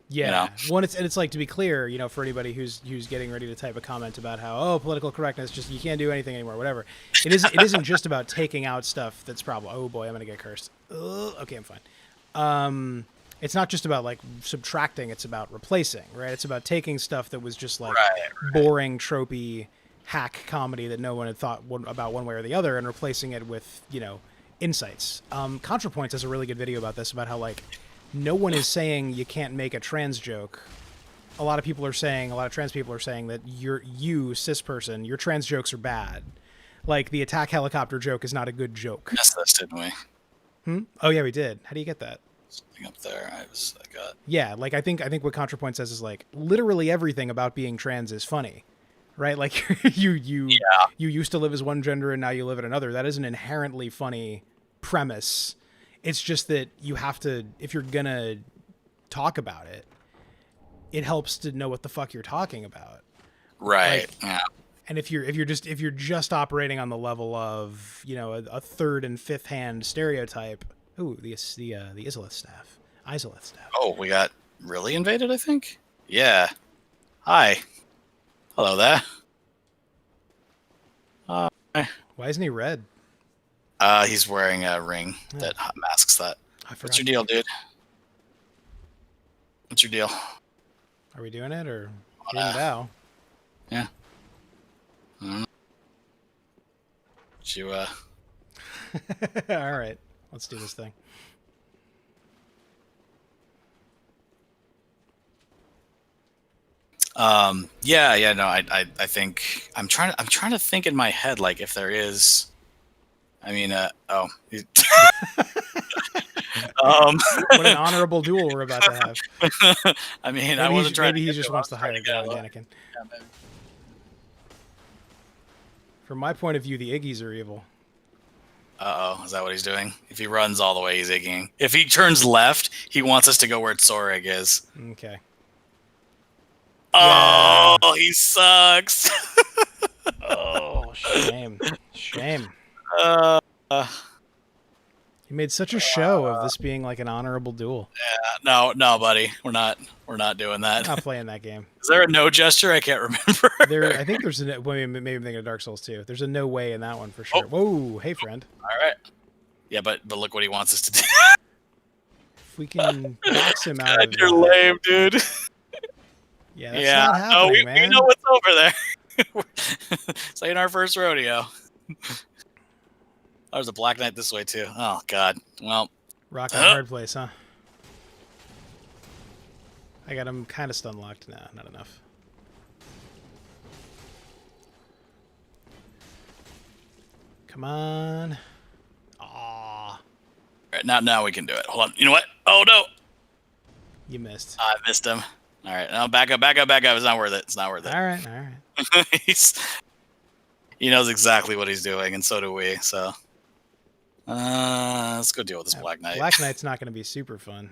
Yeah. Well, it's like, to be clear, for anybody who's getting ready to type a comment about how, political correctness, just you can't do anything anymore, whatever. It isn't just about taking out stuff that's problem. Oh boy, I'm gonna get cursed. Okay, I'm fine. It's not just about like subtracting; it's about replacing, right? It's about taking stuff that was just like boring, tropey, hack comedy that no one had thought about one way or the other, and replacing it with insights. ContraPoints has a really good video about this, about how like. No one is saying you can't make a trans joke. A lot of trans people are saying that you cis person, your trans jokes are bad. Like the attack helicopter joke is not a good joke. Yes, this didn't we? Oh yeah, we did. How do you get that? Something up there. I got. Yeah, like I think what ContraPoint says is like literally everything about being trans is funny, right? Like you used to live as one gender and now you live at another. That is an inherently funny premise. It's just that you have to, if you're gonna talk about it, it helps to know what the fuck you're talking about. Right. Yeah. And if you're just operating on the level of, you know, a third and fifth hand stereotype, ooh, the Izalith staff. Oh, we got really invaded, I think? Yeah. Hi. Hello there. Why isn't he red? He's wearing a ring that masks that. What's your deal, dude? What's your deal? Are we doing it or Dow? Yeah. You All right. Let's do this thing. Yeah, no, I think I'm trying to think in my head, like, if there is, I mean, what an honorable duel we're about to have. I mean, maybe I wasn't trying. Maybe he just wants to hire Anakin. Yeah, maybe. From my point of view, the Iggies are evil. Is that what he's doing? If he runs all the way, he's Iggying. If he turns left, he wants us to go where Tsorig is. Okay. Oh, yeah. He sucks. Oh, shame. He made such a show of this being like an honorable duel. Yeah, no, buddy, we're not doing that. I'm not playing that game. Is there a no gesture? I can't remember. I think there's maybe I'm thinking of Dark Souls 2. There's a no way in that one for sure. Oh. Whoa, hey friend. All right. Yeah, but look what he wants us to do. If we can box him out. God, you're lame, dude. Yeah, that's not happening, man. We know what's over there. This ain't our first rodeo. There's a Black Knight this way too. Oh God. Well, rock and hard place, huh? I got him kind of stun locked. Nah, not enough. Come on. Aw. All right, now we can do it. Hold on. You know what? Oh no. You missed. I missed him. All right, now back up. It's not worth it. All right. He knows exactly what he's doing, and so do we. So, let's go deal with this Black Knight. Black Knight's not going to be super fun.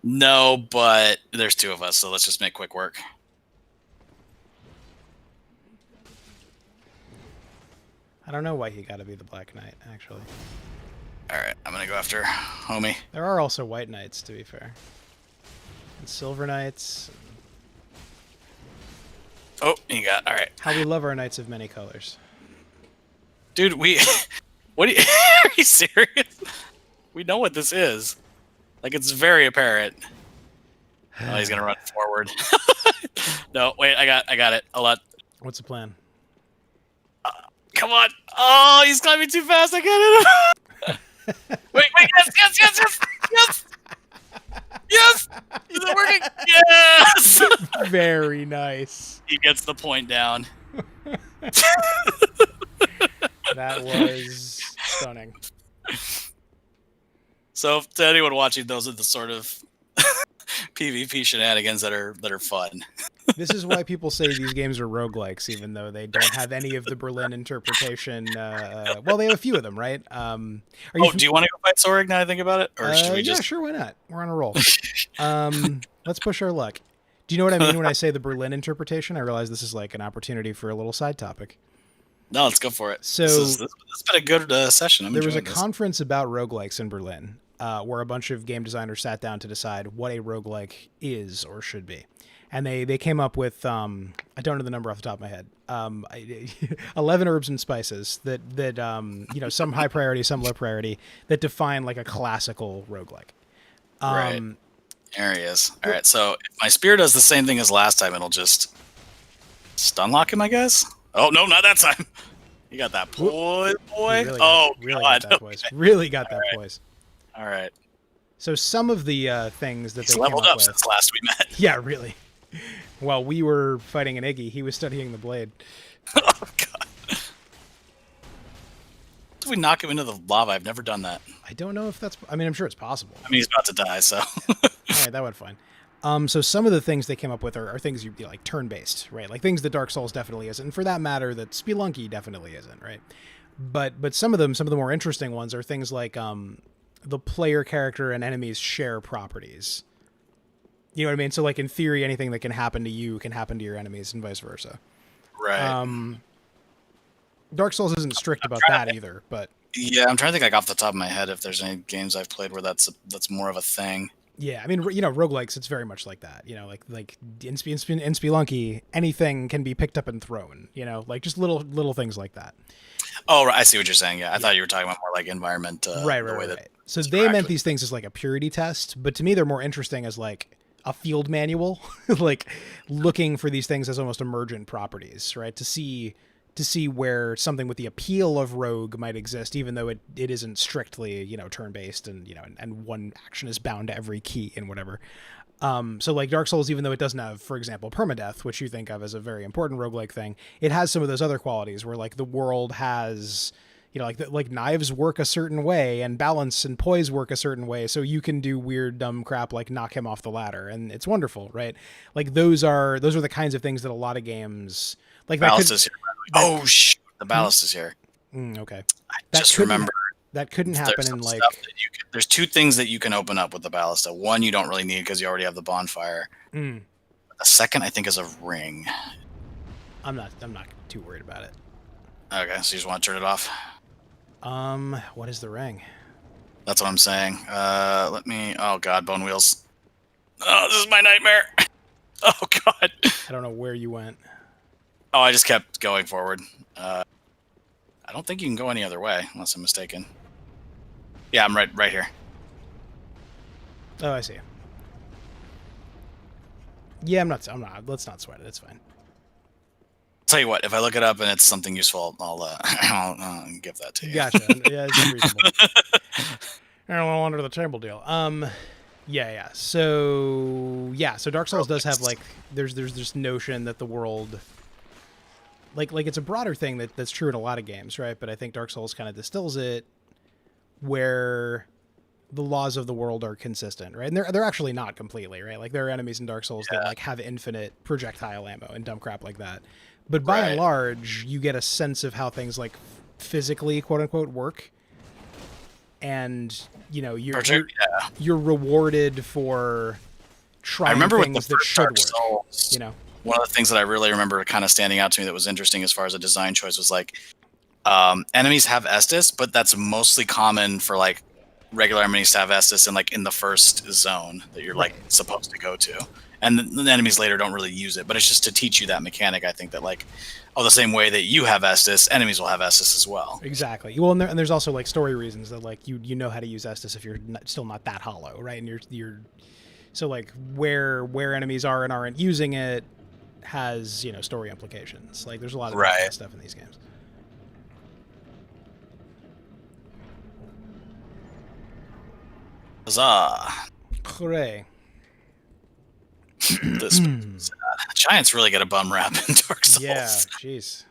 No, but there's two of us, so let's just make quick work. I don't know why he got to be the Black Knight, actually. All right, I'm gonna go after homie. There are also White Knights, to be fair. And Silver Knights. Oh, you got all right. How we love our knights of many colors, dude. What? Are you serious? We know what this is. Like, it's very apparent. Oh, he's gonna run forward. No, wait. I got it. Hold on. What's the plan? Come on. Oh, he's climbing too fast. I got it. Wait. Yes! Is it working? Yes! Very nice. He gets the point down. That was stunning. So, to anyone watching, those are the sort of PvP shenanigans that are fun. This is why people say these games are roguelikes, even though they don't have any of the Berlin interpretation. Well, they have a few of them, right? Do you want to go fight Sorig now I think about it? Or should we just... Yeah, sure, why not? We're on a roll. Let's push our luck. Do you know what I mean when I say the Berlin interpretation? I realize this is like an opportunity for a little side topic. No, let's go for it. So this has been a good session. There was a conference about roguelikes in Berlin where a bunch of game designers sat down to decide what a roguelike is or should be. And they came up with, I don't know the number off the top of my head, 11 herbs and spices that some high priority, some low priority, that define like a classical roguelike. Right. There he is. All right, so if my spear does the same thing as last time, it'll just stun lock him, I guess? Oh, no, not that time. You got that poise, boy. Really got that poise. Really got that poise. All right. So some of the things that He's leveled up since last we met. Yeah, really. While we were fighting an Iggy, he was studying the blade. Oh, God. If we knock him into the lava, I've never done that. I don't know if that's... I mean, I'm sure it's possible. I mean, he's about to die, so... All right, that went fine. So some of the things they came up with are things you'd be like turn-based, right? Like things that Dark Souls definitely isn't. And for that matter, that Spelunky definitely isn't, right? But some of the more interesting ones are things like the player character and enemies share properties. You know what I mean? So like in theory, anything that can happen to you can happen to your enemies and vice versa. Right. Dark Souls isn't strict about that either, but Yeah, I'm trying to think like off the top of my head if there's any games I've played where that's more of a thing. yeah, I mean, roguelikes, it's very much like that. Like in Spelunky, anything can be picked up and thrown. Like just little things like that. Oh, right, I see what you're saying. Yeah, I thought you were talking about more like environment. Right. So they meant these things as like a purity test, but to me they're more interesting as like a field manual, like looking for these things as almost emergent properties, right? To see where something with the appeal of rogue might exist, even though it isn't strictly, turn-based and, and one action is bound to every key and whatever. So like Dark Souls, even though it doesn't have, for example, permadeath, which you think of as a very important roguelike thing, it has some of those other qualities where like the world has, like knives work a certain way and balance and poise work a certain way. So you can do weird, dumb crap like knock him off the ladder. And it's wonderful, right? Like those are the kinds of things that a lot of games like that ballast is here. Oh, shoot. The ballast is here. Okay. I just remember. That couldn't happen in like... There's two things that you can open up with the ballista. One you don't really need because you already have the bonfire. The second I think is a ring. I'm not too worried about it. Okay, so you just want to turn it off? What is the ring? That's what I'm saying. Let me... Oh god, bone wheels. Oh, this is my nightmare. Oh god. I don't know where you went. Oh, I just kept going forward. I don't think you can go any other way, unless I'm mistaken. Yeah, I'm right here. Oh, I see. Yeah, I'm not. Let's not sweat it. It's fine. Tell you what, if I look it up and it's something useful, I'll give that to you. Gotcha. Yeah, it's reasonable. I don't want under the table deal. Yeah. So Dark Souls does have like there's this notion that the world. Like it's a broader thing that's true in a lot of games, right? But I think Dark Souls kind of distills it, where the laws of the world are consistent, right? And they're actually not completely, right? Like there are enemies in Dark Souls that like have infinite projectile ammo and dumb crap like that. But by and large, you get a sense of how things like physically, quote unquote, work, and you're rewarded for trying things that should work. Souls, one of the things that I really remember kind of standing out to me that was interesting as far as a design choice was like enemies have Estus, but that's mostly common for like regular enemies to have Estus in the first zone that you're like supposed to go to. And the enemies later don't really use it, but it's just to teach you that mechanic. I think that like, the same way that you have Estus, enemies will have Estus as well. Exactly. Well, and there's also like story reasons that like you know how to use Estus if you're still not that hollow, right? And you're so like where enemies are and aren't using it has story implications. Like there's a lot of that stuff in these games. Huzzah! Hooray! This Giants really get a bum rap in Dark Souls. Yeah, jeez.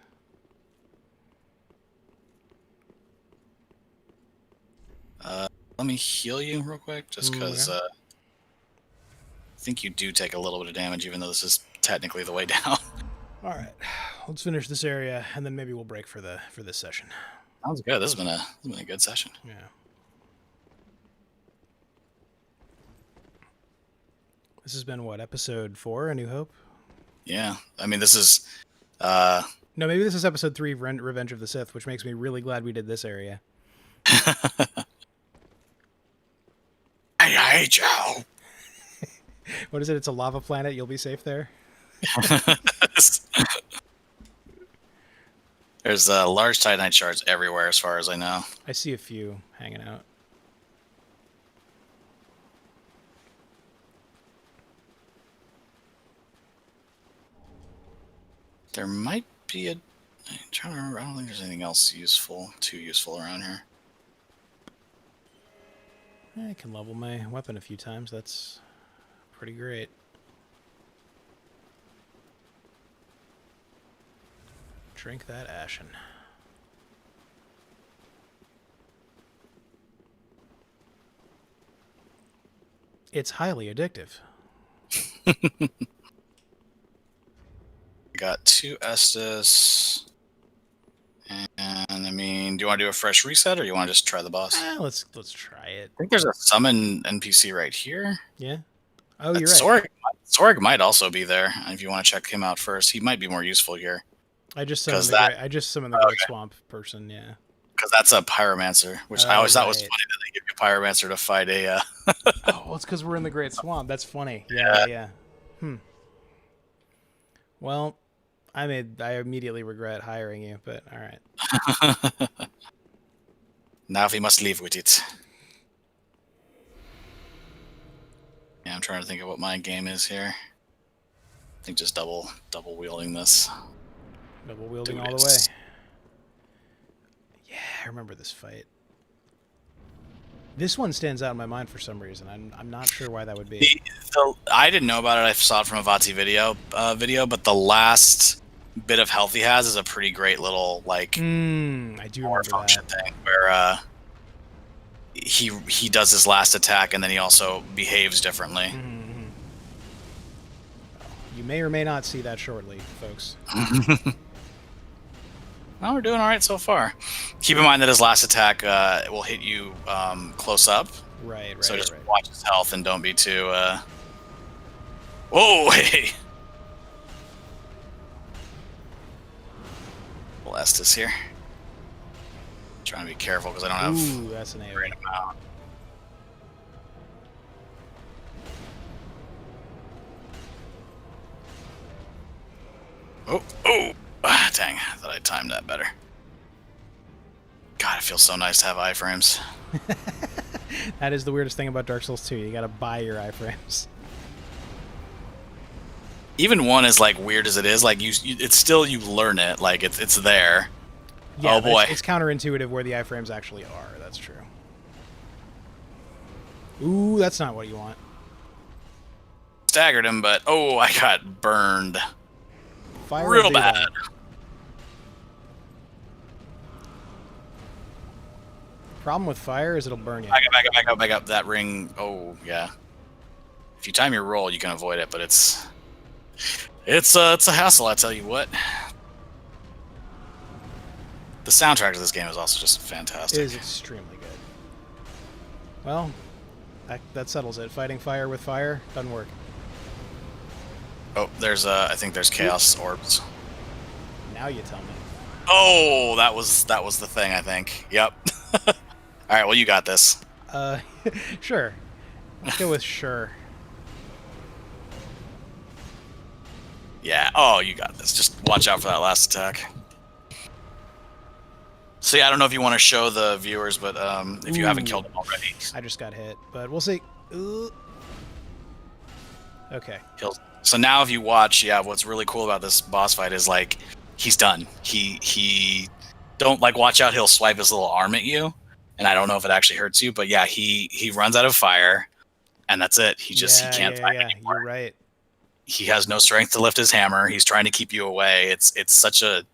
Let me heal you real quick, just because I think you do take a little bit of damage, even though this is technically the way down. All right, let's finish this area, and then maybe we'll break for this session. Sounds good. This has been a good session. Yeah. This has been what, episode 4, A New Hope? Yeah, I mean this is. No, maybe this is episode 3, Revenge of the Sith, which makes me really glad we did this area. I hate you. What is it? It's a lava planet. You'll be safe there. There's large titanite shards everywhere, as far as I know. I see a few hanging out. There might be I'm trying to remember. I don't think there's anything else too useful around here. I can level my weapon a few times. That's pretty great. Drink that ashen. It's highly addictive. Got 2 Estus. And I mean, do you want to do a fresh reset, or you want to just try the boss? Let's try it. I think there's a summon NPC right here. Yeah. Oh, you're right. Sorg might also be there if you want to check him out first. He might be more useful here. I just summoned the that great. I just summoned the great swamp person. Yeah. because that's a pyromancer, which I Oh, always thought was right. funny that they give you a pyromancer to fight a. Oh, well, it's because we're in the great swamp. That's funny. Yeah. Well, I immediately regret hiring you, but all right. Now we must live with it. Yeah, I'm trying to think of what my game is here. I think just double wielding this. Double wielding all the way. Yeah, I remember this fight. This one stands out in my mind for some reason. I'm not sure why that would be. I didn't know about it. I saw it from a Vati video, but the last bit of health he has is a pretty great little like I do remember function that thing where he does his last attack and then he also behaves differently. Mm-hmm. You may or may not see that shortly, folks. Well, we're doing all right so far. Keep in mind that his last attack will hit you close up. Right. So just watch his health and don't be too. Whoa! Hey. We'll Estus here. Trying to be careful because I don't have. Ooh, that's an AoE. Great amount. Oh! Ah, dang! I thought I timed that better. God, it feels so nice to have iframes. That is the weirdest thing about Dark Souls 2. You gotta buy your iframes. Even one is like weird as it is, like it's still you learn it, like it's there. Yeah, oh boy, it's counterintuitive where the iframes actually are. That's true. Ooh, that's not what you want. Staggered him, but oh, I got burned. Fire real bad. That. Problem with fire is it'll burn you. Back up. That ring. Oh yeah. If you time your roll, you can avoid it, but it's a hassle. I tell you what. The soundtrack of this game is also just fantastic. It is extremely good. Well, that settles it. Fighting fire with fire doesn't work. Oh, there's I think there's chaos orbs. Now you tell me. Oh, that was the thing. I think. Yep. All right. Well, you got this. Sure. Let's go with sure. Yeah. Oh, you got this. Just watch out for that last attack. So yeah, I don't know if you want to show the viewers, but if you haven't killed him already. I just got hit, but we'll see. Ooh. Okay. So now if you watch, yeah, what's really cool about this boss fight is like he's done. He don't like watch out. He'll swipe his little arm at you, and I don't know if it actually hurts you, but yeah, he runs out of fire, and that's it. He can't fight anymore. You're right. He has no strength to lift his hammer. He's trying to keep you away. It's such a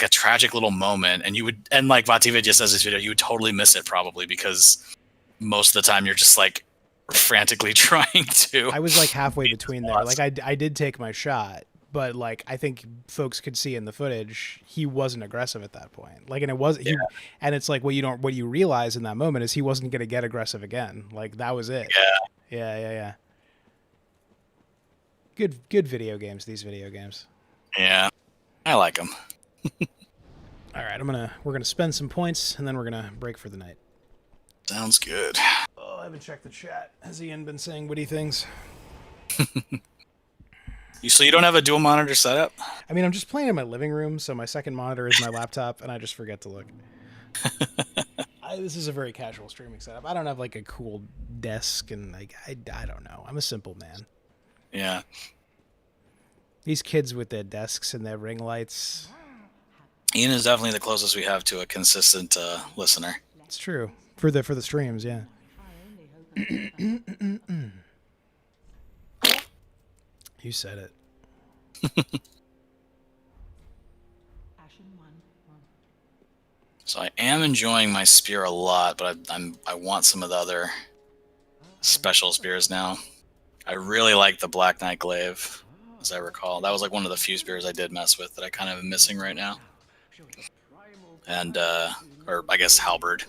tragic little moment, and like Vativa just says this video, you would totally miss it probably because most of the time you're just like frantically trying to. I was like halfway between there. Like I did take my shot, but like I think folks could see in the footage he wasn't aggressive at that point. Like, and it was and it's like what you realize in that moment is he wasn't going to get aggressive again. Like that was it. Yeah. Good video games. These video games. Yeah, I like them. All right, we're gonna spend some points and then we're gonna break for the night. Sounds good. Oh, I haven't checked the chat. Has Ian been saying witty things? So you don't have a dual monitor setup? I mean, I'm just playing in my living room, so my second monitor is my laptop, and I just forget to look. This is a very casual streaming setup. I don't have like a cool desk, and like I don't know. I'm a simple man. Yeah. These kids with their desks and their ring lights. Ian is definitely the closest we have to a consistent listener. It's true for the streams, yeah. You said it. So I am enjoying my spear a lot, but I want some of the other special spears now. I really like the Black Knight Glaive, as I recall. That was like one of the few spears I did mess with that I kind of am missing right now. And or I guess halberd.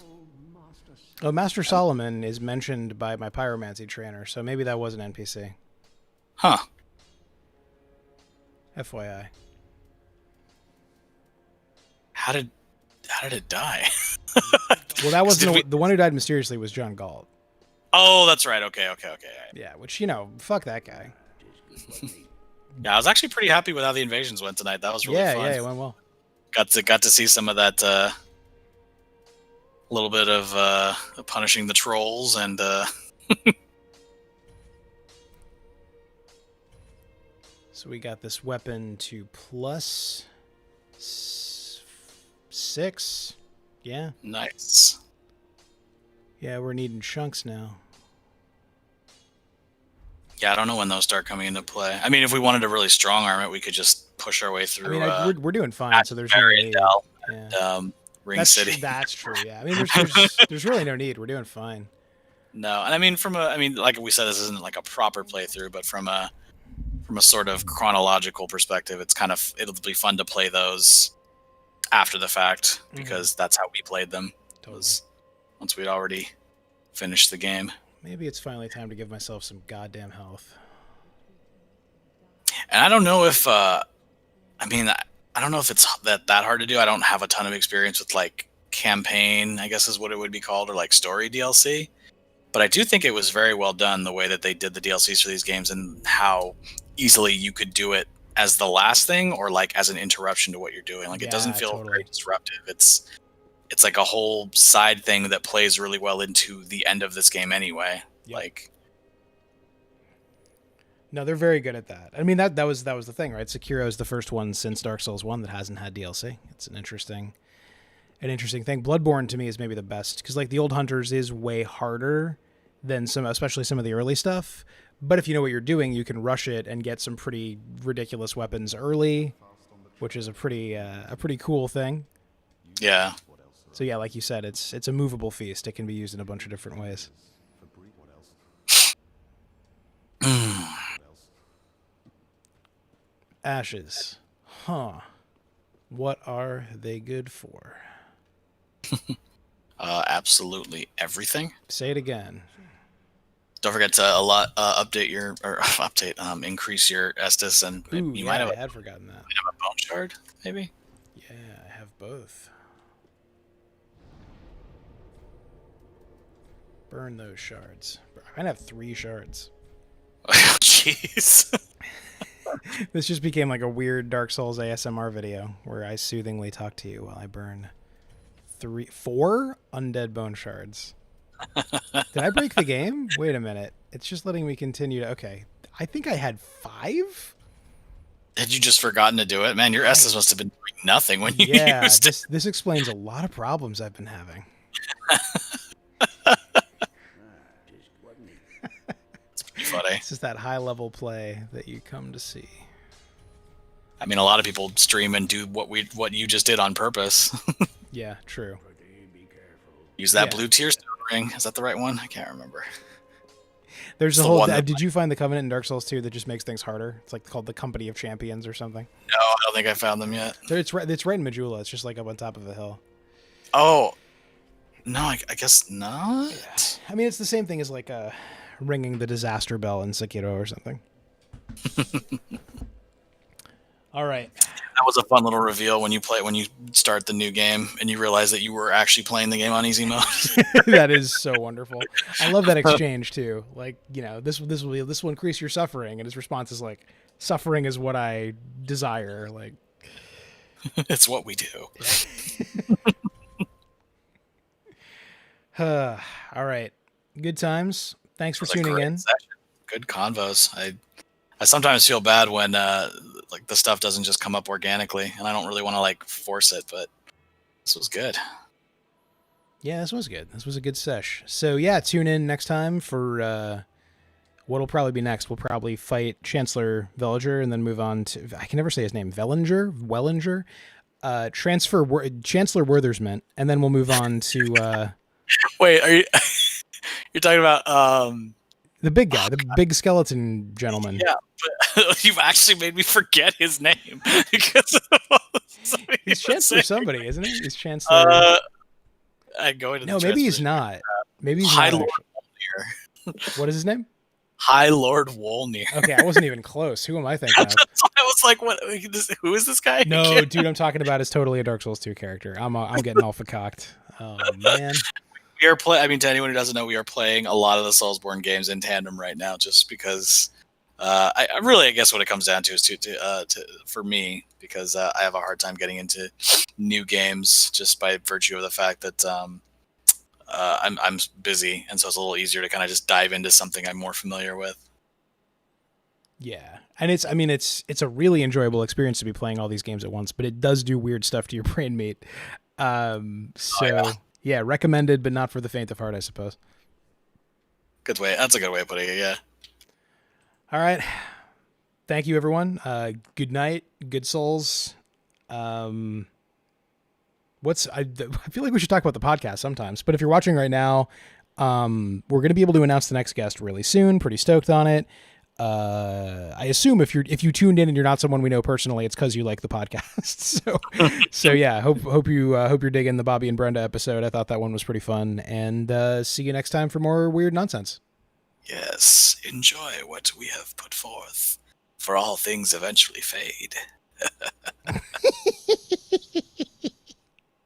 Oh, Master Solomon is mentioned by my pyromancy trainer, so maybe that was an NPC. Huh. FYI. How did it die? Well, that wasn't the one who died mysteriously was John Galt. Oh, that's right. Okay. Yeah, which, fuck that guy. Yeah, I was actually pretty happy with how the invasions went tonight. That was really fun. Yeah, it went well. Got to see some of that little bit of punishing the trolls and So we got this weapon to plus 6. Yeah. Nice. Yeah, we're needing chunks now. Yeah, I don't know when those start coming into play. I mean, if we wanted to really strong arm it, we could just push our way through. I mean, we're doing fine, so there's no need. And, Ring City. That's true. Yeah, I mean, there's really no need. We're doing fine. No, and I mean, like we said, this isn't like a proper playthrough, but from a sort of chronological perspective, it'll be fun to play those after the fact because that's how we played them. Totally. Was once we'd already finished the game. Maybe it's finally time to give myself some goddamn health. And I don't know if I don't know if it's that hard to do. I don't have a ton of experience with like campaign, I guess is what it would be called, or like story DLC. But I do think it was very well done the way that they did the DLCs for these games and how easily you could do it as the last thing or like as an interruption to what you're doing. Like it doesn't feel very disruptive. It's like a whole side thing that plays really well into the end of this game anyway. Yep. Like, no, they're very good at that. I mean, that was the thing, right? Sekiro is the first one since Dark Souls 1 that hasn't had DLC. It's an interesting thing. Bloodborne to me is maybe the best because like the Old Hunters is way harder than especially some of the early stuff. But if you know what you're doing, you can rush it and get some pretty ridiculous weapons early, which is a pretty cool thing. Yeah. So yeah, like you said, it's a movable feast. It can be used in a bunch of different ways. Ashes. Huh. What are they good for? Absolutely everything. Say it again. Don't forget to increase your Estus, and you might have. I had forgotten that. You have a bone shard, maybe. Yeah, I have both. Burn those shards. I might have 3 shards. Jeez. This just became like a weird Dark Souls ASMR video where I soothingly talk to you while I burn 4 undead bone shards. Did I break the game? Wait a minute. It's just letting me continue to... Okay. I think I had 5? Had you just forgotten to do it? Man, your Estus must have been doing nothing when you used it. This explains a lot of problems I've been having. It's pretty funny. This is that high-level play that you come to see. I mean, a lot of people stream and do what you just did on purpose. Yeah, true. Use that blue tier stone ring. Is that the right one? I can't remember. There's a whole... Did you find the Covenant in Dark Souls 2 that just makes things harder? It's like called the Company of Champions or something. No, I don't think I found them yet. It's right in Majula. It's just like up on top of a hill. Oh. No, I guess not. Yeah. I mean, it's the same thing as like ringing the disaster bell in Sekiro or something. All right. That was a fun little reveal when you start the new game and you realize that you were actually playing the game on easy mode. That is so wonderful. I love that exchange too. Like, this will increase your suffering, and his response is like, "Suffering is what I desire." Like, it's what we do. Yeah. All right. Good times. Thanks for tuning in. Session. Good convos. I sometimes feel bad when like the stuff doesn't just come up organically, and I don't really want to like force it, but this was good. Yeah, this was good. This was a good sesh. So yeah, tune in next time for what'll probably be next. We'll probably fight Chancellor Veliger and then move on to, I can never say his name, Wellinger, Chancellor Werthersment, and then we'll move on to Wait, are you you're talking about the big guy, the big skeleton gentleman? Yeah, but you've actually made me forget his name because he's Chancellor somebody, isn't he? He's Chancellor. Maybe he's not. Maybe he's High not. Lord Wolnir. What is his name? High Lord Wolnir. Okay, I wasn't even close. Who am I thinking of? That's what I was like, what? Who is this guy? No, dude, I'm talking about is totally a Dark Souls 2 character. I'm getting all cocked. Oh man. We are I mean, to anyone who doesn't know, we are playing a lot of the Soulsborne games in tandem right now, just because. I really, I guess, what it comes down to is for me, because I have a hard time getting into new games just by virtue of the fact that I'm busy, and so it's a little easier to kind of just dive into something I'm more familiar with. Yeah. And it's a really enjoyable experience to be playing all these games at once, but it does do weird stuff to your brain, mate. Yeah, recommended, but not for the faint of heart, I suppose. Good way. That's a good way of putting it. Yeah. All right. Thank you, everyone. Good night. Good souls. I feel like we should talk about the podcast sometimes, but if you're watching right now, we're going to be able to announce the next guest really soon. Pretty stoked on it. I assume if you tuned in and you're not someone we know personally, it's because you like the podcast. So yeah, hope you're digging the Bobby and Brenda episode. I thought that one was pretty fun, and see you next time for more weird nonsense. Yes, enjoy what we have put forth, for all things eventually fade.